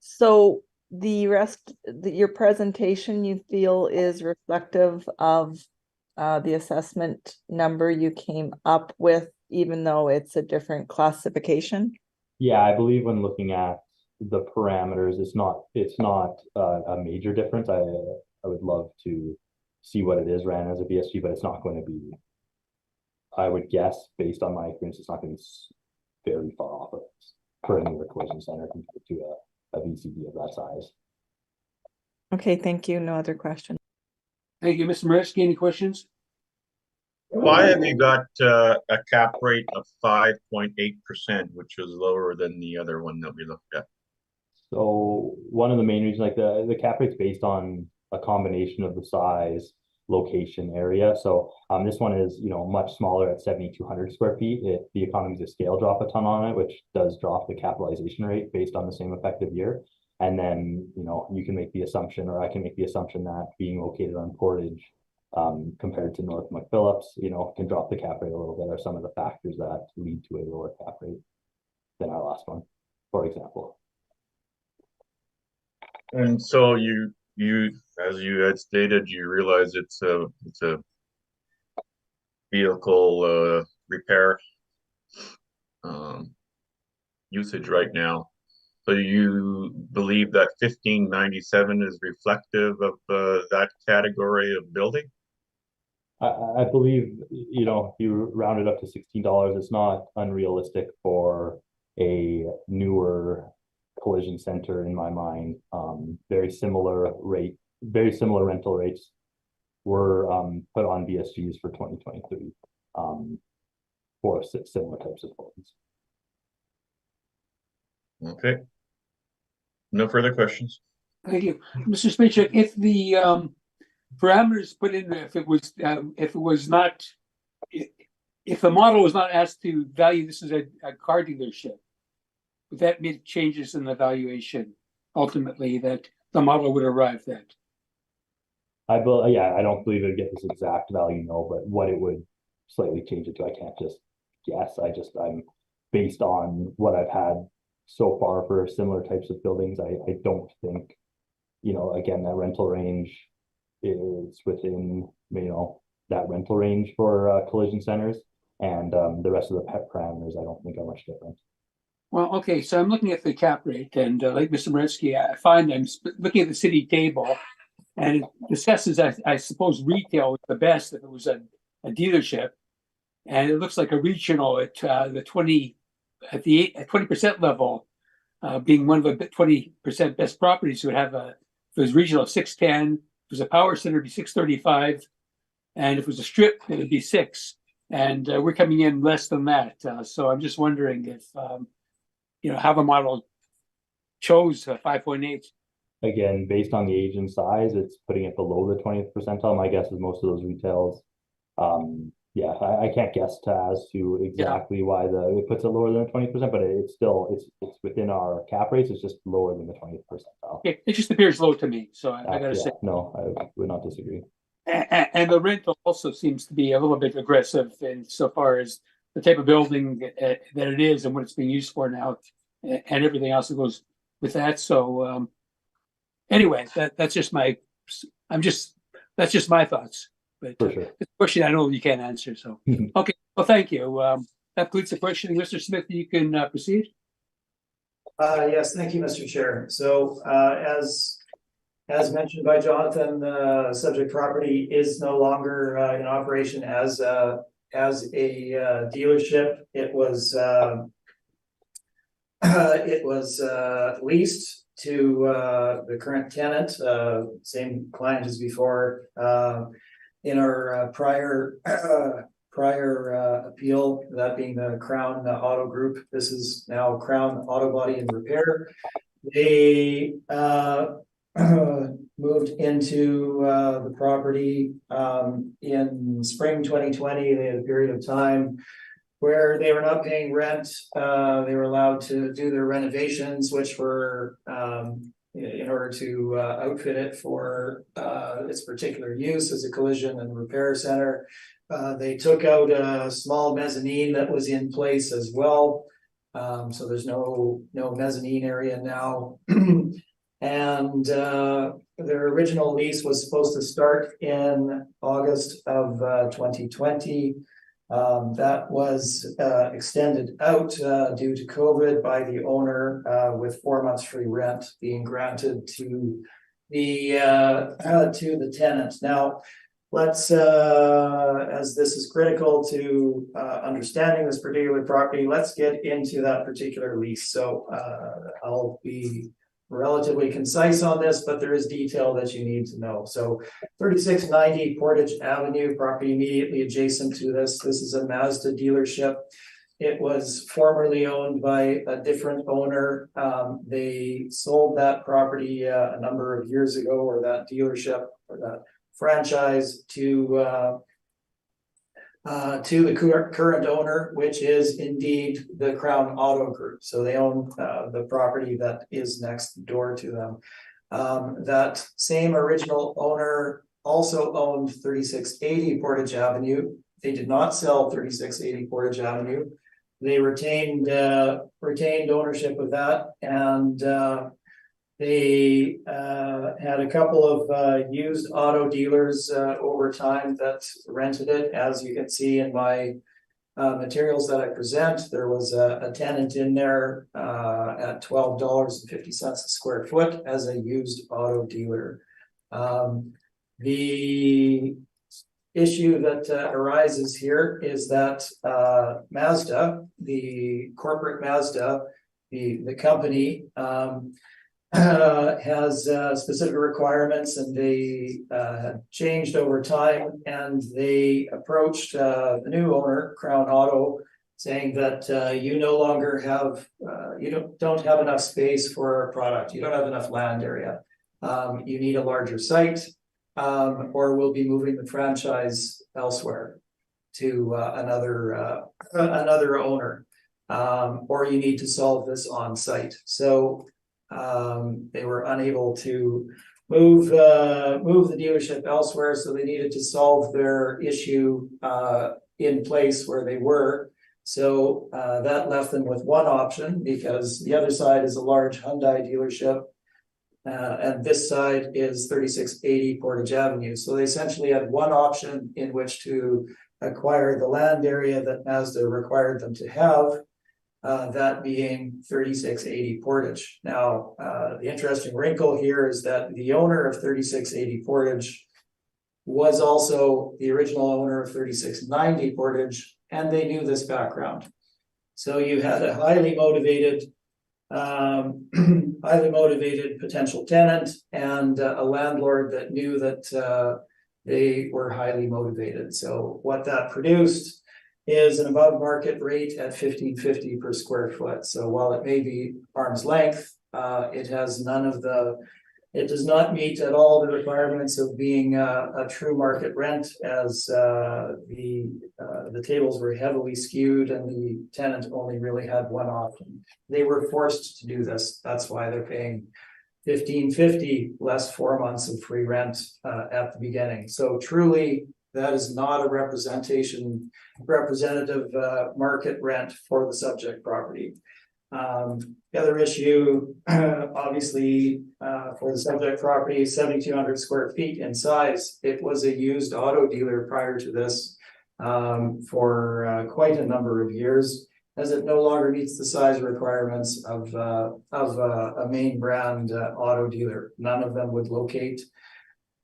Speaker 5: So your presentation you feel is reflective of the assessment number you came up with, even though it's a different classification?
Speaker 3: Yeah, I believe when looking at the parameters, it's not a major difference. I would love to see what it is ran as a VSG, but it's not going to be, I would guess, based on my experience, it's not going to be very far off of for a newer collision center compared to a VCD of that size.
Speaker 5: Okay, thank you. No other questions.
Speaker 1: Thank you. Mr. Mareski, any questions?
Speaker 6: Why have you got a cap rate of 5.8%, which is lower than the other one that we looked at?
Speaker 3: So one of the main reasons, like the cap rate's based on a combination of the size, location, area. So this one is, you know, much smaller at 7,200 square feet. The economies of scale drop a ton on it, which does drop the capitalization rate based on the same effective year. And then, you know, you can make the assumption, or I can make the assumption that being located on Portage compared to North McPhillips, you know, can drop the cap rate a little bit, are some of the factors that lead to a lower cap rate than our last one, for example.
Speaker 6: And so you, as you had stated, you realize it's a vehicle repair usage right now. So you believe that 1597 is reflective of that category of building?
Speaker 3: I believe, you know, if you round it up to $16, it's not unrealistic for a newer collision center in my mind. Very similar rental rates were put on VSGs for 2023 for similar types of homes. Okay.
Speaker 6: No further questions.
Speaker 1: Thank you. Mr. Spacek, if the parameters put in there, if the model was not asked to value this as a car dealership, would that make changes in the valuation ultimately that the model would arrive at?
Speaker 3: Yeah, I don't believe it'd get this exact value, no, but what it would slightly change it to, I can't just guess. I'm based on what I've had so far for similar types of buildings. I don't think, again, that rental range is within, that rental range for collision centers. And the rest of the pet parameters, I don't think are much different.
Speaker 1: Well, okay, so I'm looking at the cap rate, and like Mr. Marinsky, I find looking at the city table, and it discusses, I suppose, retail is the best if it was a dealership, and it looks like a regional at the 20% level, being one of the 20% best properties would have if it was regional 610, if it was a power center, it'd be 635, and if it was a strip, it would be 6. And we're coming in less than that. So I'm just wondering if how the model chose 5.8.
Speaker 3: Again, based on the age and size, it's putting it below the 20th percentile. My guess is most of those retails. Yeah, I can't guess as to exactly why it puts it lower than the 20%, but it's still it's within our cap rates. It's just lower than the 20th percentile.
Speaker 1: It just appears low to me. So I got to say,
Speaker 3: no, I would not disagree.
Speaker 1: And the rental also seems to be a little bit aggressive in so far as the type of building that it is and what it's being used for now, and everything else that goes with that. So anyway, that's just my thoughts. But
Speaker 3: For sure.
Speaker 1: it's a question I know you can't answer. So okay, well, thank you. That concludes the questioning. Mr. Smith, you can proceed.
Speaker 4: Yes, thank you, Mr. Chair. So as mentioned by Jonathan, the subject property is no longer in operation as a dealership. It was leased to the current tenant, same client as before. In our prior appeal, that being the Crown Auto Group, this is now Crown Auto Body and Repair. They moved into the property in spring 2020. They had a period of time where they were not paying rent. They were allowed to do their renovations, which were in order to outfit it for its particular use as a collision and repair center. They took out a small mezzanine that was in place as well. So there's no mezzanine area now. And their original lease was supposed to start in August of 2020. That was extended out due to COVID by the owner, with 4 months free rent being granted to the tenant. Now, let's as this is critical to understanding this particular property, let's get into that particular lease. So I'll be relatively concise on this, but there is detail that you need to know. So 3690 Portage Avenue, property immediately adjacent to this. This is a Mazda dealership. It was formerly owned by a different owner. They sold that property a number of years ago, or that dealership or that franchise to the current owner, which is indeed the Crown Auto Group. So they own the property that is next door to them. That same original owner also owned 3680 Portage Avenue. They did not sell 3680 Portage Avenue. They retained ownership of that, and they had a couple of used auto dealers over time that rented it. As you can see in my materials that I present, there was a tenant in there at $12.50 a square foot as a used auto dealer. The issue that arises here is that Mazda, the corporate Mazda, the company, has specific requirements, and they have changed over time, and they approached the new owner, Crown Auto, saying that you no longer have you don't have enough space for our product. You don't have enough land area. You need a larger site, or we'll be moving the franchise elsewhere to another owner, or you need to solve this on site. So they were unable to move the dealership elsewhere, so they needed to solve their issue in place where they were. So that left them with one option, because the other side is a large Hyundai dealership, and this side is 3680 Portage Avenue. So they essentially had one option in which to acquire the land area that Mazda required them to have, that being 3680 Portage. Now, the interesting wrinkle here is that the owner of 3680 Portage was also the original owner of 3690 Portage, and they knew this background. So you had a highly motivated potential tenant and a landlord that knew that they were highly motivated. So what that produced is an above market rate at $15.50 per square foot. So while it may be arm's length, it has it does not meet at all the requirements of being a true market rent, as the tables were heavily skewed and the tenant only really had one option. They were forced to do this. That's why they're paying $15.50 less 4 months of free rent at the beginning. So truly, that is not a representative market rent for the subject property. The other issue, obviously, for the subject property, 7,200 square feet in size. It was a used auto dealer prior to this for quite a number of years, as it no longer meets the size requirements of a main brand auto dealer. None of them would locate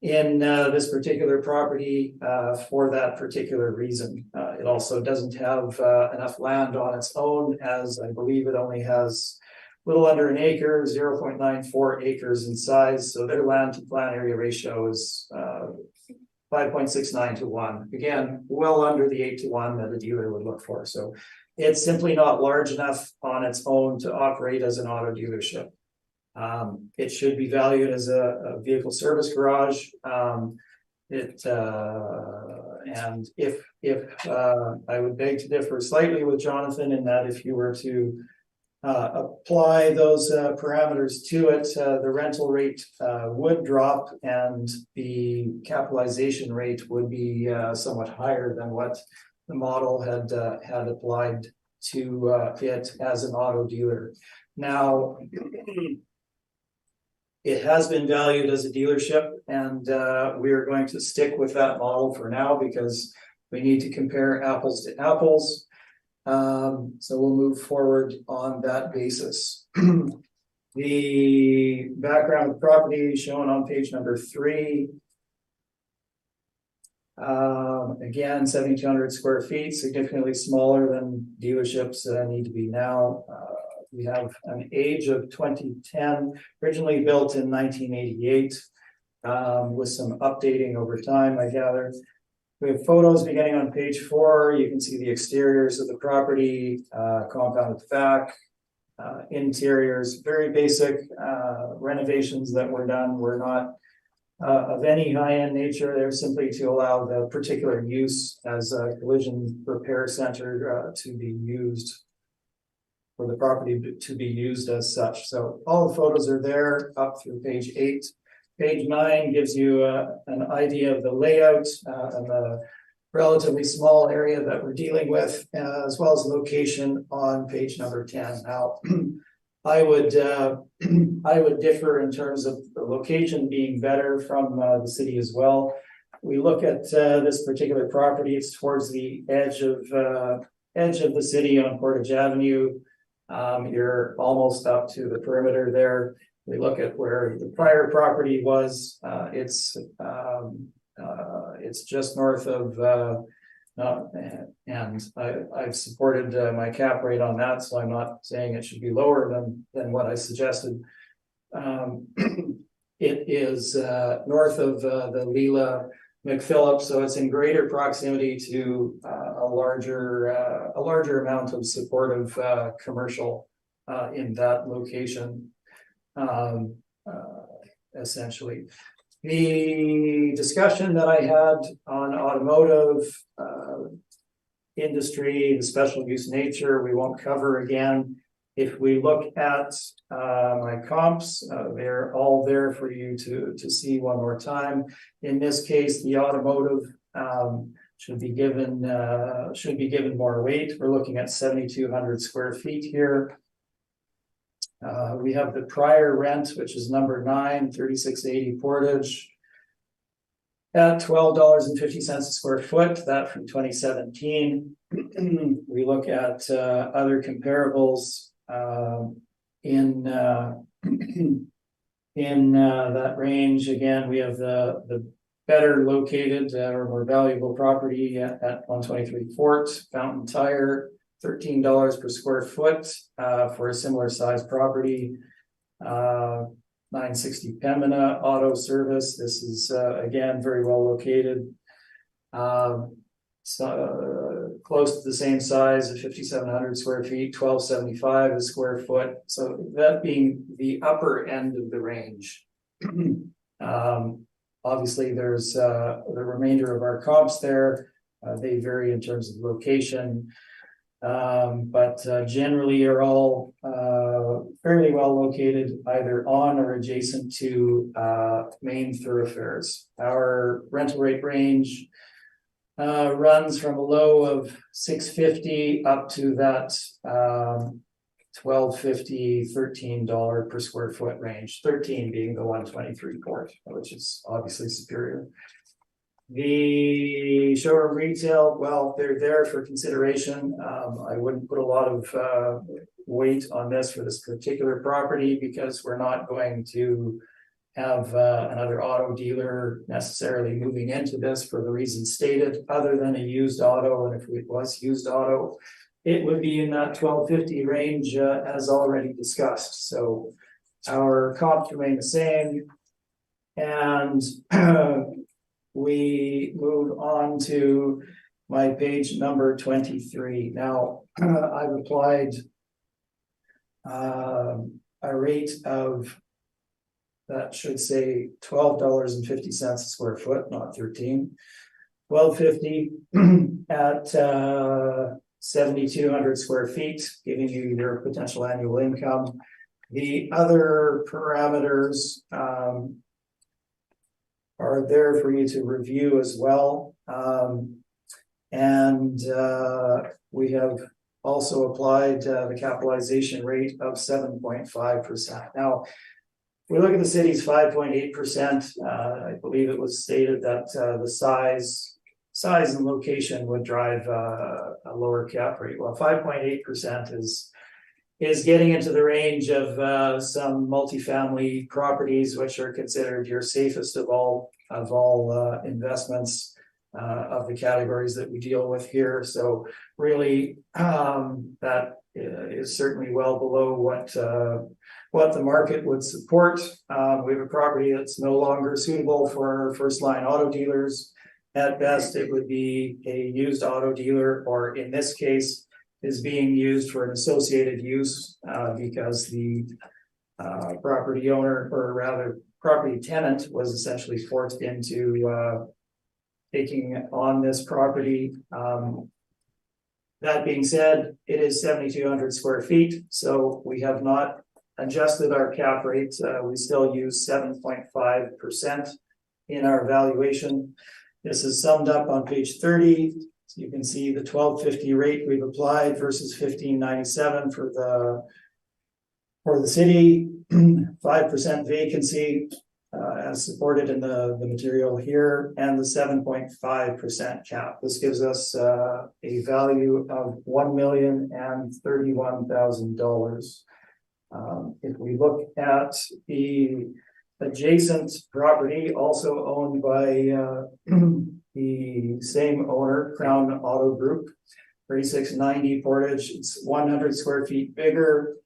Speaker 4: in this particular property for that particular reason. It also doesn't have enough land on its own, as I believe it only has a little under an acre, 0.94 acres in size. So their land to plan area ratio is 5.69 to 1. Again, well under the 8 to 1 that a dealer would look for. So it's simply not large enough on its own to operate as an auto dealership. It should be valued as a vehicle service garage. And if I would beg to differ slightly with Jonathan in that if you were to apply those parameters to it, the rental rate would drop and the capitalization rate would be somewhat higher than what the model had applied to it as an auto dealer. Now, it has been valued as a dealership, and we are going to stick with that model for now because we need to compare apples to apples. So we'll move forward on that basis. The background of the property shown on page number 3. Again, 7,200 square feet, significantly smaller than dealerships need to be now. We have an age of 2010, originally built in 1988, with some updating over time, I gather. We have photos beginning on page 4. You can see the exteriors of the property, compound at the back, interiors, very basic renovations that were done were not of any high-end nature. They're simply to allow the particular use as a collision repair center to be used, for the property to be used as such. So all the photos are there up through page 8. Page 9 gives you an idea of the layout and the relatively small area that we're dealing with, as well as the location on page number 10. Now, I would differ in terms of the location being better from the city as well. We look at this particular property; it's towards the edge of the city on Portage Avenue. You're almost up to the perimeter there. We look at where the prior property was. It's just north of, and I've supported my cap rate on that, so I'm not saying it should be lower than what I suggested. It is north of the Leela McPhillips, so it's in greater proximity to a larger amount of supportive commercial in that location. Essentially, the discussion that I had on automotive industry, the special use nature, we won't cover again. If we look at my comps, they're all there for you to see one more time. In this case, the automotive should be given more weight. We're looking at 7,200 square feet here. We have the prior rent, which is number 9, 3680 Portage, at $12.50 a square foot, that from 2017. We look at other comparables in that range. Again, we have the better located or more valuable property at 123 Fort, Fountain Tire, $13 per square foot for a similar size property. 960 Pembina Auto Service. This is again very well located. Close to the same size of 5,700 square feet, 1,275 a square foot. So that being the upper end of the range. Obviously, there's the remainder of our comps there. They vary in terms of location. But generally are all fairly well located either on or adjacent to main thoroughfares. Our rental rate range runs from a low of $650 up to that $12.50, $13 per square foot range, 13 being the 123 Port, which is obviously superior. The showroom retail, well, they're there for consideration. I wouldn't put a lot of weight on this for this particular property because we're not going to have another auto dealer necessarily moving into this for the reasons stated, other than a used auto. And if it was used auto, it would be in that $12.50 range as already discussed. So our comps remain the same. And we move on to my page number 23. Now, I've applied a rate of, that should say $12.50 a square foot, not 13. $12.50 at 7,200 square feet, giving you your potential annual income. The other parameters are there for you to review as well. We have also applied the capitalization rate of 7.5%. Now, if we look at the city's 5.8%, I believe it was stated that the size and location would drive a lower cap rate. Well, 5.8% is getting into the range of some multifamily properties, which are considered your safest of all investments of the categories that we deal with here. So really, that is certainly well below what the market would support. We have a property that's no longer suitable for first line auto dealers. At best, it would be a used auto dealer, or in this case, is being used for an associated use because the property owner, or rather property tenant, was essentially forced into taking on this property. That being said, it is 7,200 square feet, so we have not adjusted our cap rate. We still use 7.5% in our valuation. This is summed up on page 30. So you can see the $12.50 rate we've applied versus $15.97 for the city. 5% vacancy as supported in the material here, and the 7.5% cap. This gives us a value of $1,031,000. If we look at the adjacent property, also owned by the same owner, Crown Auto Group, 3690 Portage. It's 100 square feet bigger.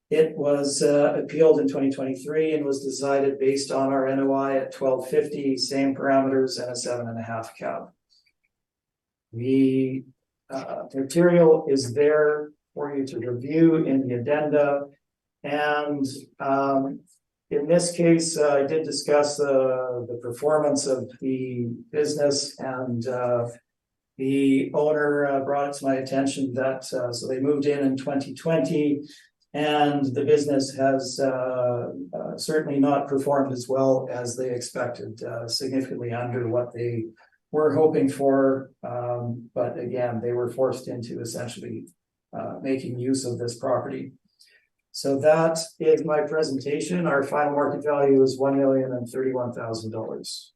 Speaker 4: It was appealed in 2023 and was decided based on our NOI at $12.50, same parameters, and a 7.5 cap. The material is there for you to review in the addenda. And in this case, I did discuss the performance of the business, and the owner brought it to my attention that so they moved in 2020, And the business has certainly not performed as well as they expected, significantly under what they were hoping for. But again, they were forced into essentially making use of this property. So that is my presentation. Our final market value is $1,031,000.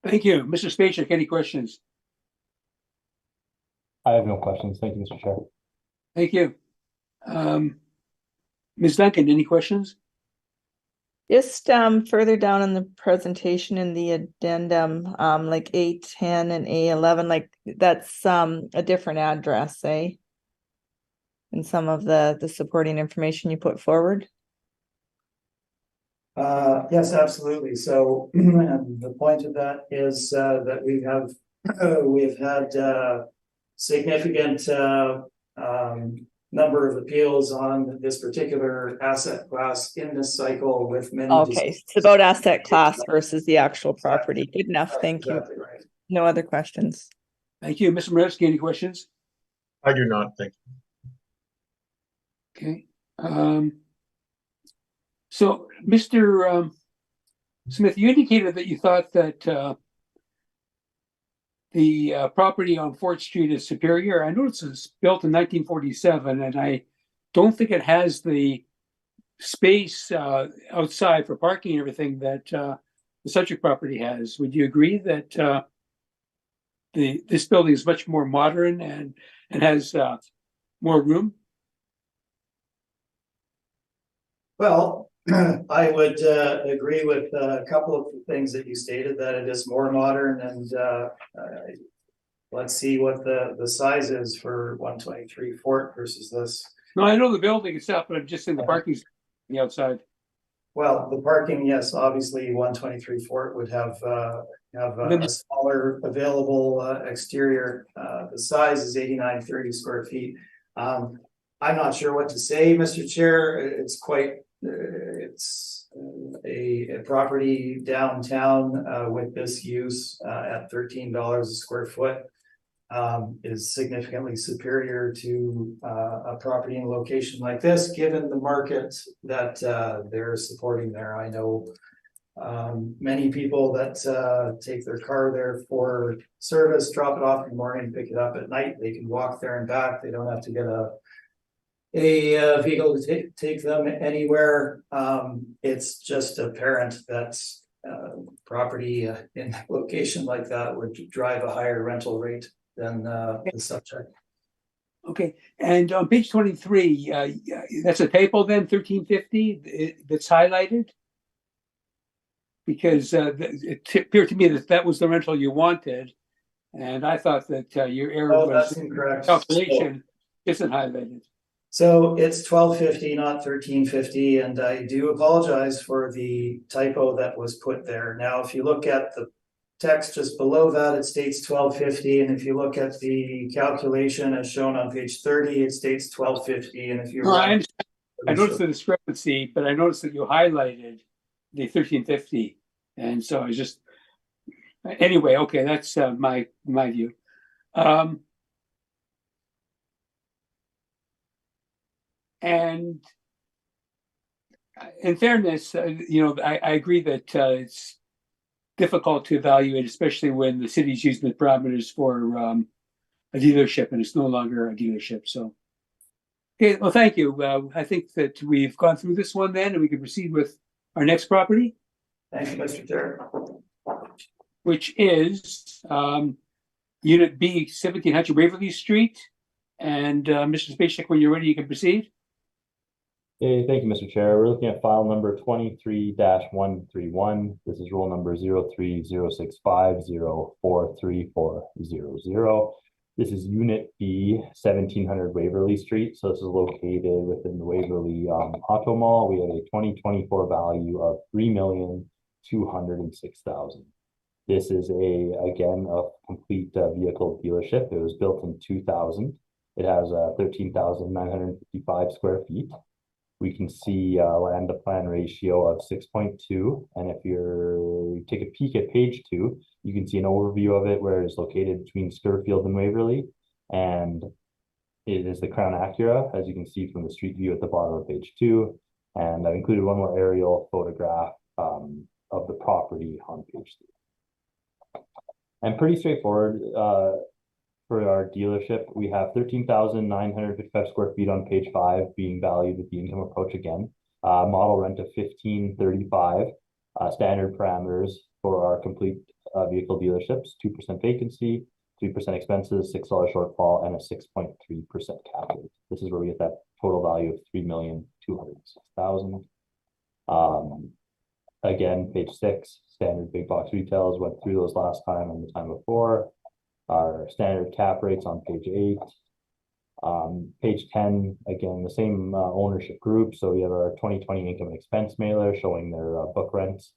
Speaker 1: Thank you. Mr. Spacek, any questions?
Speaker 3: I have no questions. Thank you, Mr. Chair.
Speaker 1: Thank you. Ms. Duncan, any questions?
Speaker 5: Just further down in the presentation in the addendum, like A10 and A11, like that's a different address, eh? And some of the supporting information you put forward.
Speaker 4: Yes, absolutely. So the point of that is that we've had significant number of appeals on this particular asset class in this cycle with many.
Speaker 5: Okay, it's about asset class versus the actual property. Good enough. Thank you.
Speaker 4: Exactly right.
Speaker 5: No other questions.
Speaker 1: Thank you. Mr. Morevsky, any questions?
Speaker 6: I do not think.
Speaker 1: Okay. So, Mr. Smith, you indicated that you thought that the property on Fort Street is superior. I noticed it's built in 1947, and I don't think it has the space outside for parking and everything that the subject property has. Would you agree that this building is much more modern and has more room?
Speaker 4: Well, I would agree with a couple of things that you stated, that it is more modern, and let's see what the size is for 123 Fort versus this.
Speaker 1: No, I know the building itself, but I'm just in the parking on the outside.
Speaker 4: Well, the parking, yes, obviously 123 Fort would have a smaller available exterior. The size is 8930 square feet. I'm not sure what to say, Mr. Chair. It's a property downtown with this use at $13 a square foot is significantly superior to a property in a location like this, given the market that they're supporting there. I know many people that take their car there for service, drop it off in the morning, pick it up at night. They can walk there and back. They don't have to get a vehicle to take them anywhere. It's just apparent that property in a location like that would drive a higher rental rate than the subject.
Speaker 1: Okay, and on page 23, that's a typo then, 1350, that's highlighted? Because it appeared to me that was the rental you wanted, and I thought that your error was
Speaker 4: incorrect.
Speaker 1: Calculation isn't highlighted.
Speaker 4: So it's 1250, not 1350, and I do apologize for the typo that was put there. Now, if you look at the text just below that, it states 1250, and if you look at the calculation as shown on page 30, it states 1250. And if you
Speaker 1: I noticed the discrepancy, but I noticed that you highlighted the 1350, and so I just anyway. Okay, that's my view. And in fairness, I agree that it's difficult to evaluate, especially when the city's using the parameters for a dealership and it's no longer a dealership. So, okay, well, thank you. I think that we've gone through this one then, and we can proceed with our next property.
Speaker 4: Thank you, Mr. Chair.
Speaker 1: Which is Unit B, 1700 Waverly Street. And Mr. Spacek, when you're ready, you can proceed.
Speaker 3: Okay, thank you, Mr. Chair. We're looking at file number 23-131. This is roll number 0306504340. This is Unit B, 1700 Waverly Street. So this is located within the Waverly Auto Mall. We have a 2024 value of $3,206,000. This is again a complete vehicle dealership. It was built in 2000. It has 13,955 square feet. We can see land to plan ratio of 6.2. And if you take a peek at page 2, you can see an overview of it where it's located between Sturfield and Waverly. And It is the Crown Acura, as you can see from the street view at the bottom of page 2. And I've included one more aerial photograph of the property on page 3. And pretty straightforward for our dealership. We have 13,955 square feet on page 5 being valued with the income approach again. Model rent of $1,535. Standard parameters for our complete vehicle dealerships: 2% vacancy, 3% expenses, $6 shortfall, and a 6.3% cap rate. This is where we get that total value of $3,206,000. Again, page 6, standard big box retails. Went through those last time and the time before. Our standard cap rates on page 8. Page 10, again, the same ownership group. So we have our 2020 income and expense mailer showing their book rents.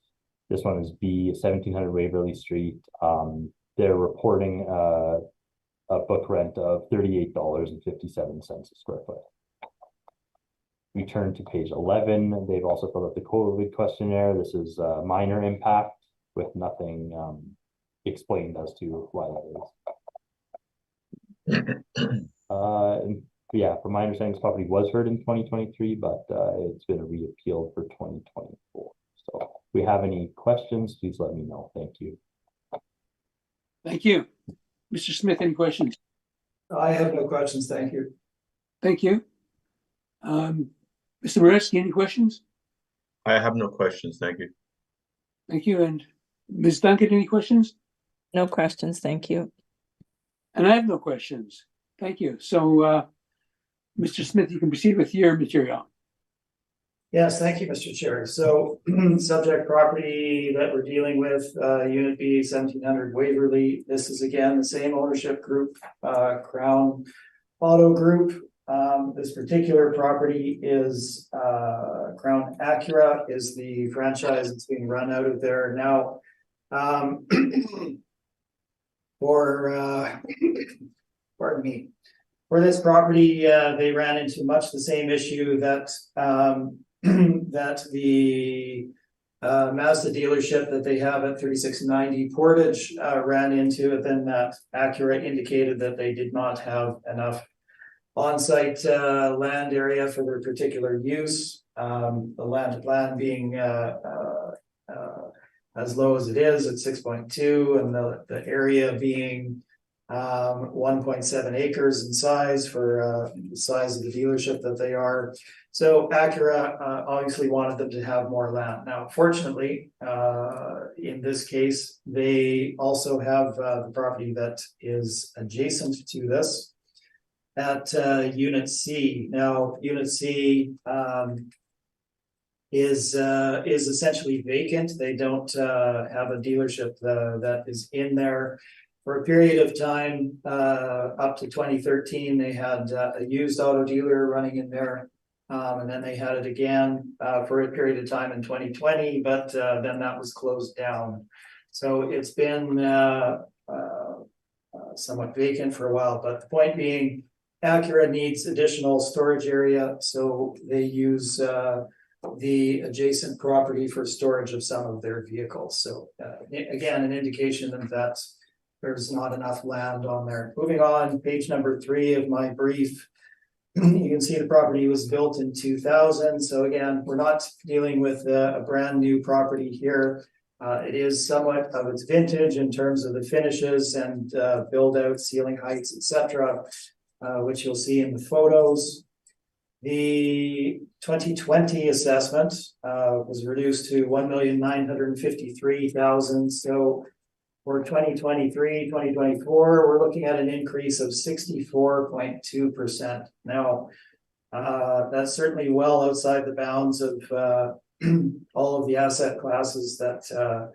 Speaker 3: This one is B, 1700 Waverly Street. They're reporting a book rent of $38.57 a square foot. We turn to page 11. They've also filled out the COVID questionnaire. This is a minor impact with nothing explained as to why that is. Yeah, from my understanding, this property was heard in 2023, but it's been reappealed for 2024. So if we have any questions, please let me know. Thank you.
Speaker 1: Thank you. Mr. Smith, any questions?
Speaker 4: I have no questions, thank you.
Speaker 1: Thank you. Mr. Moreski, any questions?
Speaker 6: I have no questions, thank you.
Speaker 1: Thank you. And Ms. Duncan, any questions?
Speaker 5: No questions, thank you.
Speaker 1: And I have no questions. Thank you. So, Mr. Smith, you can proceed with your material.
Speaker 4: Yes, thank you, Mr. Chair. So subject property that we're dealing with, Unit B, 1700 Waverly. This is again the same ownership group, Crown Auto Group. This particular property is Crown Acura is the franchise that's being run out of there now. Pardon me. For this property, they ran into much the same issue that that the Mazda dealership that they have at 3690 Portage ran into, and then that Acura indicated that they did not have enough on-site land area for their particular use. The land to plan being as low as it is at 6.2, and the area being 1.7 acres in size for the size of the dealership that they are. So Acura obviously wanted them to have more land. Now, fortunately, in this case, they also have the property that is adjacent to this at Unit C. Now, Unit C is essentially vacant. They don't have a dealership that is in there. For a period of time, up to 2013, they had a used auto dealer running in there. And then they had it again for a period of time in 2020, but then that was closed down. So it's been somewhat vacant for a while. But the point being, Acura needs additional storage area, so they use the adjacent property for storage of some of their vehicles. So again, an indication that there's not enough land on there. Moving on, page number 3 of my brief. You can see the property was built in 2000. So again, we're not dealing with a brand new property here. It is somewhat of its vintage in terms of the finishes and build out, ceiling heights, etc., which you'll see in the photos. The 2020 assessment was reduced to $1,953,000. So for 2023, 2024, we're looking at an increase of 64.2%. Now, that's certainly well outside the bounds of all of the asset classes that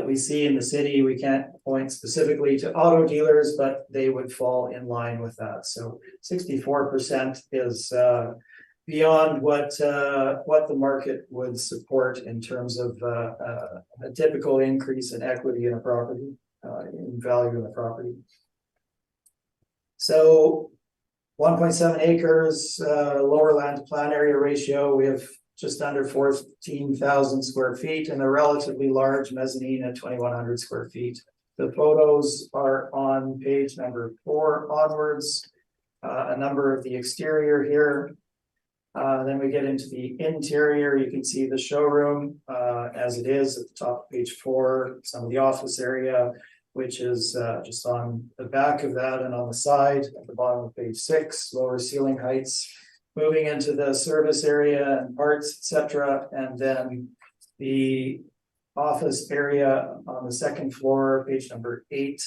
Speaker 4: we see in the city. We can't point specifically to auto dealers, but they would fall in line with that. So 64% is beyond what the market would support in terms of a typical increase in equity in a property, in value in a property. So 1.7 acres, lower land to plan area ratio. We have just under 14,000 square feet and a relatively large mezzanine at 2,100 square feet. The photos are on page number 4 onwards. a number of the exterior here. Then we get into the interior. You can see the showroom as it is at the top of page 4, some of the office area, which is just on the back of that and on the side at the bottom of page 6, lower ceiling heights, moving into the service area and parts, etc. And then the office area on the second floor, page number 8.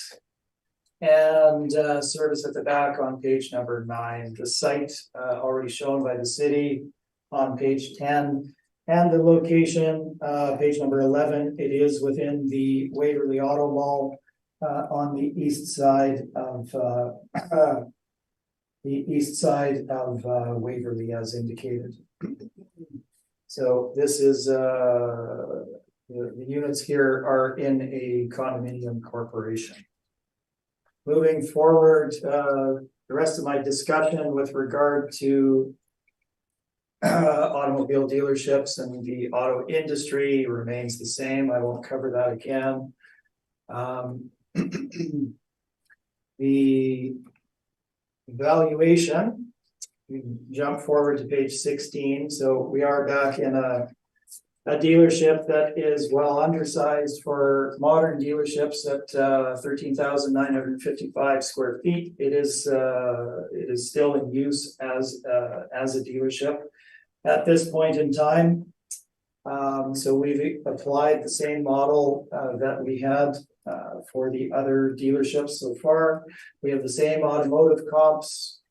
Speaker 4: And service at the back on page number 9. The site already shown by the city on page 10. And the location, page number 11, it is within the Waverly Auto Mall on the east side of Waverly as indicated. So this is the units here are in a condominium corporation. Moving forward, the rest of my discussion with regard to automobile dealerships and the auto industry remains the same. I won't cover that again. The valuation, we jump forward to page 16. So we are back in a dealership that is well undersized for modern dealerships at 13,955 square feet. It is still in use as a dealership at this point in time. So we've applied the same model that we had for the other dealerships so far. We have the same automotive comps,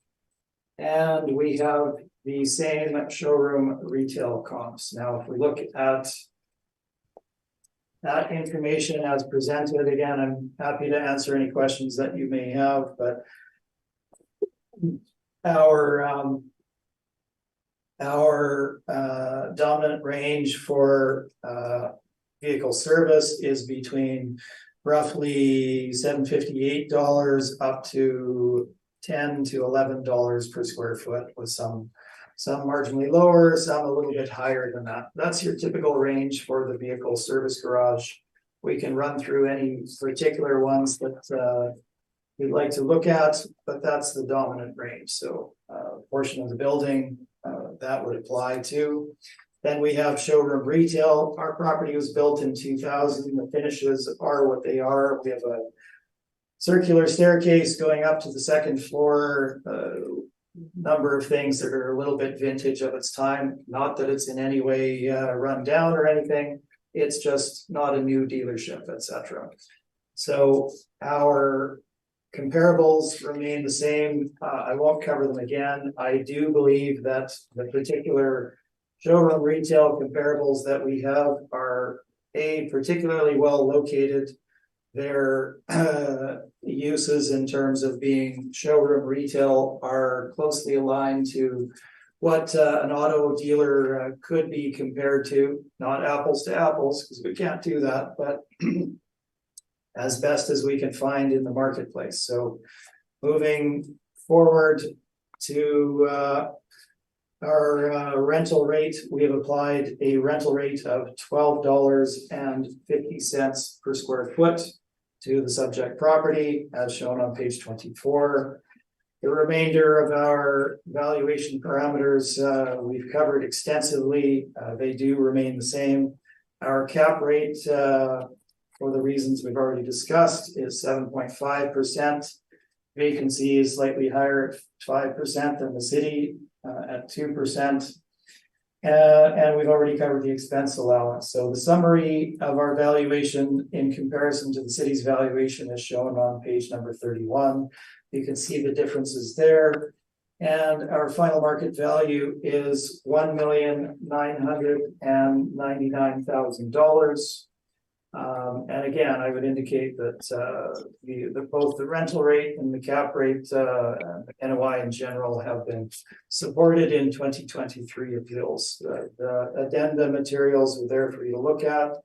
Speaker 4: and we have the same showroom retail comps. Now, if we look at that information as presented, again, I'm happy to answer any questions that you may have, but our dominant range for vehicle service is between roughly $758 up to $10 to $11 per square foot, with some marginally lower, some a little bit higher than that. That's your typical range for the vehicle service garage. We can run through any particular ones that you'd like to look at, but that's the dominant range. So a portion of the building that would apply to. Then we have showroom retail. Our property was built in 2000. The finishes are what they are. We have a circular staircase going up to the second floor. Number of things that are a little bit vintage of its time. Not that it's in any way run down or anything. It's just not a new dealership, etc. So our comparables remain the same. I won't cover them again. I do believe that the particular showroom retail comparables that we have are particularly well located. Their uses in terms of being showroom retail are closely aligned to what an auto dealer could be compared to, not apples to apples, because we can't do that, but as best as we can find in the marketplace. So moving forward to our rental rate, we have applied a rental rate of $12.50 per square foot to the subject property, as shown on page 24. The remainder of our valuation parameters we've covered extensively. They do remain the same. Our cap rate, for the reasons we've already discussed, is 7.5%. Vacancy is slightly higher at 5% than the city at 2%. And we've already covered the expense allowance. So the summary of our valuation in comparison to the city's valuation is shown on page number 31. You can see the differences there. And our final market value is $1,999,000. And again, I would indicate that both the rental rate and the cap rate, NOI in general, have been supported in 2023 appeals. The addenda materials are there for you to look at.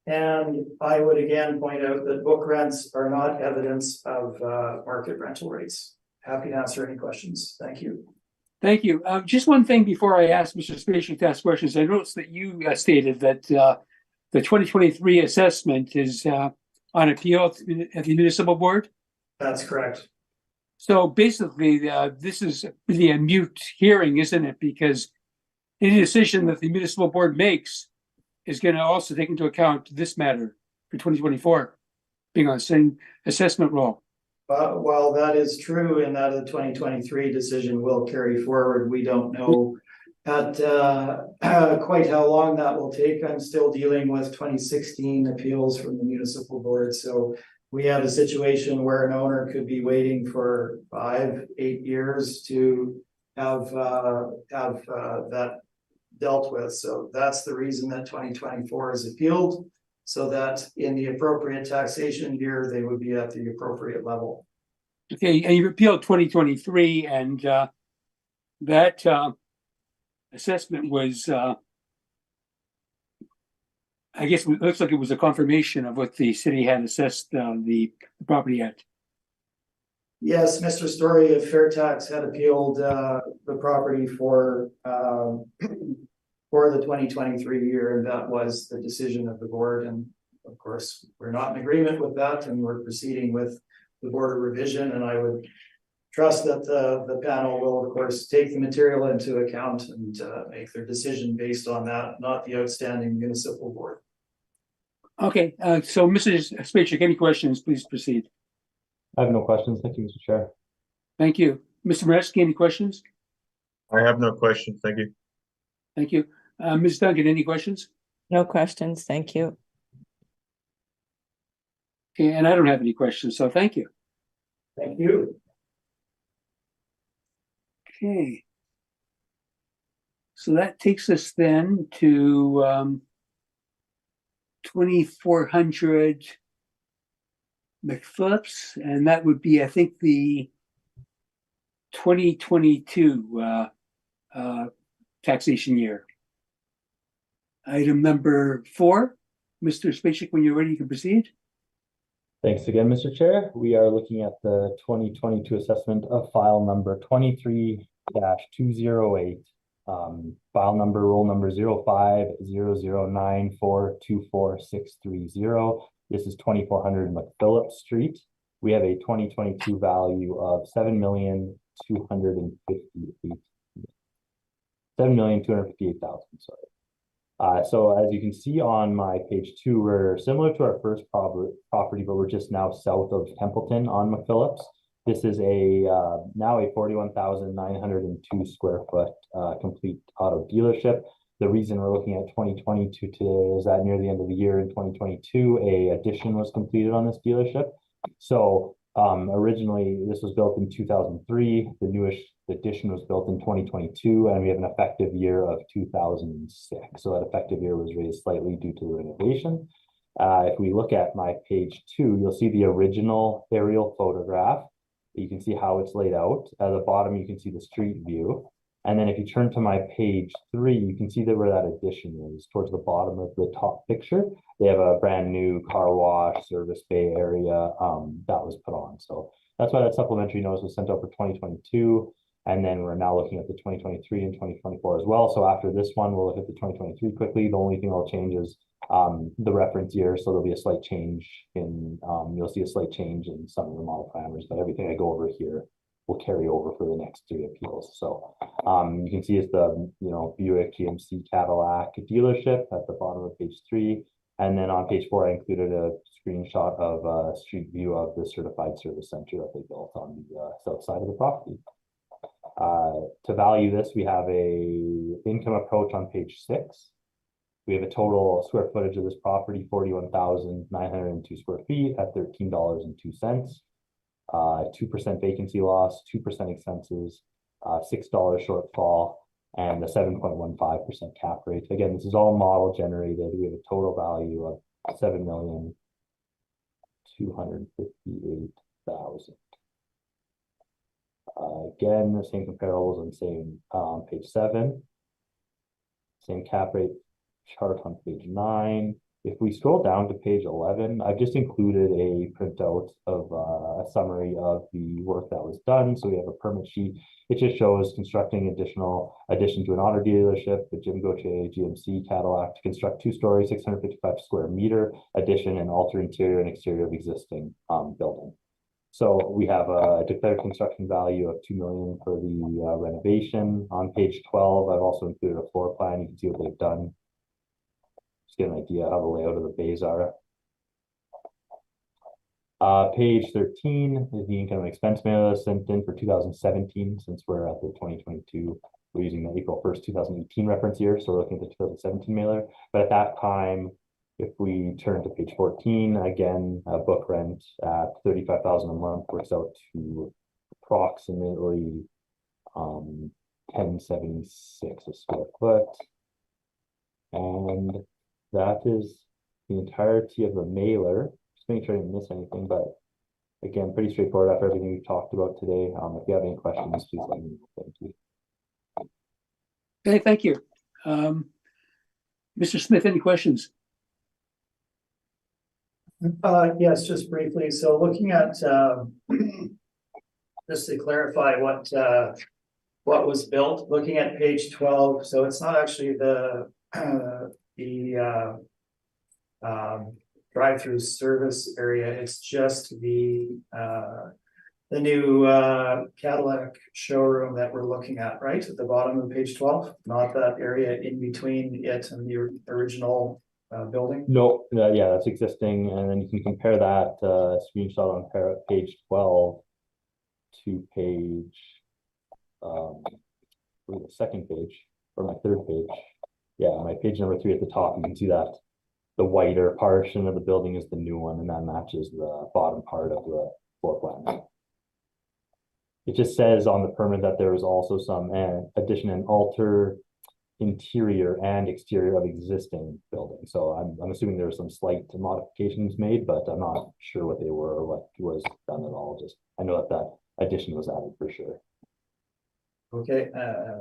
Speaker 4: And I would again point out that book rents are not evidence of market rental rates. Happy to answer any questions. Thank you.
Speaker 1: Thank you. Just one thing before I ask Mr. Spacek to ask questions. I noticed that you stated that the 2023 assessment is on appeal at the municipal board.
Speaker 4: That's correct.
Speaker 1: So basically, this is really a mute hearing, isn't it? Because any decision that the municipal board makes is going to also take into account this matter for 2024, being on the same assessment roll.
Speaker 4: But while that is true and that the 2023 decision will carry forward, we don't know at quite how long that will take. I'm still dealing with 2016 appeals from the municipal board. So we have a situation where an owner could be waiting for 5-8 years to have that dealt with. So that's the reason that 2024 is appealed, so that in the appropriate taxation year, they would be at the appropriate level.
Speaker 1: Okay, and you appealed 2023, and that assessment was, I guess it looks like it was a confirmation of what the city had assessed the property at.
Speaker 4: Yes, Mr. Story of Fairtax had appealed the property for the 2023 year, and that was the decision of the board. And of course, we're not in agreement with that, and we're proceeding with the board of revision. And I would trust that the panel will, of course, take the material into account and make their decision based on that, not the outstanding municipal board.
Speaker 1: Okay, so Mrs. Spacek, any questions? Please proceed.
Speaker 3: I have no questions. Thank you, Mr. Chair.
Speaker 1: Thank you. Mr. Moreski, any questions?
Speaker 6: I have no questions. Thank you.
Speaker 1: Thank you. Ms. Duncan, any questions?
Speaker 5: No questions, thank you.
Speaker 1: Okay, and I don't have any questions, so thank you.
Speaker 4: Thank you.
Speaker 1: Okay. So that takes us then to 2400 McPhillips, and that would be, I think, the 2022 taxation year. Item number 4, Mr. Spacek, when you're ready, you can proceed.
Speaker 3: Thanks again, Mr. Chair. We are looking at the 2022 assessment of file number 23-208. File number, roll number 0500942460. This is 2400 McPhillips Street. We have a 2022 value of $7,258,000. Sorry. So as you can see on my page 2, we're similar to our first property, but we're just now south of Templeton on McPhillips. This is now a 41,902 square foot complete auto dealership. The reason we're looking at 2022 today is that near the end of the year in 2022, a addition was completed on this dealership. So originally this was built in 2003. The newest addition was built in 2022, and we have an effective year of 2006. So that effective year was raised slightly due to the renovation. If we look at my page 2, you'll see the original aerial photograph. You can see how it's laid out. At the bottom, you can see the street view. And then if you turn to my page 3, you can see that where that addition is towards the bottom of the top picture. They have a brand new car wash, service bay area that was put on. So that's why that supplementary notice was sent out for 2022. And then we're now looking at the 2023 and 2024 as well. So after this one, we'll look at the 2023 quickly. The only thing that'll change is the reference year. So there'll be a slight change in, you'll see a slight change in some of the model parameters, but everything I go over here will carry over for the next 3 appeals. So you can see it's the, Buick GMC Cadillac dealership at the bottom of page 3. And then on page 4, I included a screenshot of a street view of the certified service center that they built on the south side of the property. To value this, we have a income approach on page 6. We have a total square footage of this property, 41,902 square feet at $13.02. 2% vacancy loss, 2% expenses, $6 shortfall, and a 7.15% cap rate. Again, this is all model generated. We have a total value of $7,258,000. Again, the same comparables on same page 7. Same cap rate chart on page 9. If we scroll down to page 11, I've just included a printout of a summary of the work that was done. So we have a permit sheet. It just shows constructing addition to an auto dealership, the Jim Gauthier GMC Cadillac, to construct 2-story, 655 square meter addition and alter interior and exterior of existing building. So we have a declared construction value of 2 million for the renovation. On page 12, I've also included a floor plan. You can see what they've done. Just get an idea how the layout of the bays are. Page 13 is the income and expense mailer sent in for 2017. Since we're at the 2022, we're using the April 1st, 2018 reference year. So we're looking at the 2017 mailer. But at that time, if we turn to page 14, again, book rent at 35,000 a month works out to approximately 1076 a square foot. And that is the entirety of the mailer. Just making sure I didn't miss anything, but again, pretty straightforward after everything we've talked about today. If you have any questions, please let me know. Thank you.
Speaker 1: Okay, thank you. Mr. Smith, any questions?
Speaker 4: Yes, just briefly. So looking at, just to clarify what was built, looking at page 12, so it's not actually the drive-through service area, it's just the new Cadillac showroom that we're looking at, right? At the bottom of page 12, not that area in between it and the original building?
Speaker 3: No, yeah, that's existing, and then you can compare that screenshot on page 12 to page, the second page, or my third page. Yeah, my page number 3 at the top, you can see that the whiter portion of the building is the new one, and that matches the bottom part of the floor plan. It just says on the permit that there was also some addition and alter interior and exterior of existing buildings. So I'm assuming there were some slight modifications made, but I'm not sure what they were or what was done at all. Just I know that addition was added for sure.
Speaker 4: Okay,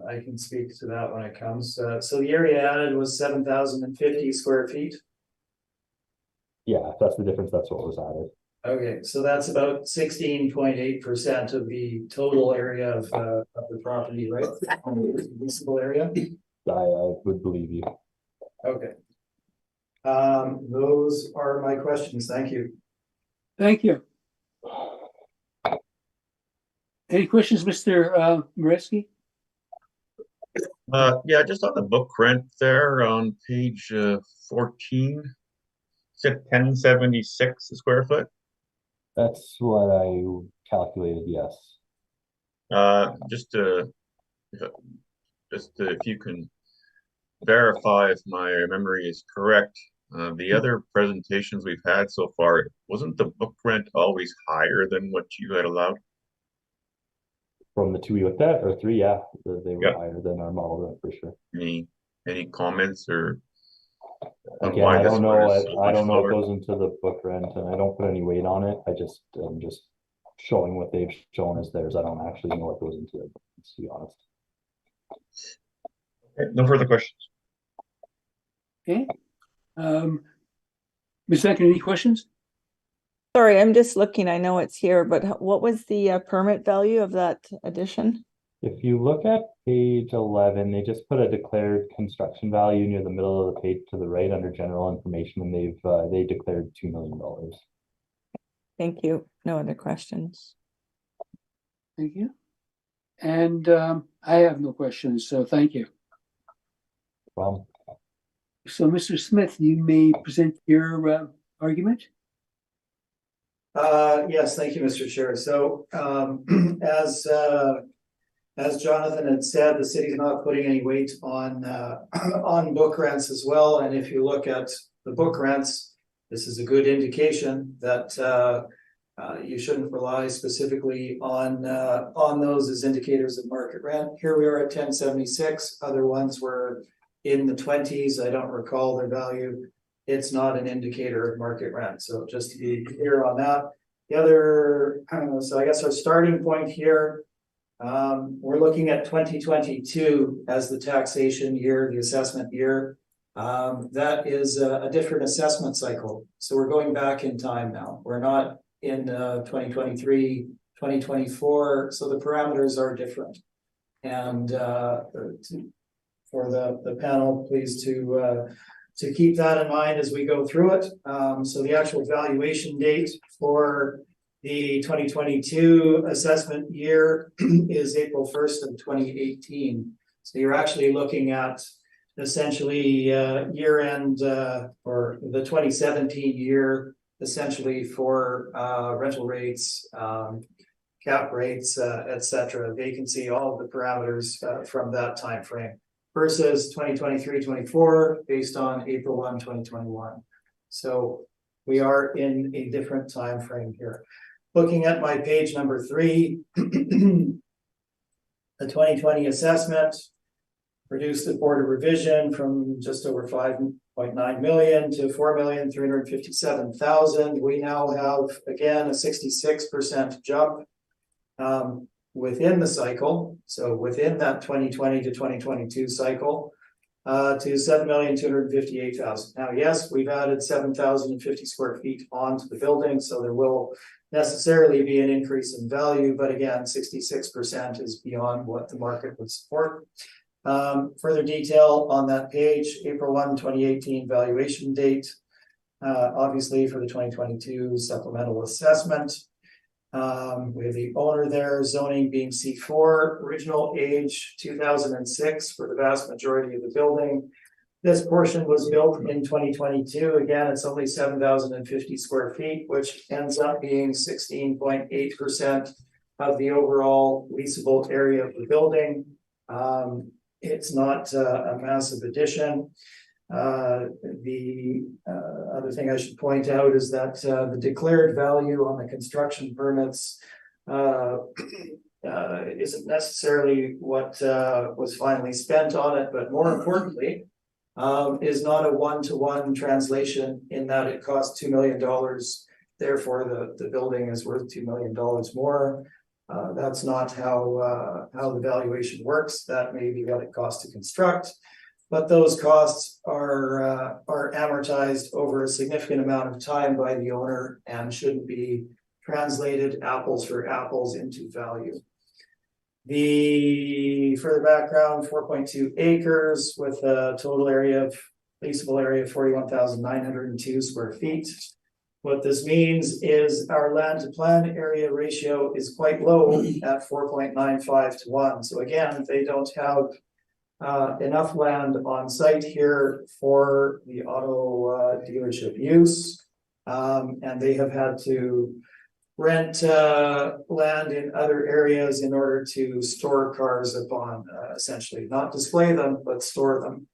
Speaker 4: I can speak to that when it comes. So the area added was 7,050 square feet.
Speaker 3: Yeah, if that's the difference, that's what was added.
Speaker 4: Okay, so that's about 16.8% of the total area of the property, right? Leasable area.
Speaker 3: I would believe you.
Speaker 4: Okay. Those are my questions. Thank you.
Speaker 1: Thank you. Any questions, Mr. Moreski?
Speaker 6: Yeah, just on the book rent there on page 14, it's at 1076 a square foot.
Speaker 3: That's what I calculated, yes.
Speaker 6: If you can verify if my memory is correct, the other presentations we've had so far, wasn't the book rent always higher than what you had allowed?
Speaker 3: From the 2 we looked at, or 3, yeah, they were
Speaker 6: Yeah.
Speaker 3: higher than our model rent for sure.
Speaker 6: Any comments or
Speaker 3: Again,
Speaker 6: why
Speaker 3: I
Speaker 6: this
Speaker 3: don't
Speaker 6: one
Speaker 3: know.
Speaker 6: is so
Speaker 3: I
Speaker 6: much
Speaker 3: don't know what
Speaker 6: lower?
Speaker 3: goes into the book rent, and I don't put any weight on it. I'm just showing what they've shown as theirs. I don't actually know what goes into it, to be honest.
Speaker 6: Okay, no further questions.
Speaker 1: Okay. Ms. Duncan, any questions?
Speaker 5: Sorry, I'm just looking. I know it's here, but what was the permit value of that addition?
Speaker 3: If you look at page 11, they just put a declared construction value near the middle of the page to the right under general information, and they declared $2 million.
Speaker 5: Thank you. No other questions.
Speaker 1: Thank you. And I have no questions, so thank you.
Speaker 3: Well,
Speaker 1: So, Mr. Smith, you may present your argument.
Speaker 4: Yes, thank you, Mr. Chair. So as Jonathan had said, the city's not putting any weight on book rents as well. And if you look at the book rents, this is a good indication that you shouldn't rely specifically on those as indicators of market rent. Here we are at 1076. Other ones were in the 20s. I don't recall their value. It's not an indicator of market rent. So just to be clear on that. The other, so I guess our starting point here, we're looking at 2022 as the taxation year, the assessment year. That is a different assessment cycle. So we're going back in time now. We're not in 2023, 2024. So the parameters are different. And for the panel, please to keep that in mind as we go through it. So the actual valuation date for The 2022 assessment year is April 1st of 2018. So you're actually looking at essentially year end or the 2017 year essentially for rental rates, cap rates, etc., vacancy, all of the parameters from that time frame versus 2023-24 based on April 1, 2021. So we are in a different time frame here. Looking at my page number 3, the 2020 assessment reduced the Board of Revision from just over 5.9 million to 4,357,000. We now have again a 66% jump within the cycle. So within that 2020 to 2022 cycle to 7,258,000. Now, yes, we've added 7,050 square feet onto the building, so there will necessarily be an increase in value, but again, 66% is beyond what the market would support. Further detail on that page, April 1, 2018 valuation date, obviously for the 2022 supplemental assessment. We have the owner there, zoning being C4, original age 2006 for the vast majority of the building. This portion was built in 2022. Again, it's only 7,050 square feet, which ends up being 16.8% of the overall leasable area of the building. It's not a massive addition. The other thing I should point out is that the declared value on the construction permits isn't necessarily what was finally spent on it, but more importantly, is not a one-to-one translation in that it cost $2 million. Therefore, the building is worth $2 million more. That's not how the valuation works. That may be what it costs to construct, but those costs are amortized over a significant amount of time by the owner and shouldn't be translated apples for apples into value. The further background, 4.2 acres with a total area of leasable area of 41,902 square feet. What this means is our land to plan area ratio is quite low at 4.95 to 1. So again, they don't have enough land on site here for the auto dealership use. And they have had to rent land in other areas in order to store cars upon, essentially not display them, but store them,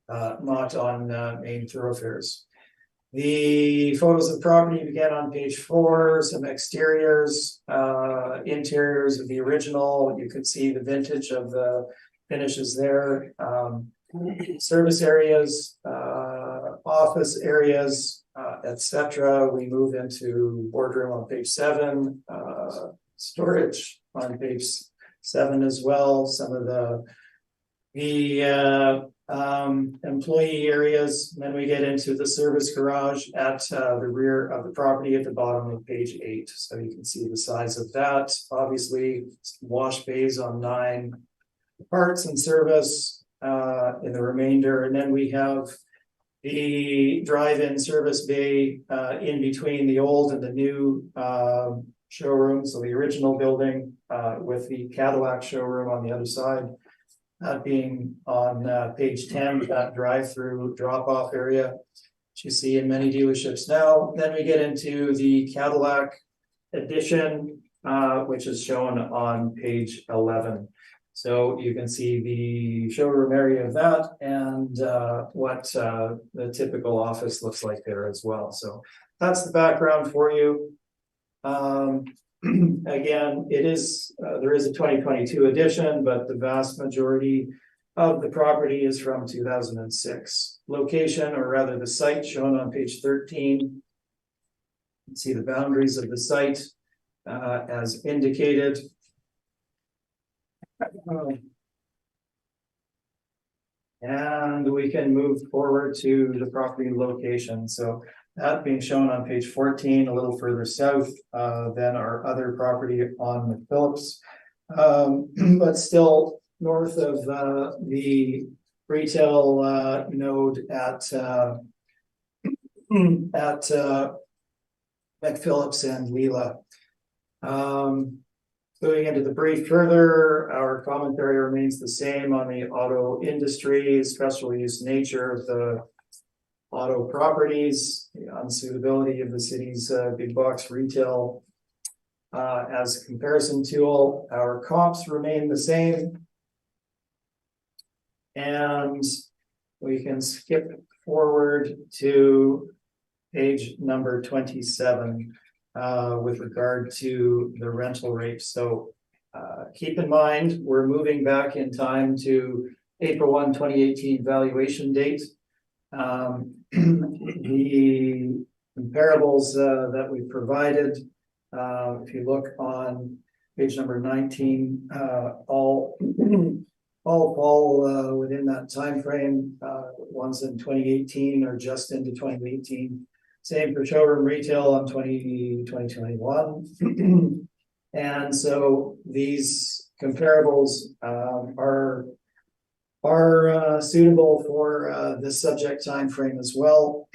Speaker 4: not on main thoroughfares. The photos of property begin on page 4, some exteriors, interiors of the original. You could see the vintage of the finishes there. Service areas, office areas, etc. We move into boardroom on page 7, storage on page 7 as well. Some of the employee areas. And then we get into the service garage at the rear of the property at the bottom of page 8. So you can see the size of that. Obviously, wash bays on 9, parts and service in the remainder. And then we have the drive-in service bay in between the old and the new showroom. So the original building with the Cadillac showroom on the other side. That being on page 10, that drive-through drop-off area, which you see in many dealerships now. Then we get into the Cadillac edition, which is shown on page 11. So you can see the showroom area of that and what the typical office looks like there as well. So that's the background for you. Again, it is there is a 2022 edition, but the vast majority of the property is from 2006. Location, or rather the site, shown on page 13. You can see the boundaries of the site as indicated. And we can move forward to the property location. So that being shown on page 14, a little further south than our other property on McPhillips, but still north of the retail node at McPhillips and Leela. Moving into the brief further, our commentary remains the same on the auto industry, special use nature of the auto properties, the unsuitability of the city's big box retail as a comparison tool. Our comps remain the same. And we can skip forward to page number 27 with regard to the rental rate. So keep in mind, we're moving back in time to April 1, 2018 valuation date. The comparables that we provided, if you look on page number 19, all fall within that time frame. Ones in 2018 or just into 2018. Same for showroom retail on 2021. And so these comparables are suitable for this subject time frame as well.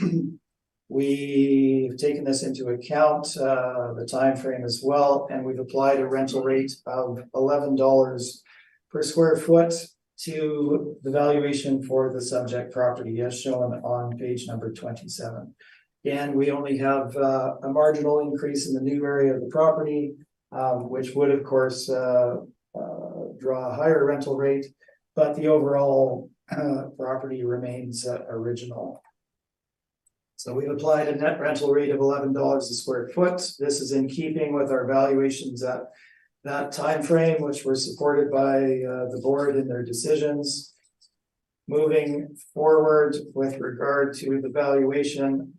Speaker 4: We've taken this into account, the time frame as well, and we've applied a rental rate of $11 per square foot to the valuation for the subject property as shown on page number 27. And we only have a marginal increase in the new area of the property, which would of course draw a higher rental rate, but the overall property remains original. So we've applied a net rental rate of $11 a square foot. This is in keeping with our valuations at that time frame, which were supported by the board in their decisions. Moving forward with regard to the valuation,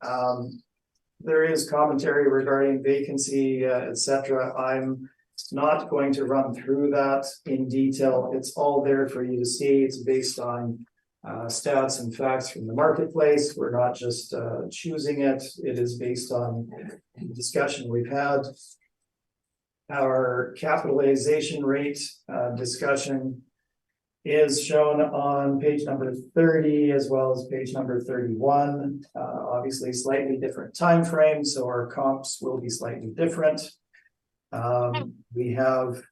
Speaker 4: there is commentary regarding vacancy, etc. I'm not going to run through that in detail. It's all there for you to see. It's based on stats and facts from the marketplace. We're not just choosing it. It is based on the discussion we've had. Our capitalization rate discussion is shown on page number 30 as well as page number 31. Obviously slightly different time frames, so our comps will be slightly different. We have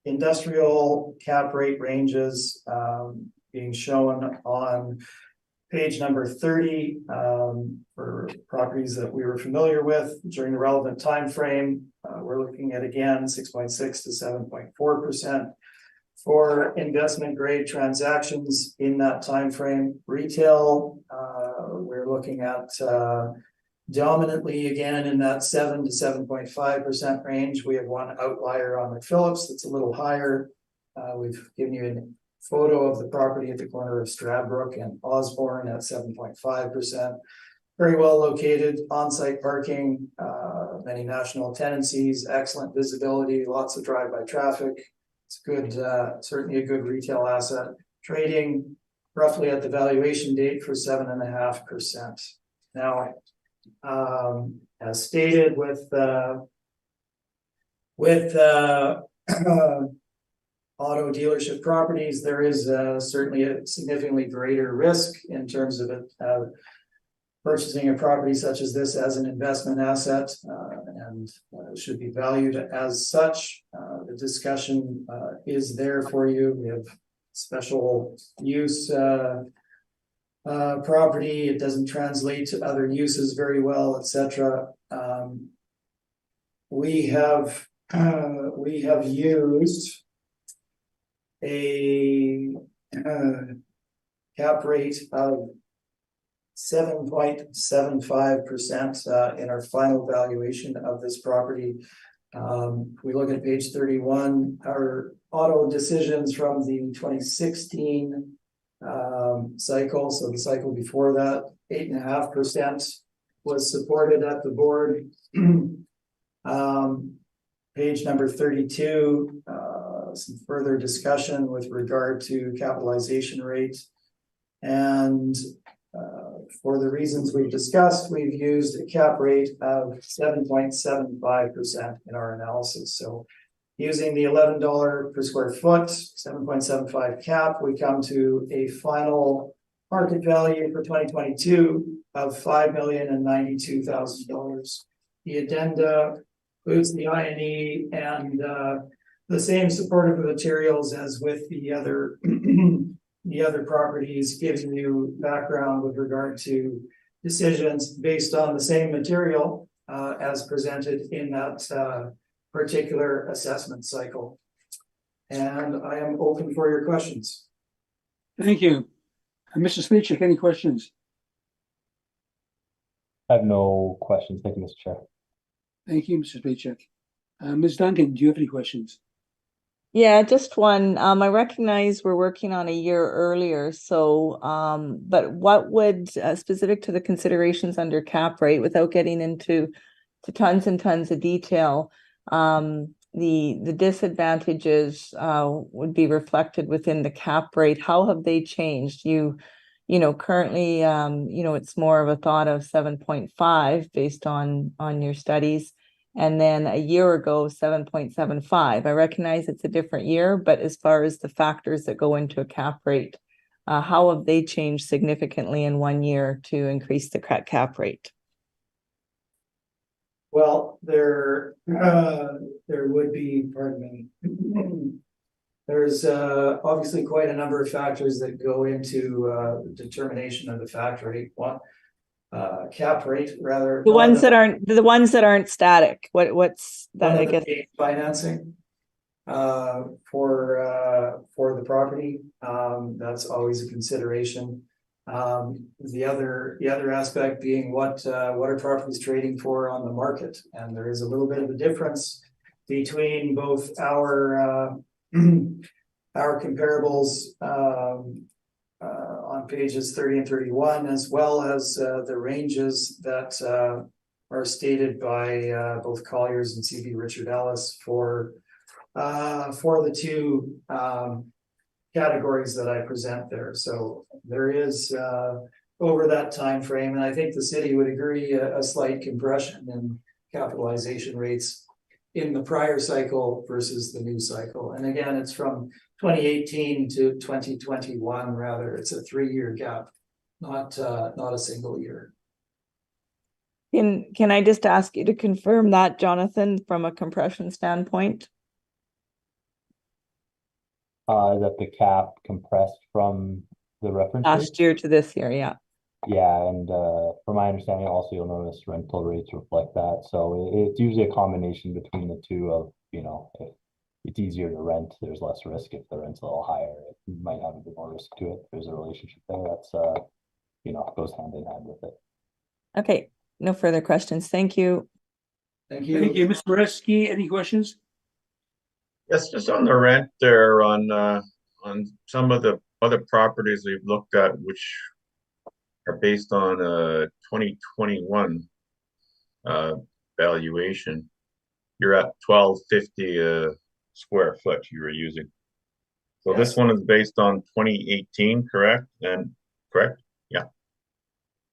Speaker 4: industrial cap rate ranges being shown on page number 30 for properties that we were familiar with during the relevant time frame. We're looking at again 6.6 to 7.4% for investment grade transactions in that time frame. Retail, we're looking at dominantly again in that 7 to 7.5% range. We have one outlier on McPhillips that's a little higher. We've given you a photo of the property at the corner of Stradbrook and Osborne at 7.5%. Very well located, on-site parking, many national tenancies, excellent visibility, lots of drive-by traffic. It's good, certainly a good retail asset. Trading roughly at the valuation date for 7.5%. Now, as stated with auto dealership properties, there is certainly a significantly greater risk in terms of purchasing a property such as this as an investment asset and should be valued as such. The discussion is there for you. We have special use property. It doesn't translate to other uses very well, etc. We have used a cap rate of 7.75% in our final valuation of this property. We look at page 31, our auto decisions from the 2016 cycle, so the cycle before that, 8.5% was supported at the board. Page number 32, some further discussion with regard to capitalization rate. And for the reasons we've discussed, we've used a cap rate of 7.75% in our analysis. So using the $11 per square foot, 7.75 cap, we come to a final market value for 2022 of $5,092,000. The addenda includes the INE and the same supportive materials as with the other the other properties, giving you background with regard to decisions based on the same material as presented in that particular assessment cycle. And I am open for your questions.
Speaker 1: Thank you. Mr. Slichek, any questions?
Speaker 3: I have no questions. Thank you, Mr. Chair.
Speaker 1: Thank you, Mr. Slichek. Ms. Duncan, do you have any questions?
Speaker 5: Yeah, just one. I recognize we're working on a year earlier, so but what would specific to the considerations under cap rate, without getting into tons and tons of detail, the disadvantages would be reflected within the cap rate. How have they changed? You know, currently it's more of a thought of 7.5 based on your studies. And then a year ago, 7.75. I recognize it's a different year, but as far as the factors that go into a cap rate, how have they changed significantly in 1 year to increase the cap rate?
Speaker 4: Well, there would be, pardon me, there's obviously quite a number of factors that go into determination of the factor rate. One, cap rate rather.
Speaker 5: The ones that aren't static. What's that? I guess
Speaker 4: financing for the property. That's always a consideration. The other aspect being what are properties trading for on the market, and there is a little bit of a difference between both our comparables on pages 30 and 31, as well as the ranges that are stated by both Colliers and CB Richard Ellis for the two categories that I present there. So there is over that time frame, and I think the city would agree, a slight compression in capitalization rates in the prior cycle versus the new cycle. And again, it's from 2018 to 2021, rather. It's a 3-year gap, not a single year.
Speaker 5: can I just ask you to confirm that, Jonathan, from a compression standpoint?
Speaker 3: That the cap compressed from the reference rate?
Speaker 5: Last year to this year, yeah.
Speaker 3: Yeah, and from my understanding, also you'll notice rental rates reflect that. So it's usually a combination between the two of, you know, if it's easier to rent, there's less risk. If the rent's a little higher, it might have a bit more risk to it. There's a relationship there that's, you know, goes hand in hand with it.
Speaker 5: Okay, no further questions. Thank you.
Speaker 4: Thank you.
Speaker 1: Thank you. Ms. Moreski, any questions?
Speaker 6: Yes, just on the rent there on some of the other properties we've looked at, which are based on 2021 valuation. You're at $12.50 a square foot you were using. So
Speaker 4: Yes.
Speaker 6: this one is based on 2018, correct? And correct? Yeah.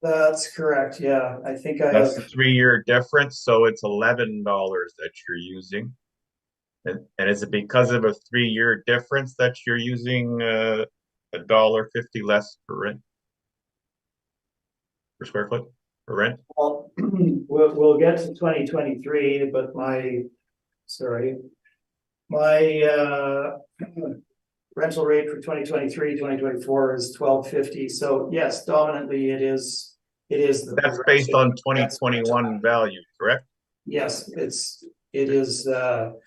Speaker 4: That's correct. Yeah, I think I
Speaker 6: That's
Speaker 4: have.
Speaker 6: the 3-year difference. So it's $11 that you're using. And is it because of a 3-year difference that you're using $1.50 less per rent? Per square foot for rent?
Speaker 4: Well, we'll get to 2023, but my rental rate for 2023, 2024 is $12.50. So yes, dominantly it is
Speaker 6: That's based on 2021 value, correct?
Speaker 4: Yes, it is the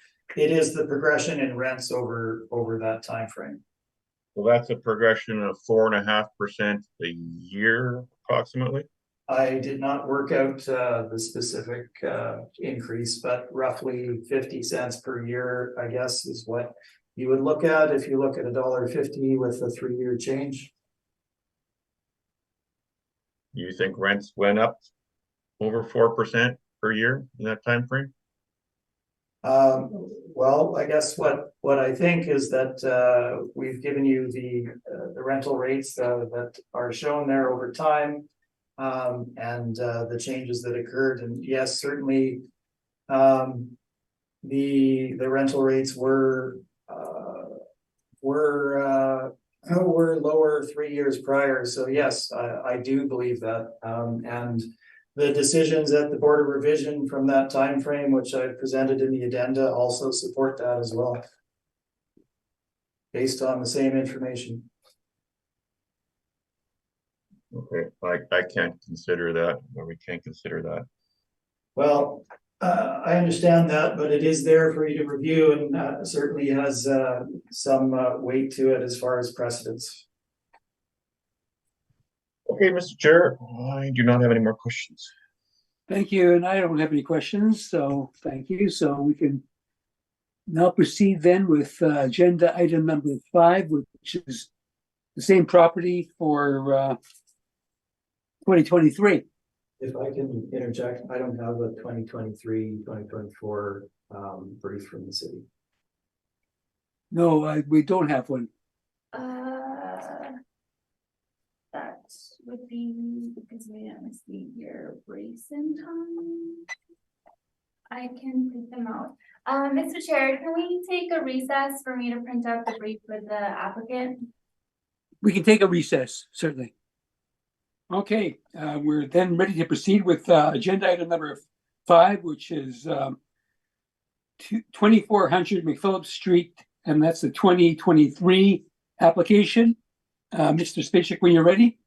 Speaker 4: progression in rents over that time frame.
Speaker 6: Well, that's a progression of 4.5% a year, approximately.
Speaker 4: I did not work out the specific increase, but roughly 50 cents per year, I guess, is what you would look at if you look at $1.50 with a 3-year change.
Speaker 6: You think rents went up over 4% per year in that time frame?
Speaker 4: Well, I guess what I think is that we've given you the rental rates that are shown there over time, and the changes that occurred. And yes, certainly, the rental rates were lower 3 years prior. So yes, I do believe that, and The decisions at the Board of Revision from that time frame, which I presented in the addenda, also support that as well. Based on the same information.
Speaker 6: Okay, I can't consider that, or we can't consider that.
Speaker 4: Well, I understand that, but it is there for you to review and certainly has some weight to it as far as precedence.
Speaker 6: Okay, Mr. Chair, I do not have any more questions.
Speaker 1: Thank you, and I don't have any questions, so thank you. So we can now proceed then with agenda item number 5, which is the same property for 2023.
Speaker 4: If I can interject, I don't have a 2023, 2024 brief from the city.
Speaker 1: No, we don't have one.
Speaker 2: That would be because we didn't see your recent time. I can print them out. Mr. Chair, can we take a recess for me to print out the brief with the applicant?
Speaker 1: We can take a recess, certainly. Okay, we're then ready to proceed with agenda item number 5, which is 2400 McPhillips Street, and that's the 2023 application. Mr. Spacek, when you're ready.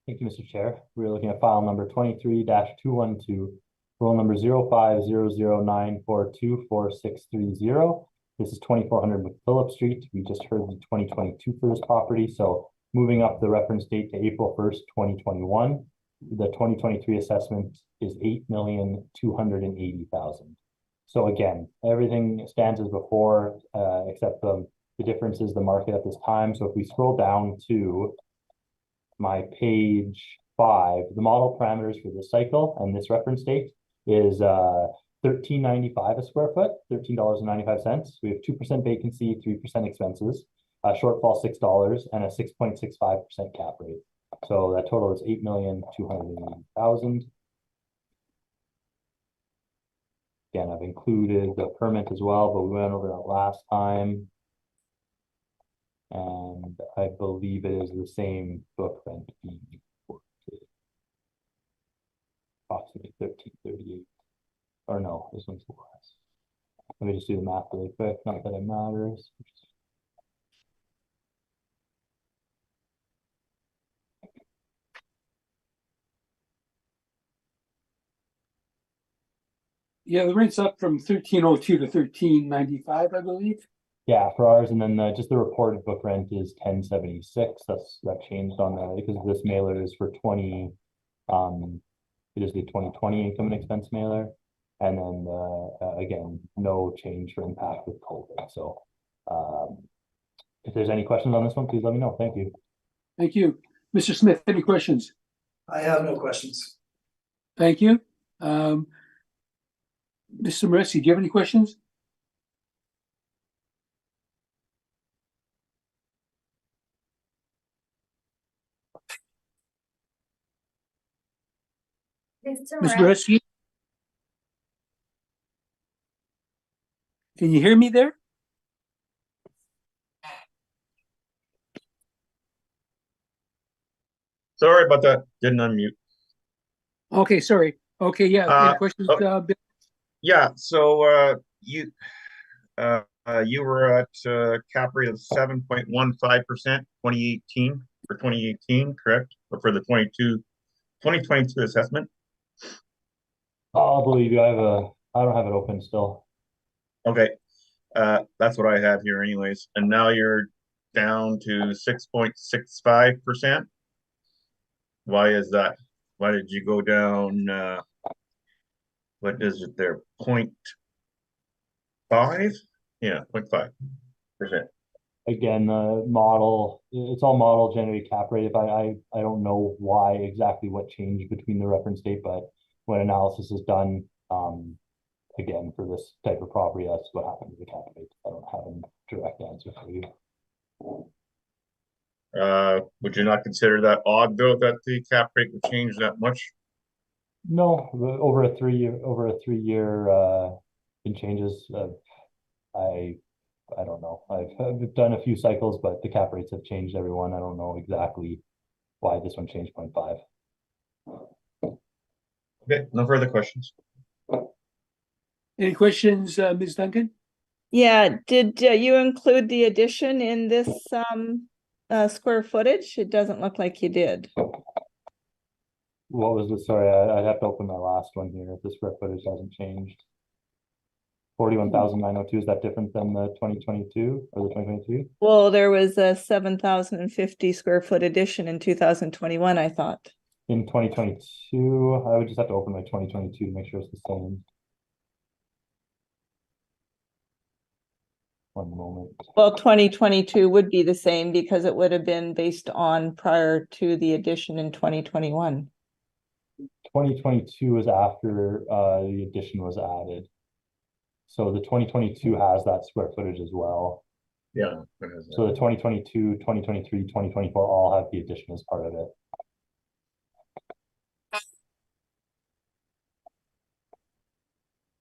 Speaker 3: Thank you, Mr. Chair. We're looking at file number 23-212, roll number 050094246330. This is 2400 McPhillips Street. We just heard the 2022 for this property, so moving up the reference date to April 1st, 2021. The 2023 assessment is $8,280,000. So again, everything stands as before, except the difference is the market at this time. So if we scroll down to my page 5, the model parameters for this cycle and this reference date is $13.95 a square foot, $13.95. We have 2% vacancy, 3% expenses, shortfall $6, and a 6.65% cap rate. So that total is $8,280,000. Again, I've included the permit as well, but we went over that last time. And I believe it is the same book rent being reported. Approximately $13.38. Or no, this one's less. Let me just do the math really quick, not that it matters.
Speaker 1: Yeah, the rent's up from 1302 to 1395, I believe.
Speaker 3: Yeah, for ours, and then just the reported book rent is 1076. That changed on that because this mailer is for 20. It is the 2020 income and expense mailer, and then again, no change for impact with COVID. So, if there's any questions on this one, please let me know. Thank you.
Speaker 1: Thank you, Mr. Smith. Any questions?
Speaker 4: I have no questions.
Speaker 1: Thank you, Mr. Moresi. Do you have any questions?
Speaker 2: Mr.
Speaker 1: Ms.
Speaker 2: Moran,
Speaker 1: Moresi? Can you hear me there?
Speaker 6: Sorry about that. Didn't unmute.
Speaker 1: Okay, sorry. Okay, yeah. Any questions? Bill?
Speaker 6: Yeah. So you were at cap rate of 7.15% 2018 for 2018, correct? Or for the 2022 assessment?
Speaker 3: I'll believe you. I don't have it open still.
Speaker 6: Okay. That's what I have here anyways. And now you're down to 6.65%. Why is that? Why did you go down what is it there? 0.5? Yeah, 0.5%.
Speaker 3: Again, the model, it's all model generated cap rate. If I don't know why exactly what changed between the reference date, but when analysis is done, again, for this type of property, that's what happened to the cap rate. I don't have a direct answer for you.
Speaker 6: Would you not consider that odd though, that the cap rate would change that much?
Speaker 3: No, over a 3 year it changes. I don't know. I've done a few cycles, but the cap rates have changed every one. I don't know exactly why this one changed 0.5.
Speaker 6: Okay, no further questions.
Speaker 1: Any questions, Ms. Duncan?
Speaker 5: Yeah, did you include the addition in this square footage? It doesn't look like you did.
Speaker 3: What was the, sorry, I'd have to open my last one here if the square footage hasn't changed. 41,902, is that different than the 2022 or the 2023?
Speaker 5: Well, there was a 7,050 square foot addition in 2021, I thought.
Speaker 3: In 2022, I would just have to open my 2022 to make sure it's the same. One moment.
Speaker 5: Well, 2022 would be the same because it would have been based on prior to the addition in 2021.
Speaker 3: 2022 was after the addition was added. So the 2022 has that square footage as well.
Speaker 6: Yeah.
Speaker 3: So the 2022, 2023, 2024 all have the addition as part of it.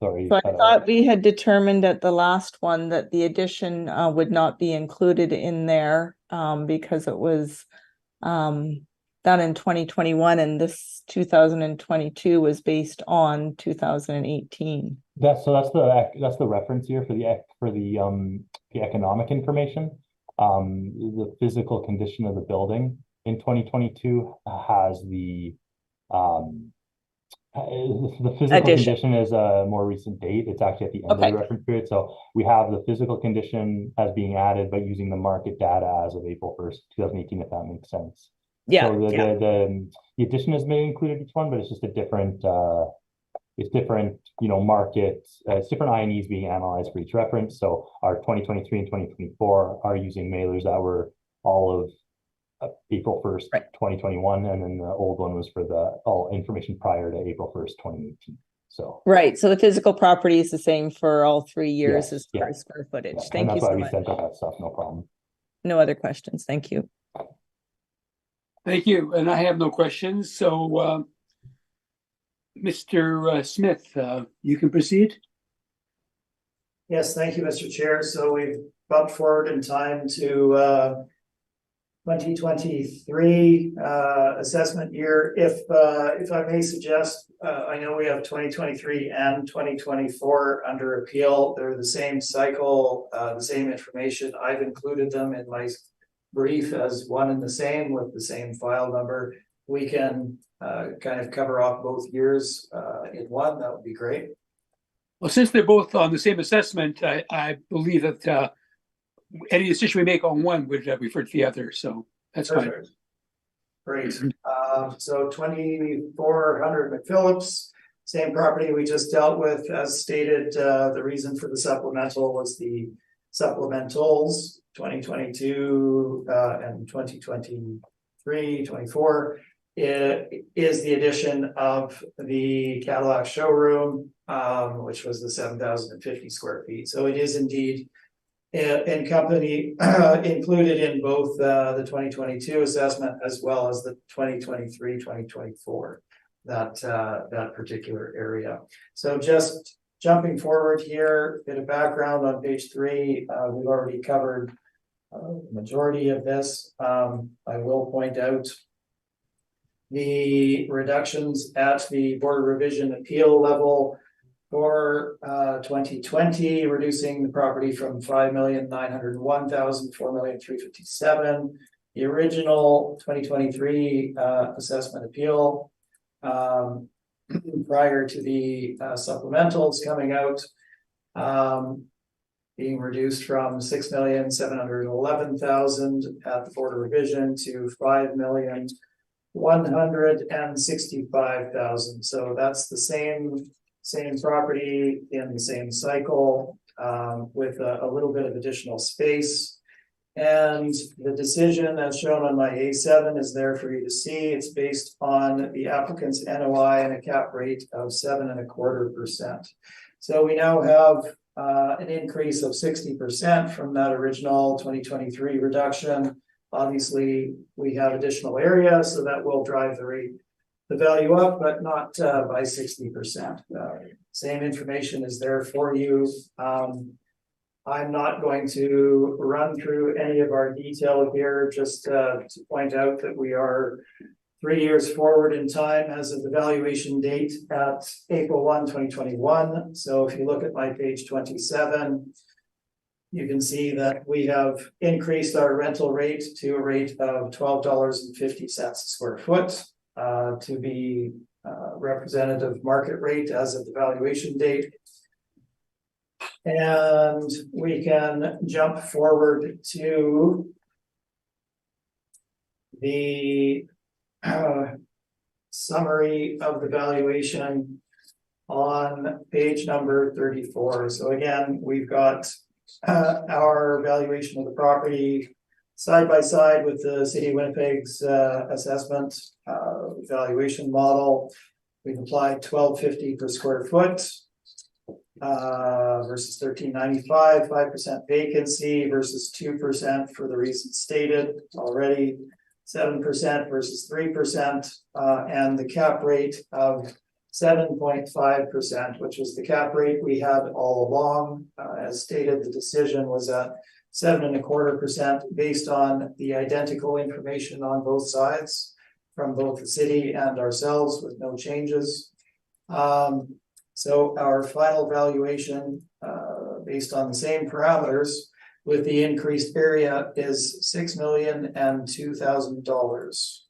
Speaker 3: Sorry.
Speaker 5: So I thought we had determined at the last one that the addition would not be included in there because it was done in 2021 and this 2022 was based on 2018.
Speaker 3: That's the reference here for the economic information. The physical condition of the building in 2022 has the physical
Speaker 5: Addition.
Speaker 3: condition is a more recent date. It's actually at the end of
Speaker 5: Okay.
Speaker 3: the reference period. So we have the physical condition as being added, but using the market data as of April 1st, 2018, if that makes sense.
Speaker 5: Yeah,
Speaker 3: So
Speaker 5: yeah.
Speaker 3: the addition is may included each one, but it's just a different it's different, market, it's different INEs being analyzed for each reference. So our 2023 and 2024 are using mailers that were all of April 1st,
Speaker 5: Right.
Speaker 3: 2021, and then the old one was for all information prior to April 1st, 2018. So
Speaker 5: Right. So the physical property is the same for all 3 years
Speaker 3: Yes,
Speaker 5: as
Speaker 3: yeah.
Speaker 5: far as square footage.
Speaker 3: and
Speaker 5: Thank you
Speaker 3: that's why
Speaker 5: so
Speaker 3: we
Speaker 5: much.
Speaker 3: sent out that stuff, no problem.
Speaker 5: No other questions. Thank you.
Speaker 1: Thank you, and I have no questions, so Mr. Smith, you can proceed.
Speaker 4: Yes, thank you, Mr. Chair. So we've bumped forward in time to 2023 assessment year. If I may suggest, I know we have 2023 and 2024 under appeal. They're the same cycle, the same information. I've included them in my brief as one and the same with the same file number. We can kind of cover off both years in one. That would be great.
Speaker 1: Well, since they're both on the same assessment, I believe that any decision we make on one would refer to the other, so that's fine.
Speaker 4: Perfect. Great. So 2400 McPhillips, same property we just dealt with. As stated, the reason for the supplemental was the supplementals 2022 and 2023, 24. It is the addition of the Cadillac showroom, which was the 7,050 square feet. So it is indeed in company included in both the 2022 assessment as well as the 2023, 2024, that particular area. So just jumping forward here, a bit of background on page 3. We've already covered the majority of this. I will point out the reductions at the Board of Revision appeal level for 2020, reducing the property from 5,901,000 4,357,000. The original 2023 assessment appeal prior to the supplementals coming out, being reduced from 6,711,000 at the Board of Revision to 5,165,000. So that's the same property in the same cycle, with a little bit of additional space. And the decision as shown on my A7 is there for you to see. It's based on the applicant's NOI and a cap rate of 7.25%. So we now have an increase of 60% from that original 2023 reduction. Obviously, we have additional area, so that will drive the value up, but not by 60%. Same information is there for you. I'm not going to run through any of our detail here, just to point out that we are 3 years forward in time as of the valuation date at April 1, 2021. So if you look at my page 27, you can see that we have increased our rental rate to a rate of $12.50 a square foot to be representative market rate as of the valuation date. And we can jump forward to the summary of the valuation on page number 34. So again, we've got our valuation of the property side by side with the city of Winnipeg's assessment valuation model. We've applied $12.50 per square foot versus $13.95, 5% vacancy versus 2% for the reasons stated already, 7% versus 3%, and the cap rate of 7.5%, which was the cap rate we had all along. As stated, the decision was at 7.25% based on the identical information on both sides from both the city and ourselves with no changes. So our final valuation, based on the same parameters with the increased area, is $6,002,000.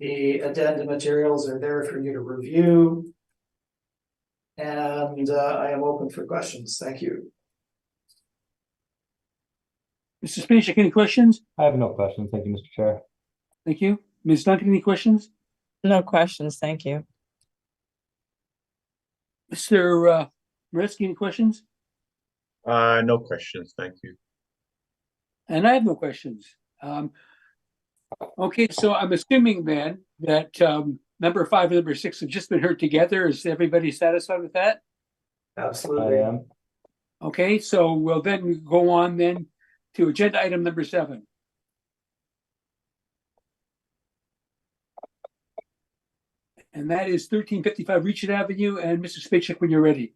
Speaker 4: The addendum materials are there for you to review. And I am open for questions. Thank you.
Speaker 1: Mr. Spacek, any questions?
Speaker 3: I have no questions. Thank you, Mr. Chair.
Speaker 1: Thank you. Ms. Duncan, any questions?
Speaker 5: No questions, thank you.
Speaker 1: Mr. Moretzky, any questions?
Speaker 6: No questions, thank you.
Speaker 1: And I have no questions. Okay, so I'm assuming then that number 5 and number 6 have just been heard together. Is everybody satisfied with that?
Speaker 4: Absolutely.
Speaker 3: I am.
Speaker 1: Okay, so we'll then go on then to agenda item number 7. And that is 1355 Regent Avenue. And Mr. Spacek, when you're ready.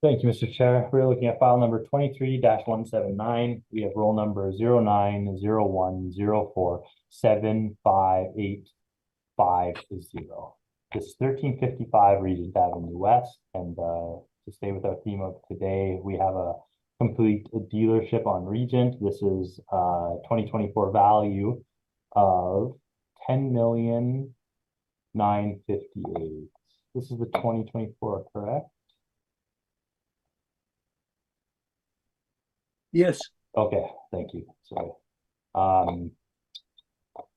Speaker 3: Thank you, Mr. Chair. We're looking at file number 23-179. We have roll number 090104758550. This is 1355 Regent Avenue West, and to stay with our theme of today, we have a complete dealership on Regent. This is 2024 value of $10,958,000. This is the 2024, correct?
Speaker 1: Yes.
Speaker 3: Okay, thank you. Sorry. So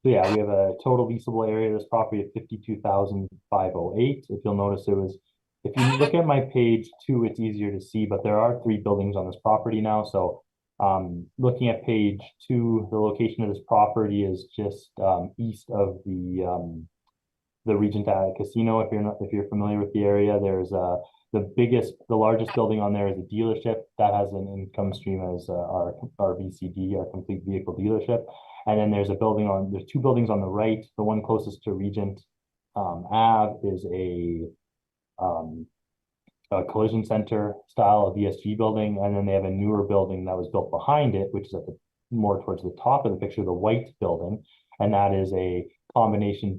Speaker 3: yeah, we have a total leasable area of this property of 52,508. If you'll notice, if you look at my page 2, it's easier to see, but there are 3 buildings on this property now. So looking at page 2, the location of this property is just east of the Regent Casino. If you're familiar with the area, there's the largest building on there is a dealership that has an income stream as our VCD, our complete vehicle dealership. And then there's 2 buildings on the right. The one closest to Regent Ave is a collision center style of VSG building. And then they have a newer building that was built behind it, which is at more towards the top of the picture, the white building. And that is a combination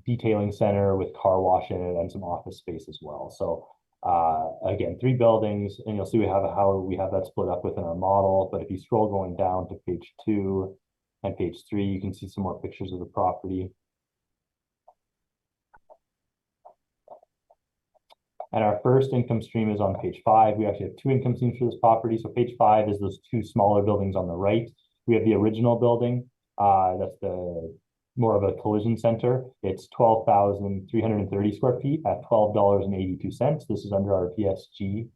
Speaker 3: detailing center with car wash in it and some office space as well. So again, 3 buildings, and you'll see how we have that split up within our model. But if you scroll going down to page 2 and page 3, you can see some more pictures of the property. And our first income stream is on page 5. We actually have 2 income streams for this property. So page 5 is those 2 smaller buildings on the right. We have the original building. That's the more of a collision center. It's 12,330 square feet at $12.82. This is under our VSG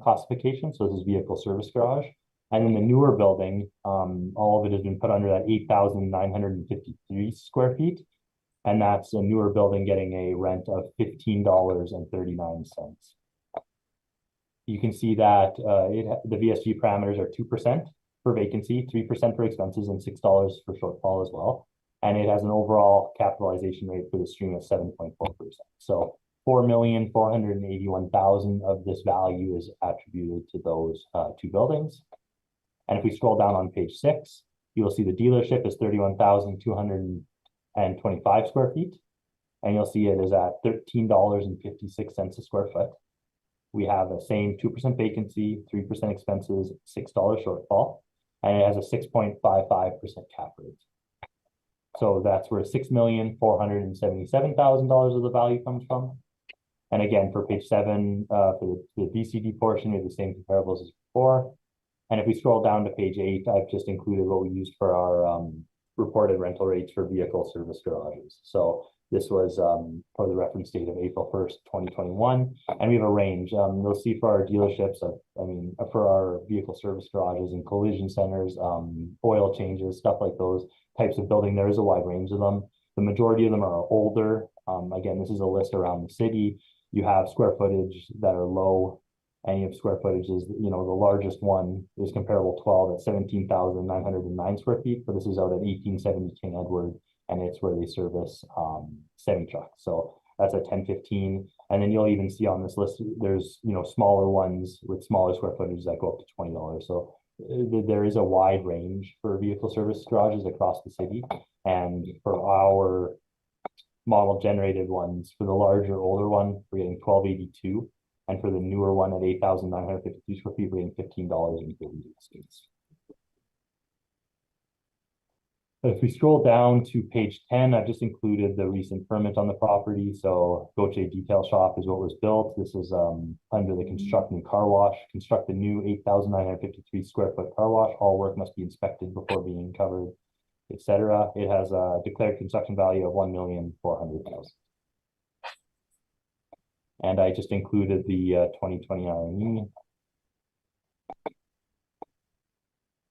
Speaker 3: classification. So this is vehicle service garage. And then the newer building, all of it has been put under that 8,953 square feet. And that's a newer building getting a rent of $15.39. You can see that the VSG parameters are 2% for vacancy, 3% for expenses, and $6 for shortfall as well. And it has an overall capitalization rate for the stream of 7.4%. So $4,481,000 of this value is attributed to those 2 buildings. And if we scroll down on page 6, You'll see the dealership is 31,225 square feet. And you'll see it is at $13.56 a square foot. We have the same 2% vacancy, 3% expenses, $6 shortfall, and it has a 6.55% cap rate. So that's where $6,477,000 of the value comes from. And again, for page 7, for the BCD portion, we have the same comparables as before. And if we scroll down to page 8, I've just included what we used for our reported rental rates for vehicle service garages. So this was for the reference date of April 1st, 2021. And we have a range. You'll see for our dealerships, for our vehicle service garages and collision centers, oil changes, stuff like those types of building, there is a wide range of them. The majority of them are older. Again, this is a list around the city. You have square footage that are low, and you have square footages, the largest one is comparable 12 at 17,909 square feet, but this is out at 1870 King Edward, and it's where they service semi trucks. So that's at 1015. And then you'll even see on this list, there's smaller ones with smaller square footage that go up to $20. So there is a wide range for vehicle service garages across the city. And for our model generated ones, for the larger, older one, we're getting $12.82. And for the newer one at 8,952 square feet, we're getting $15.50. If we scroll down to page 10, I've just included the recent permit on the property. So Gauthier Detail Shop is what was built. This is under the construct new car wash. Construct a new 8,953 square foot car wash. All work must be inspected before being covered, etc. It has a declared construction value of $1,400,000. And I just included the 2020 IME.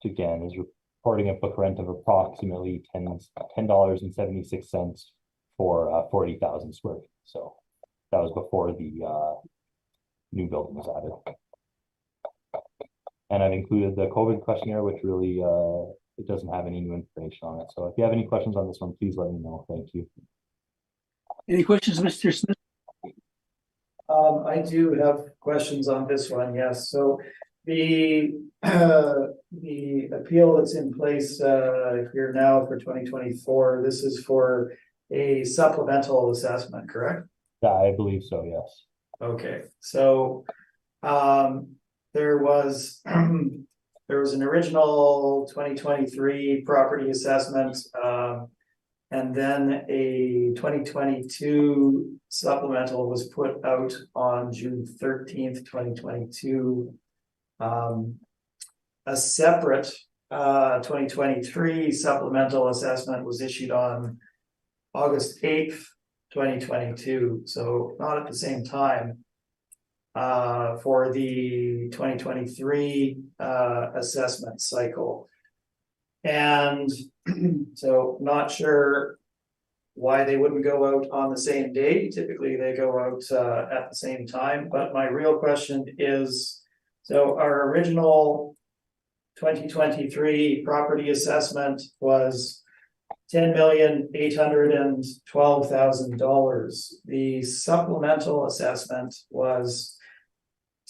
Speaker 3: Which again is reporting a book rent of approximately $10.76 for 40,000 square feet. So that was before the new building was added. And I've included the COVID questionnaire, which really it doesn't have any new information on it. So if you have any questions on this one, please let me know. Thank you.
Speaker 1: Any questions, Mr. Smith?
Speaker 4: I do have questions on this one, yes. So the appeal that's in place here now for 2024, this is for a supplemental assessment, correct?
Speaker 3: Yeah, I believe so, yes.
Speaker 4: Okay, so there was an original 2023 property assessment, and then a 2022 supplemental was put out on June 13th, 2022. A separate 2023 supplemental assessment was issued on August 8th, 2022. So not at the same time for the 2023 assessment cycle. And so not sure why they wouldn't go out on the same day. Typically they go out at the same time, but my real question is, so our original 2023 property assessment was $10,812,000. The supplemental assessment was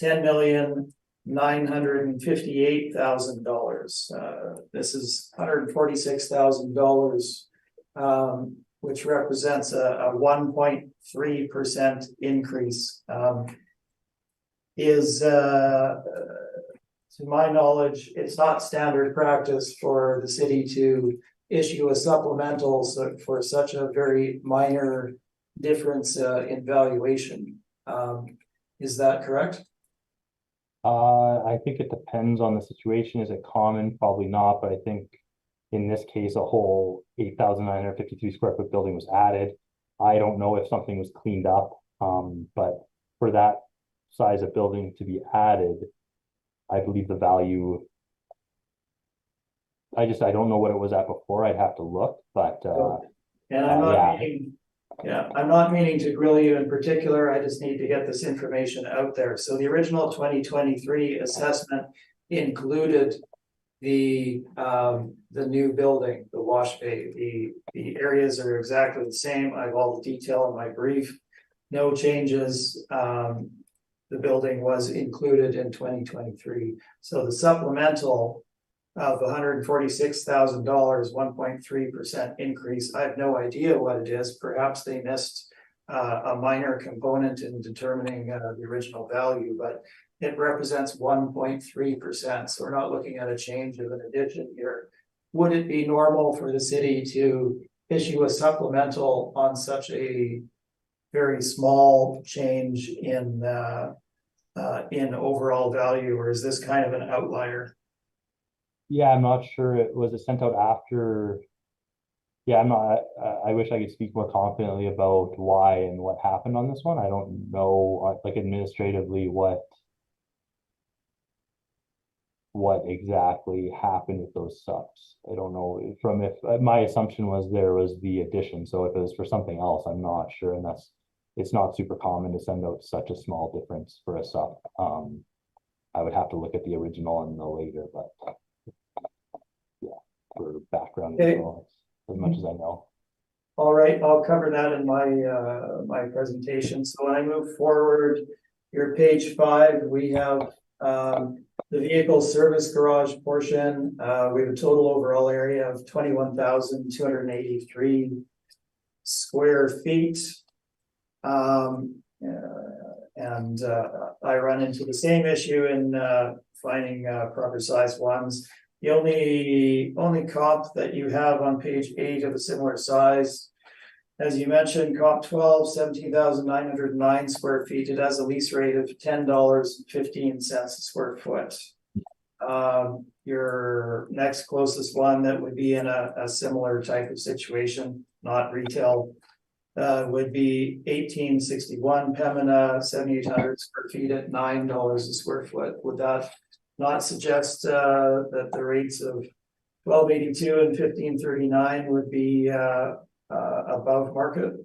Speaker 4: $10,958,000. This is $146,000, which represents a 1.3% increase. To my knowledge, it's not standard practice for the city to issue a supplemental for such a very minor difference in valuation. Is that correct?
Speaker 3: I think it depends on the situation. Is it common? Probably not, but I think in this case, a whole 8,953 square foot building was added. I don't know if something was cleaned up, but for that size of building to be added, I believe the value, I don't know what it was at before. I'd have to look, but
Speaker 4: and I'm not I'm not meaning to grill you in particular. I just need to get this information out there. So the original 2023 assessment included the new building, the wash bay. The areas are exactly the same. I have all the detail in my brief. No changes. The building was included in 2023. So the supplemental of $146,000, 1.3% increase. I have no idea what it is. Perhaps they missed a minor component in determining the original value, but it represents 1.3%. So we're not looking at a change of an addition here. Would it be normal for the city to issue a supplemental on such a very small change in overall value, or is this kind of an outlier?
Speaker 3: Yeah, I'm not sure. It was sent out after. Yeah, I'm not. I wish I could speak more confidently about why and what happened on this one. I don't know, like administratively, what exactly happened with those subs. I don't know. From if my assumption was there was the addition, so if it was for something else, I'm not sure, and it's not super common to send out such a small difference for a sub. I would have to look at the original and the later, but yeah, for background info, as much as I know.
Speaker 4: All right, I'll cover that in my my presentation. So when I move forward, your page 5, we have the vehicle service garage portion. We have a total overall area of 21,283 square feet. And I run into the same issue in finding proper size ones. The only comp that you have on page 8 of a similar size, as you mentioned, comp 12, 17,909 square feet. It has a lease rate of $10.15 a square foot. Your next closest one that would be in a similar type of situation, not retail, would be 1861 Pembina, 7,800 square feet at $9 a square foot. Would that not suggest that the rates of 1282 and 1539 would be above market?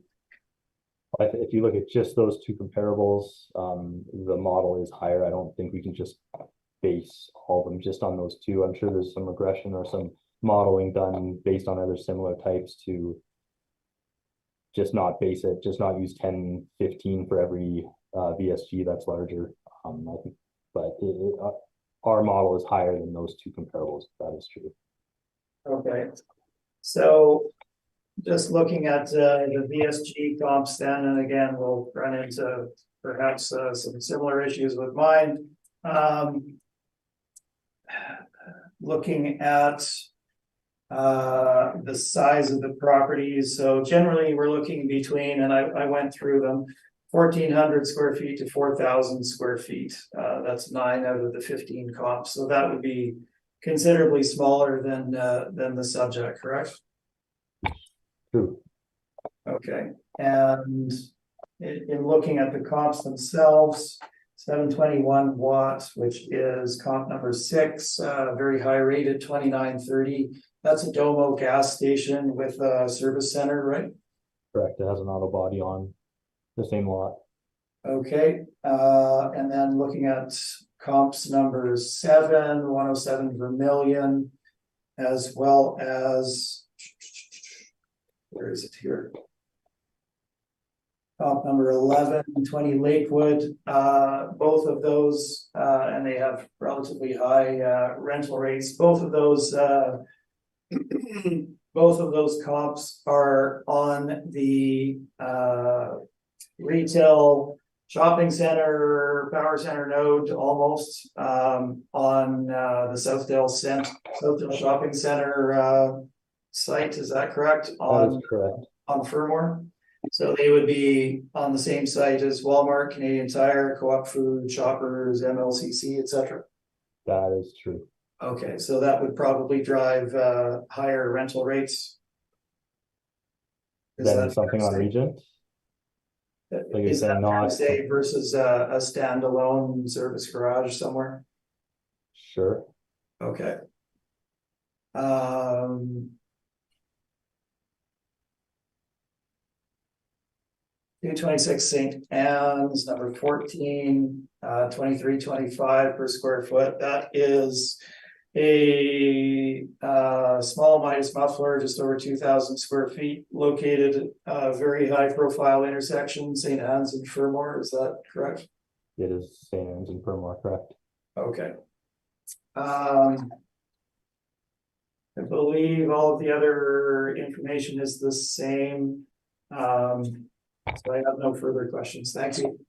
Speaker 3: If you look at just those two comparables, the model is higher. I don't think we can just base all of them just on those two. I'm sure there's some regression or some modeling done based on other similar types to just not base it, just not use 10, 15 for every VSG that's larger. I think, but our model is higher than those two comparables. That is true.
Speaker 4: Okay, so just looking at the VSG comps then, and again, we'll run into perhaps some similar issues with mine. Looking at the size of the properties. So generally we're looking between, and I went through them, 1,400 square feet to 4,000 square feet. That's 9 out of the 15 comps. So that would be considerably smaller than the subject, correct?
Speaker 3: True.
Speaker 4: Okay, and in looking at the comps themselves, 721 watts, which is comp number 6, very high rate at 2930. That's a Domo gas station with a service center, right?
Speaker 3: Correct. It has an auto body on the same lot.
Speaker 4: Okay, and then looking at comps number 7, 107 Vermilion, as well as, where is it here? Comp number 11, 20 Lakewood, both of those, and they have relatively high rental rates. Both of those comps are on the retail shopping center, power center node, almost on the Southdale Shopping Center site. Is that correct?
Speaker 3: That is correct.
Speaker 4: On Fermor. So they would be on the same site as Walmart, Canadian Tire, Co-op Food, Shoppers, MLCC, etc.
Speaker 3: That is true.
Speaker 4: Okay, so that would probably drive higher rental rates. Is
Speaker 3: Then
Speaker 4: that
Speaker 3: something on Regent. Like you're
Speaker 4: is
Speaker 3: saying,
Speaker 4: that fair to
Speaker 3: not
Speaker 4: say versus a standalone service garage somewhere?
Speaker 3: sure.
Speaker 4: Okay. 226 St. Anne's, number 14, 2325 per square foot. That is a small Midas muffler, just over 2,000 square feet, located very high profile intersection, St. Anne's and Fermor. Is that correct?
Speaker 3: It is St. Anne's and Fermor, correct.
Speaker 4: Okay. I believe all of the other information is the same. So I have no further questions. Thank you.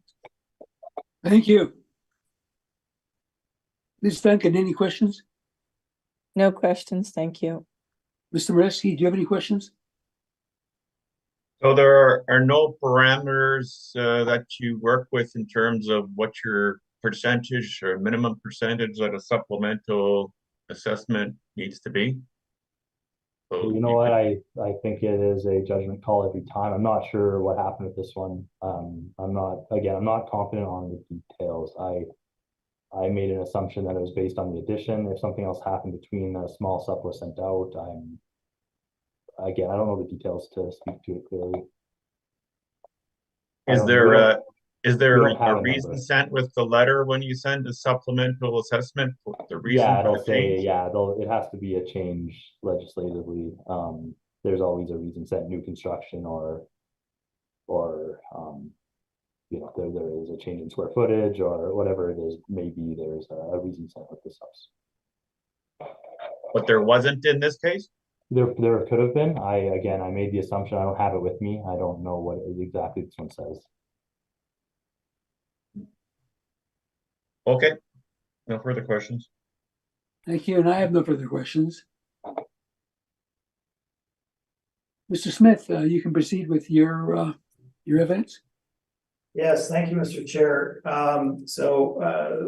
Speaker 1: Thank you. Ms. Duncan, any questions?
Speaker 5: No questions, thank you.
Speaker 1: Mr. Moreski, do you have any questions?
Speaker 6: So there are no parameters that you work with in terms of what your percentage or minimum percentage that a supplemental assessment needs to be? So
Speaker 3: You know what, I think it is a judgment call every time. I'm not sure what happened with this one. I'm not confident on the details. I made an assumption that it was based on the addition. If something else happened between a small sup was sent out, I don't know the details to speak to it clearly.
Speaker 6: Is there
Speaker 3: don't have
Speaker 6: a
Speaker 3: a
Speaker 6: reason
Speaker 3: number.
Speaker 6: sent with the letter when you send a supplemental assessment? The reason
Speaker 3: Yeah,
Speaker 6: for
Speaker 3: it'll
Speaker 6: the
Speaker 3: say,
Speaker 6: change?
Speaker 3: yeah, it has to be a change legislatively. There's always a reason set, new construction or there is a change in square footage or whatever it is, maybe there's a reason set with this house.
Speaker 6: But there wasn't in this case?
Speaker 3: There could have been. I made the assumption. I don't have it with me. I don't know what exactly this one says.
Speaker 6: Okay, no further questions.
Speaker 1: Thank you, and I have no further questions. Mr. Smith, you can proceed with your evidence.
Speaker 4: Yes, thank you, Mr. Chair.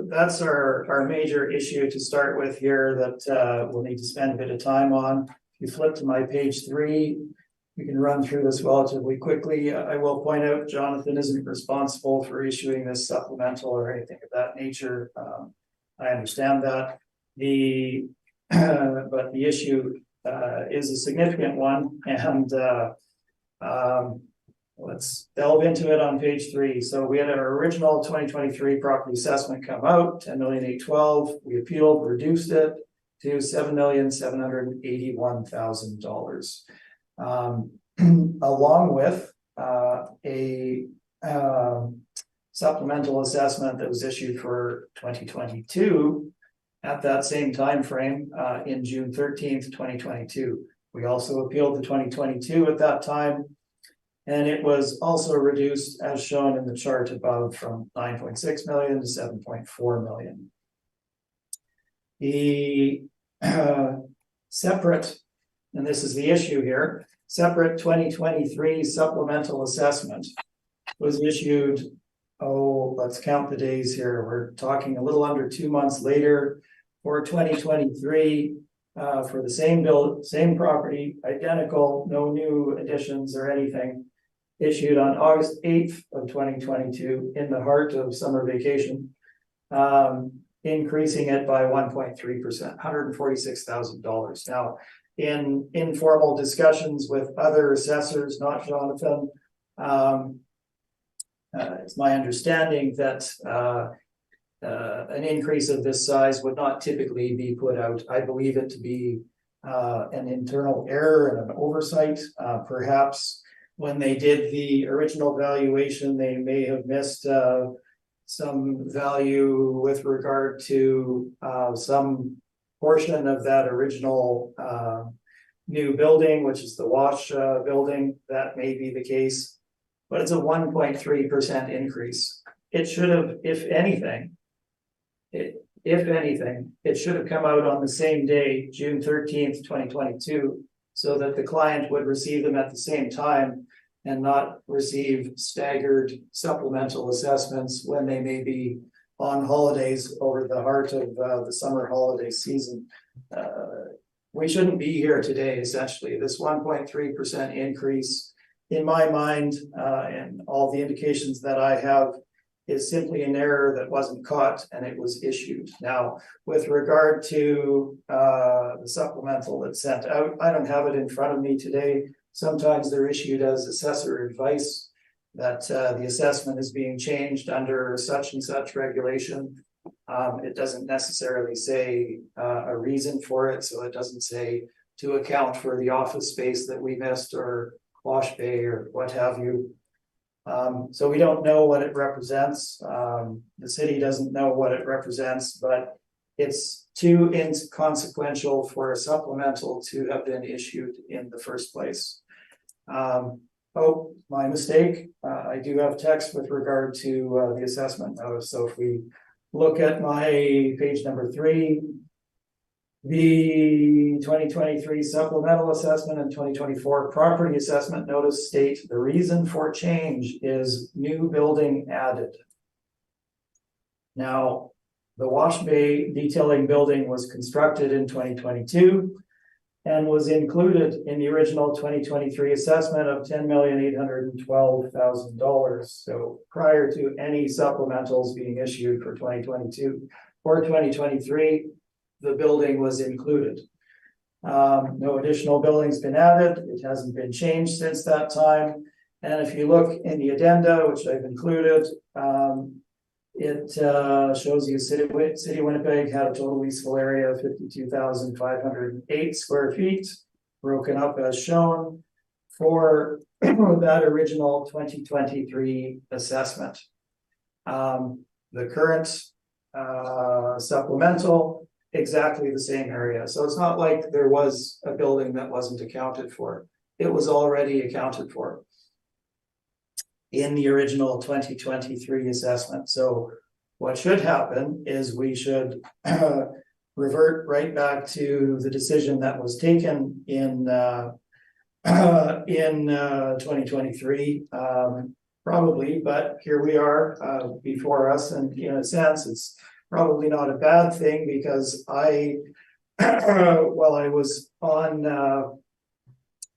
Speaker 4: That's our major issue to start with here that we'll need to spend a bit of time on. If you flip to my page 3, we can run through this relatively quickly. I will point out Jonathan isn't responsible for issuing this supplemental or anything of that nature. I understand that. But the issue is a significant one, and let's delve into it on page 3. So we had our original 2023 property assessment come out, $10,812,000. We appealed, reduced it to $7,781,000. Along with a supplemental assessment that was issued for 2022 at that same time frame in June 13th, 2022. We also appealed the 2022 at that time, and it was also reduced as shown in the chart above from 9.6 million to 7.4 million. The separate, and this is the issue here, separate 2023 supplemental assessment was issued, let's count the days here. We're talking a little under 2 months later for 2023 for the same property, identical, no new additions or anything, issued on August 8th of 2022 in the heart of summer vacation, increasing it by 1.3%, $146,000. Now, in informal discussions with other assessors, not Jonathan, it's my understanding that an increase of this size would not typically be put out. I believe it to be an internal error and an oversight. Perhaps when they did the original valuation, they may have missed some value with regard to some portion of that original new building, which is the wash building. That may be the case, but it's a 1.3% increase. It should have, if anything, it should have come out on the same day, June 13th, 2022, so that the client would receive them at the same time and not receive staggered supplemental assessments when they may be on holidays over the heart of the summer holiday season. We shouldn't be here today, essentially. This 1.3% increase, in my mind, and all the indications that I have, is simply an error that wasn't caught and it was issued. Now, with regard to the supplemental that's sent out, I don't have it in front of me today. Sometimes they're issued as assessor advice that the assessment is being changed under such and such regulation. It doesn't necessarily say a reason for it. So it doesn't say to account for the office space that we missed or wash bay or what have you. So we don't know what it represents. The city doesn't know what it represents, but it's too inconsequential for a supplemental to have been issued in the first place. Oh, my mistake. I do have text with regard to the assessment notice. So if we look at my page number 3, the 2023 supplemental assessment and 2024 property assessment notice state the reason for change is new building added. Now, the wash bay detailing building was constructed in 2022 and was included in the original 2023 assessment of $10,812,000. So prior to any supplementals being issued for 2022 or 2023, the building was included. No additional buildings been added. It hasn't been changed since that time. And if you look in the addenda, which I've included, it shows you City Winnipeg had a total leasable area of 52,508 square feet, broken up as shown for that original 2023 assessment. The current supplemental, exactly the same area. So it's not like there was a building that wasn't accounted for. It was already accounted for in the original 2023 assessment. So what should happen is we should revert right back to the decision that was taken in 2023, probably, but here we are before us, and in a sense, it's probably not a bad thing because while I was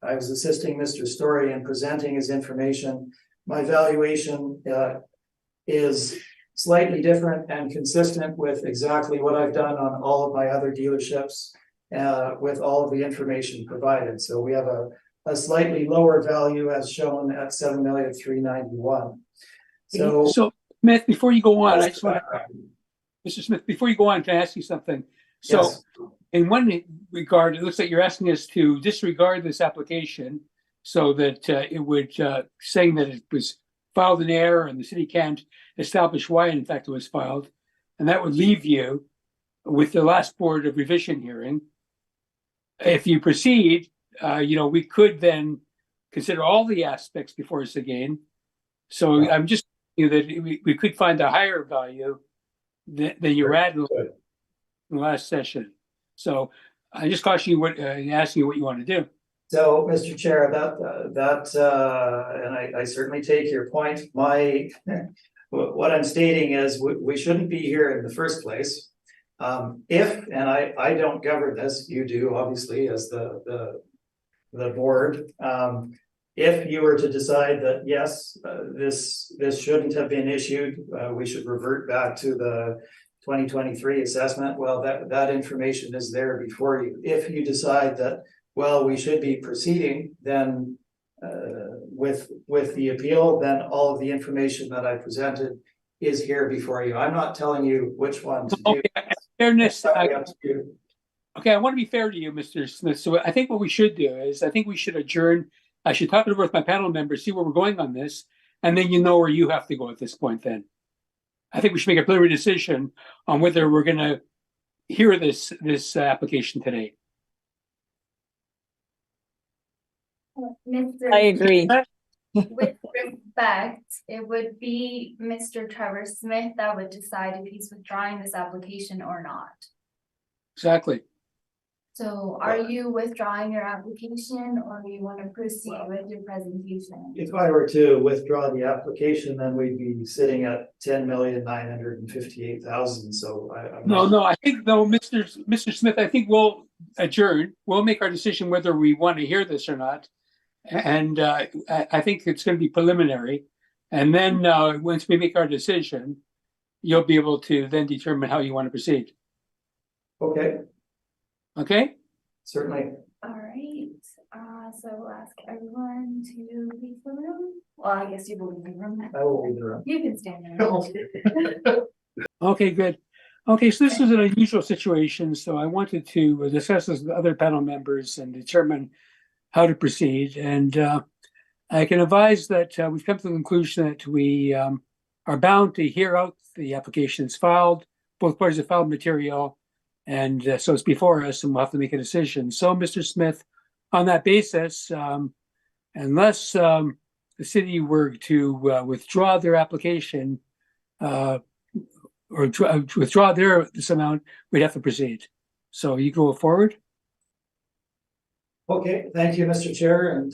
Speaker 4: assisting Mr. Story in presenting his information. My valuation is slightly different and consistent with exactly what I've done on all of my other dealerships with all of the information provided. So we have a slightly lower value as shown at $7,391,000.
Speaker 1: So Smith, before you go on, I just want to, Mr. Smith, before you go on, can I ask you something? So
Speaker 4: yes.
Speaker 1: In one regard, it looks like you're asking us to disregard this application so that it would, saying that it was filed in error and the city can't establish why, in fact, it was filed. And that would leave you with the last board of revision hearing. If you proceed, we could then consider all the aspects before us again. So I'm just that we could find a higher value than you were at in the last session. So I just caution you asking you what you want to do.
Speaker 4: So, Mr. Chair, and I certainly take your point. What I'm stating is we shouldn't be here in the first place. If, and I don't govern this, you do obviously as the board. If you were to decide that yes, this shouldn't have been issued, we should revert back to the 2023 assessment. Well, that information is there before you. If you decide that, well, we should be proceeding, then with the appeal, then all of the information that I presented is here before you. I'm not telling you which one to do.
Speaker 1: Fairness. Okay, I want to be fair to you, Mr. Smith. So I think what we should do is I think we should adjourn. I should talk it over with my panel members, see where we're going on this, and then you know where you have to go at this point then. I think we should make a preliminary decision on whether we're going to hear this application today.
Speaker 5: I agree.
Speaker 2: With respect, it would be Mr. Trevor Smith that would decide if he's withdrawing this application or not.
Speaker 1: Exactly.
Speaker 2: So are you withdrawing your application or do you want to proceed with your presentation?
Speaker 4: If I were to withdraw the application, then we'd be sitting at $10,958,000. So
Speaker 1: No, I think though, Mr. Smith, I think we'll adjourn. We'll make our decision whether we want to hear this or not. And I think it's going to be preliminary. And then once we make our decision, you'll be able to then determine how you want to proceed.
Speaker 4: Okay.
Speaker 1: Okay?
Speaker 4: Certainly.
Speaker 2: All right. So we'll ask everyone to leave the room. Well, I guess you will leave the room.
Speaker 4: I will leave the room.
Speaker 2: You can stand there.
Speaker 1: Okay, good. Okay, so this is an unusual situation. So I wanted to discuss this with other panel members and determine how to proceed. And I can advise that we've come to the conclusion that we are bound to hear out the applications filed. Both parties have filed material. And so it's before us and we'll have to make a decision. So, Mr. Smith, on that basis, unless the city were to withdraw their application or withdraw this amount, we'd have to proceed. So you go forward.
Speaker 4: Okay, thank you, Mr. Chair, and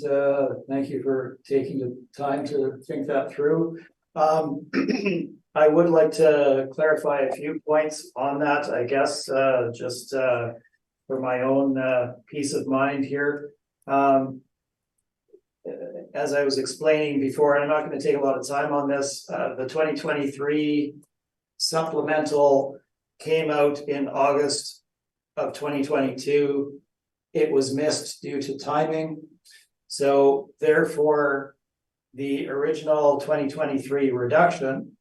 Speaker 4: thank you for taking the time to think that through. I would like to clarify a few points on that, I guess, just for my own peace of mind here. As I was explaining before, and I'm not going to take a lot of time on this, the 2023 supplemental came out in August of 2022. It was missed due to timing. So therefore, the original 2023 reduction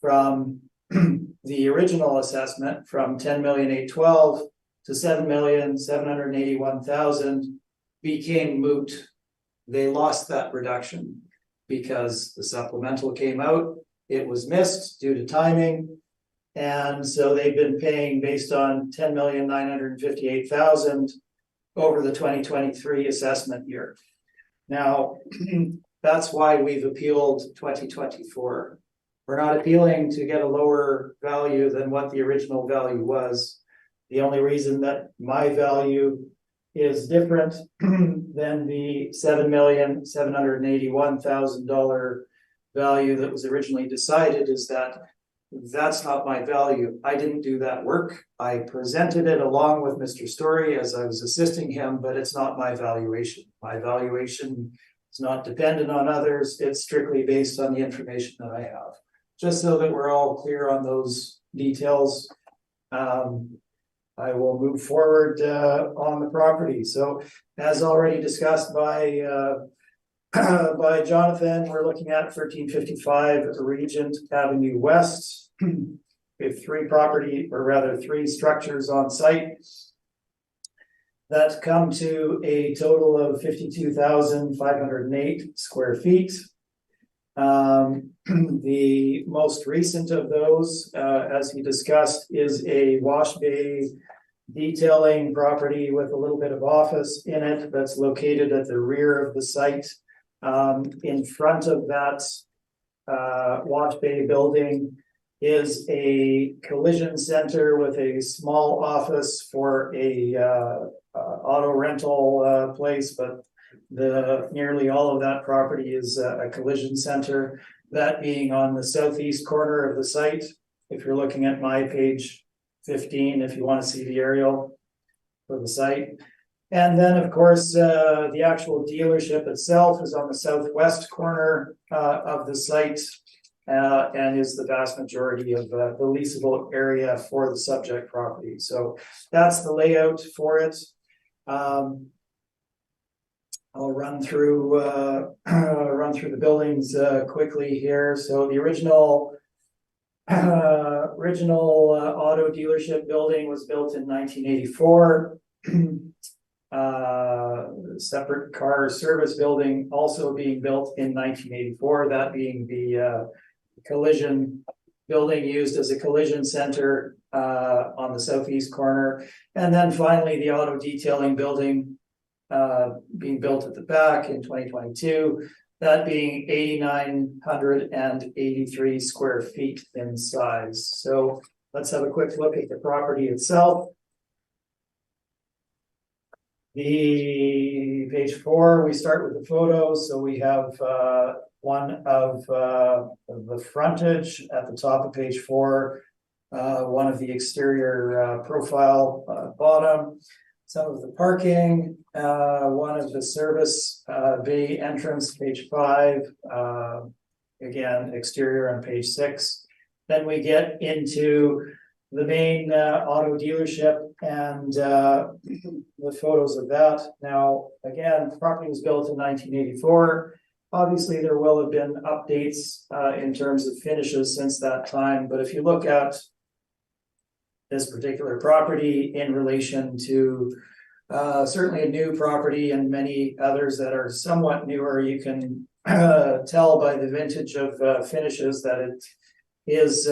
Speaker 4: from the original assessment from 10,812,000 to 7,781,000 became moot. They lost that reduction because the supplemental came out. It was missed due to timing. And so they've been paying based on 10,958,000 over the 2023 assessment year. Now, that's why we've appealed 2024. We're not appealing to get a lower value than what the original value was. The only reason that my value is different than the $7,781,000 value that was originally decided is that that's not my value. I didn't do that work. I presented it along with Mr. Story as I was assisting him, but it's not my valuation. My valuation is not dependent on others. It's strictly based on the information that I have. Just so that we're all clear on those details, I will move forward on the property. So as already discussed by Jonathan, we're looking at 1355 Regent Avenue West. We have three structures on site that come to a total of 52,508 square feet. The most recent of those, as he discussed, is a wash bay detailing property with a little bit of office in it that's located at the rear of the site. In front of that wash bay building is a collision center with a small office for a auto rental place, but nearly all of that property is a collision center, that being on the southeast corner of the site. If you're looking at my page 15, if you want to see the aerial for the site. And then, of course, the actual dealership itself is on the southwest corner of the site and is the vast majority of the leasable area for the subject property. So that's the layout for it. I'll run through the buildings quickly here. So the original auto dealership building was built in 1984. Separate car service building also being built in 1984, that being the collision building used as a collision center on the southeast corner. And then finally, the auto detailing building being built at the back in 2022, that being 8,983 square feet in size. So let's have a quick look at the property itself. The page 4, we start with the photos. So we have one of the frontage at the top of page 4, one of the exterior profile bottom, some of the parking, one of the service bay entrance, page 5, again, exterior on page 6. Then we get into the main auto dealership and the photos of that. Now, again, the property was built in 1984. Obviously, there will have been updates in terms of finishes since that time. But if you look at this particular property in relation to certainly a new property and many others that are somewhat newer, you can tell by the vintage of finishes that it is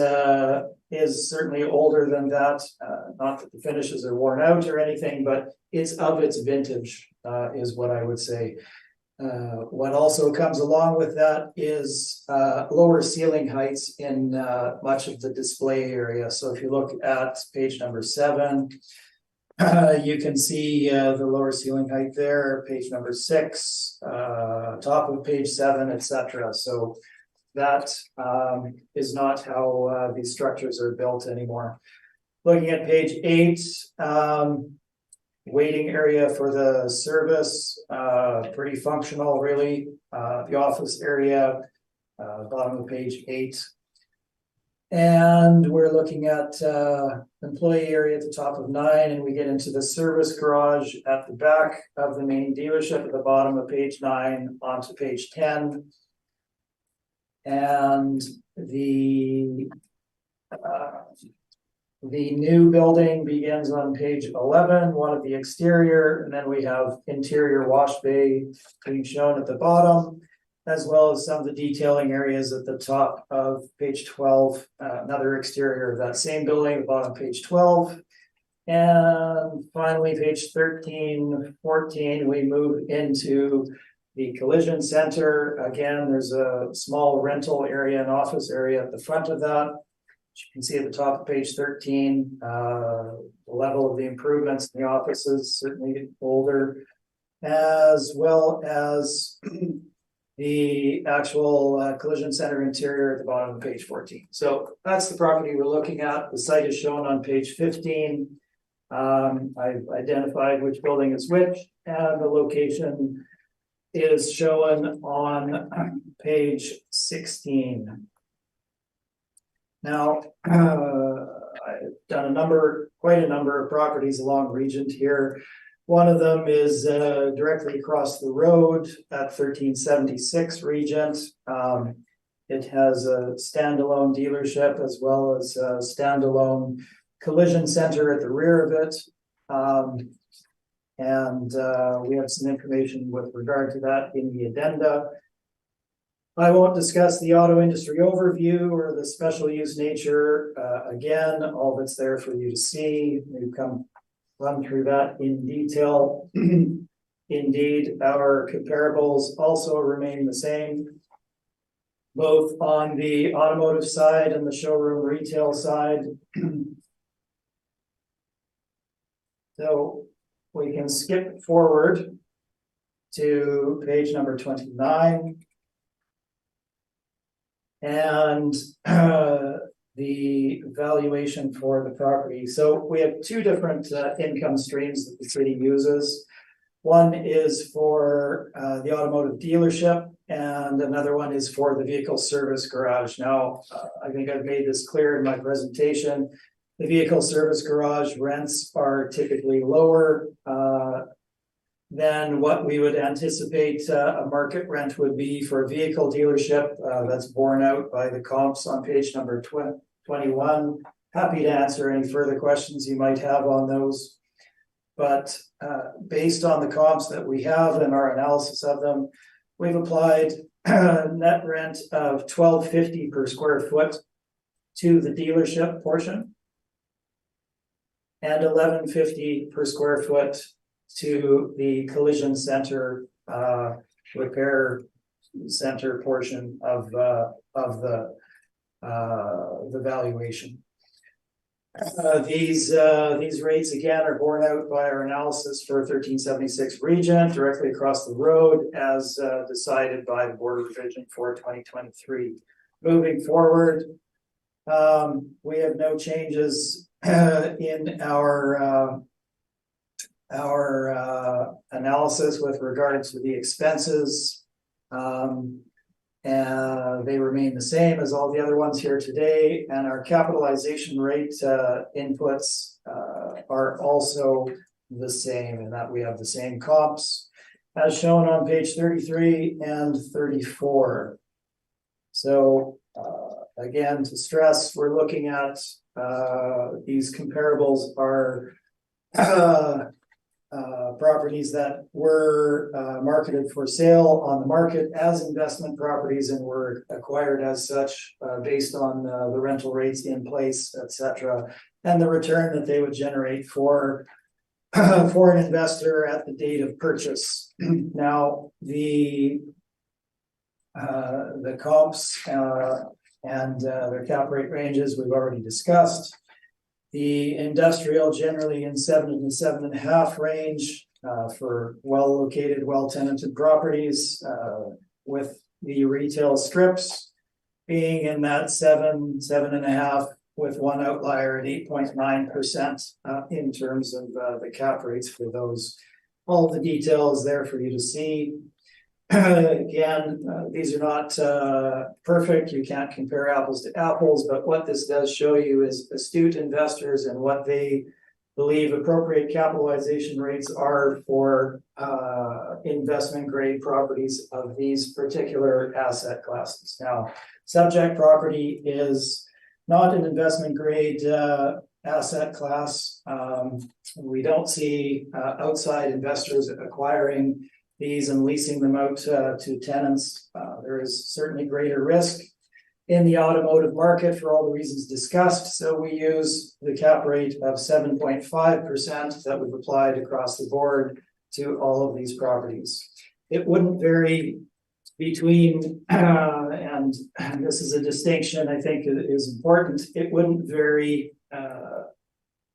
Speaker 4: is certainly older than that. Not that the finishes are worn out or anything, but it's of its vintage, is what I would say. What also comes along with that is lower ceiling heights in much of the display area. So if you look at page number 7, you can see the lower ceiling height there, page number 6, top of page 7, etc. So that is not how these structures are built anymore. Looking at page 8, waiting area for the service, pretty functional, really. The office area, bottom of page 8. And we're looking at employee area at the top of 9, and we get into the service garage at the back of the main dealership at the bottom of page 9 onto page 10. And the new building begins on page 11, one of the exterior, and then we have interior wash bay being shown at the bottom, as well as some of the detailing areas at the top of page 12, another exterior of that same building, the bottom of page 12. And finally, page 13, 14, we move into the collision center. Again, there's a small rental area and office area at the front of that. As you can see at the top of page 13, the level of the improvements in the offices certainly older, as well as the actual collision center interior at the bottom of page 14. So that's the property we're looking at. The site is shown on page 15. I've identified which building is which, and the location is shown on page 16. Now, I've done quite a number of properties along Regent here. One of them is directly across the road at 1376 Regent. It has a standalone dealership as well as a standalone collision center at the rear of it. We have some information with regard to that in the addenda. I won't discuss the auto industry overview or the special use nature. Again, all that's there for you to see. We've run through that in detail. Indeed, our comparables also remain the same, both on the automotive side and the showroom retail side. So we can skip forward to page number 29. And the valuation for the property. So we have two different income streams that the city uses. One is for the automotive dealership, and another one is for the vehicle service garage. Now, I think I've made this clear in my presentation. The vehicle service garage rents are typically lower than what we would anticipate a market rent would be for a vehicle dealership. That's borne out by the comps on page number 21. Happy to answer any further questions you might have on those. But based on the comps that we have and our analysis of them, we've applied net rent of $12.50 per square foot to the dealership portion and $11.50 per square foot to the collision center repair center portion of the valuation. These rates again are borne out by our analysis for 1376 Regent directly across the road as decided by the Board of Revision for 2023. Moving forward, we have no changes in our analysis with regards to the expenses. And they remain the same as all the other ones here today, and our capitalization rate inputs are also the same, in that we have the same comps as shown on page 33 and 34. So again, to stress, we're looking at these comparables are properties that were marketed for sale on the market as investment properties and were acquired as such based on the rental rates in place, etc., and the return that they would generate for an investor at the date of purchase. Now, the comps and their cap rate ranges we've already discussed. The industrial generally in 7 to 7.5 range for well-located, well-tenanted properties, with the retail strips being in that 7.5, with one outlier at 8.9% in terms of the cap rates for those. All the details there for you to see. Again, these are not perfect. You can't compare apples to apples, but what this does show you is astute investors and what they believe appropriate capitalization rates are for investment grade properties of these particular asset classes. Now, subject property is not an investment grade asset class. We don't see outside investors acquiring these and leasing them out to tenants. There is certainly greater risk in the automotive market for all the reasons discussed. So we use the cap rate of 7.5% that we've applied across the board to all of these properties. It wouldn't vary between, and this is a distinction I think is important, it wouldn't vary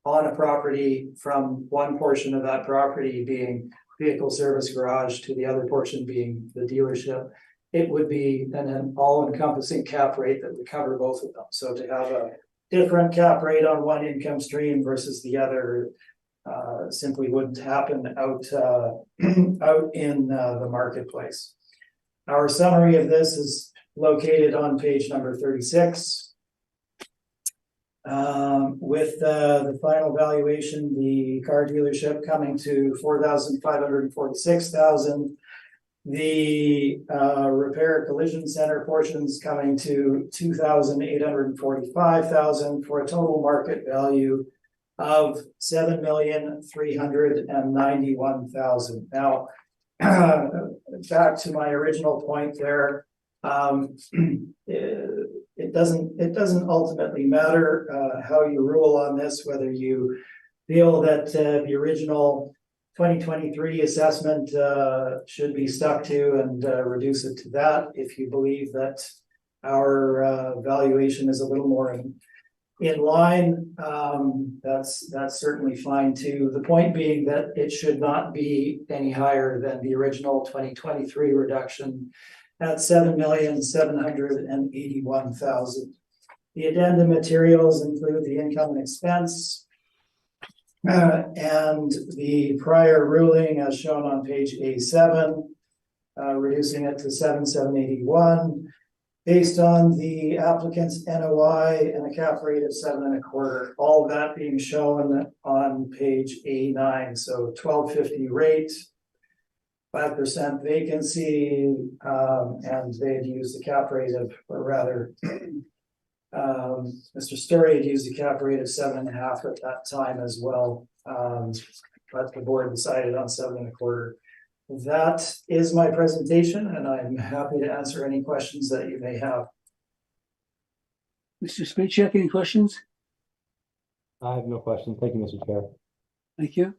Speaker 4: on a property from one portion of that property being vehicle service garage to the other portion being the dealership. It would be an all-encompassing cap rate that would cover both of them. So to have a different cap rate on one income stream versus the other simply wouldn't happen out in the marketplace. Our summary of this is located on page number 36. With the final valuation, the car dealership coming to $4,546,000. The repair collision center portions coming to $2,845,000 for a total market value of $7,391,000. Now, back to my original point there. It doesn't ultimately matter how you rule on this, whether you feel that the original 2023 assessment should be stuck to and reduce it to that. If you believe that our valuation is a little more in line, that's certainly fine too. The point being that it should not be any higher than the original 2023 reduction at $7,781,000. The addendum materials include the income and expense and the prior ruling as shown on page A7, reducing it to $7,781 based on the applicant's NOI and a cap rate of 7.25. All of that being shown on page A9. So 1250 rate, 5% vacancy, and they had used the cap rate of, or rather, Mr. Story had used a cap rate of 7.5 at that time as well. But the board decided on 7.25. That is my presentation, and I'm happy to answer any questions that you may have.
Speaker 1: Mr. Spacek, any questions?
Speaker 3: I have no questions. Thank you, Mr. Chair.
Speaker 1: Thank you.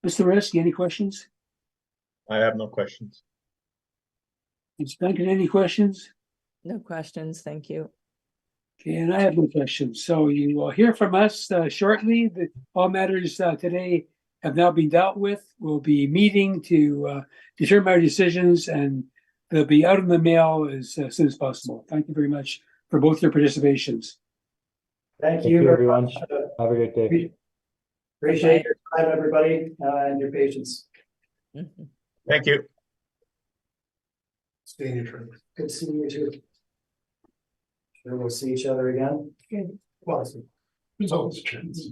Speaker 1: Mr. Reski, any questions?
Speaker 6: I have no questions.
Speaker 1: Ms. Duncan, any questions?
Speaker 5: No questions, thank you.
Speaker 1: Okay, and I have no questions. So you will hear from us shortly. All matters today have now been dealt with. We'll be meeting to determine our decisions, and they'll be out in the mail as soon as possible. Thank you very much for both your participations.
Speaker 4: Thank you very
Speaker 3: everyone.
Speaker 4: much.
Speaker 3: Have a great day.
Speaker 4: Appreciate your time, everybody, and your patience.
Speaker 5: Mhm.
Speaker 6: Thank you.
Speaker 4: Stay in your turn. Good seeing you too. Sure, we'll see each other again. Well, there's always a chance.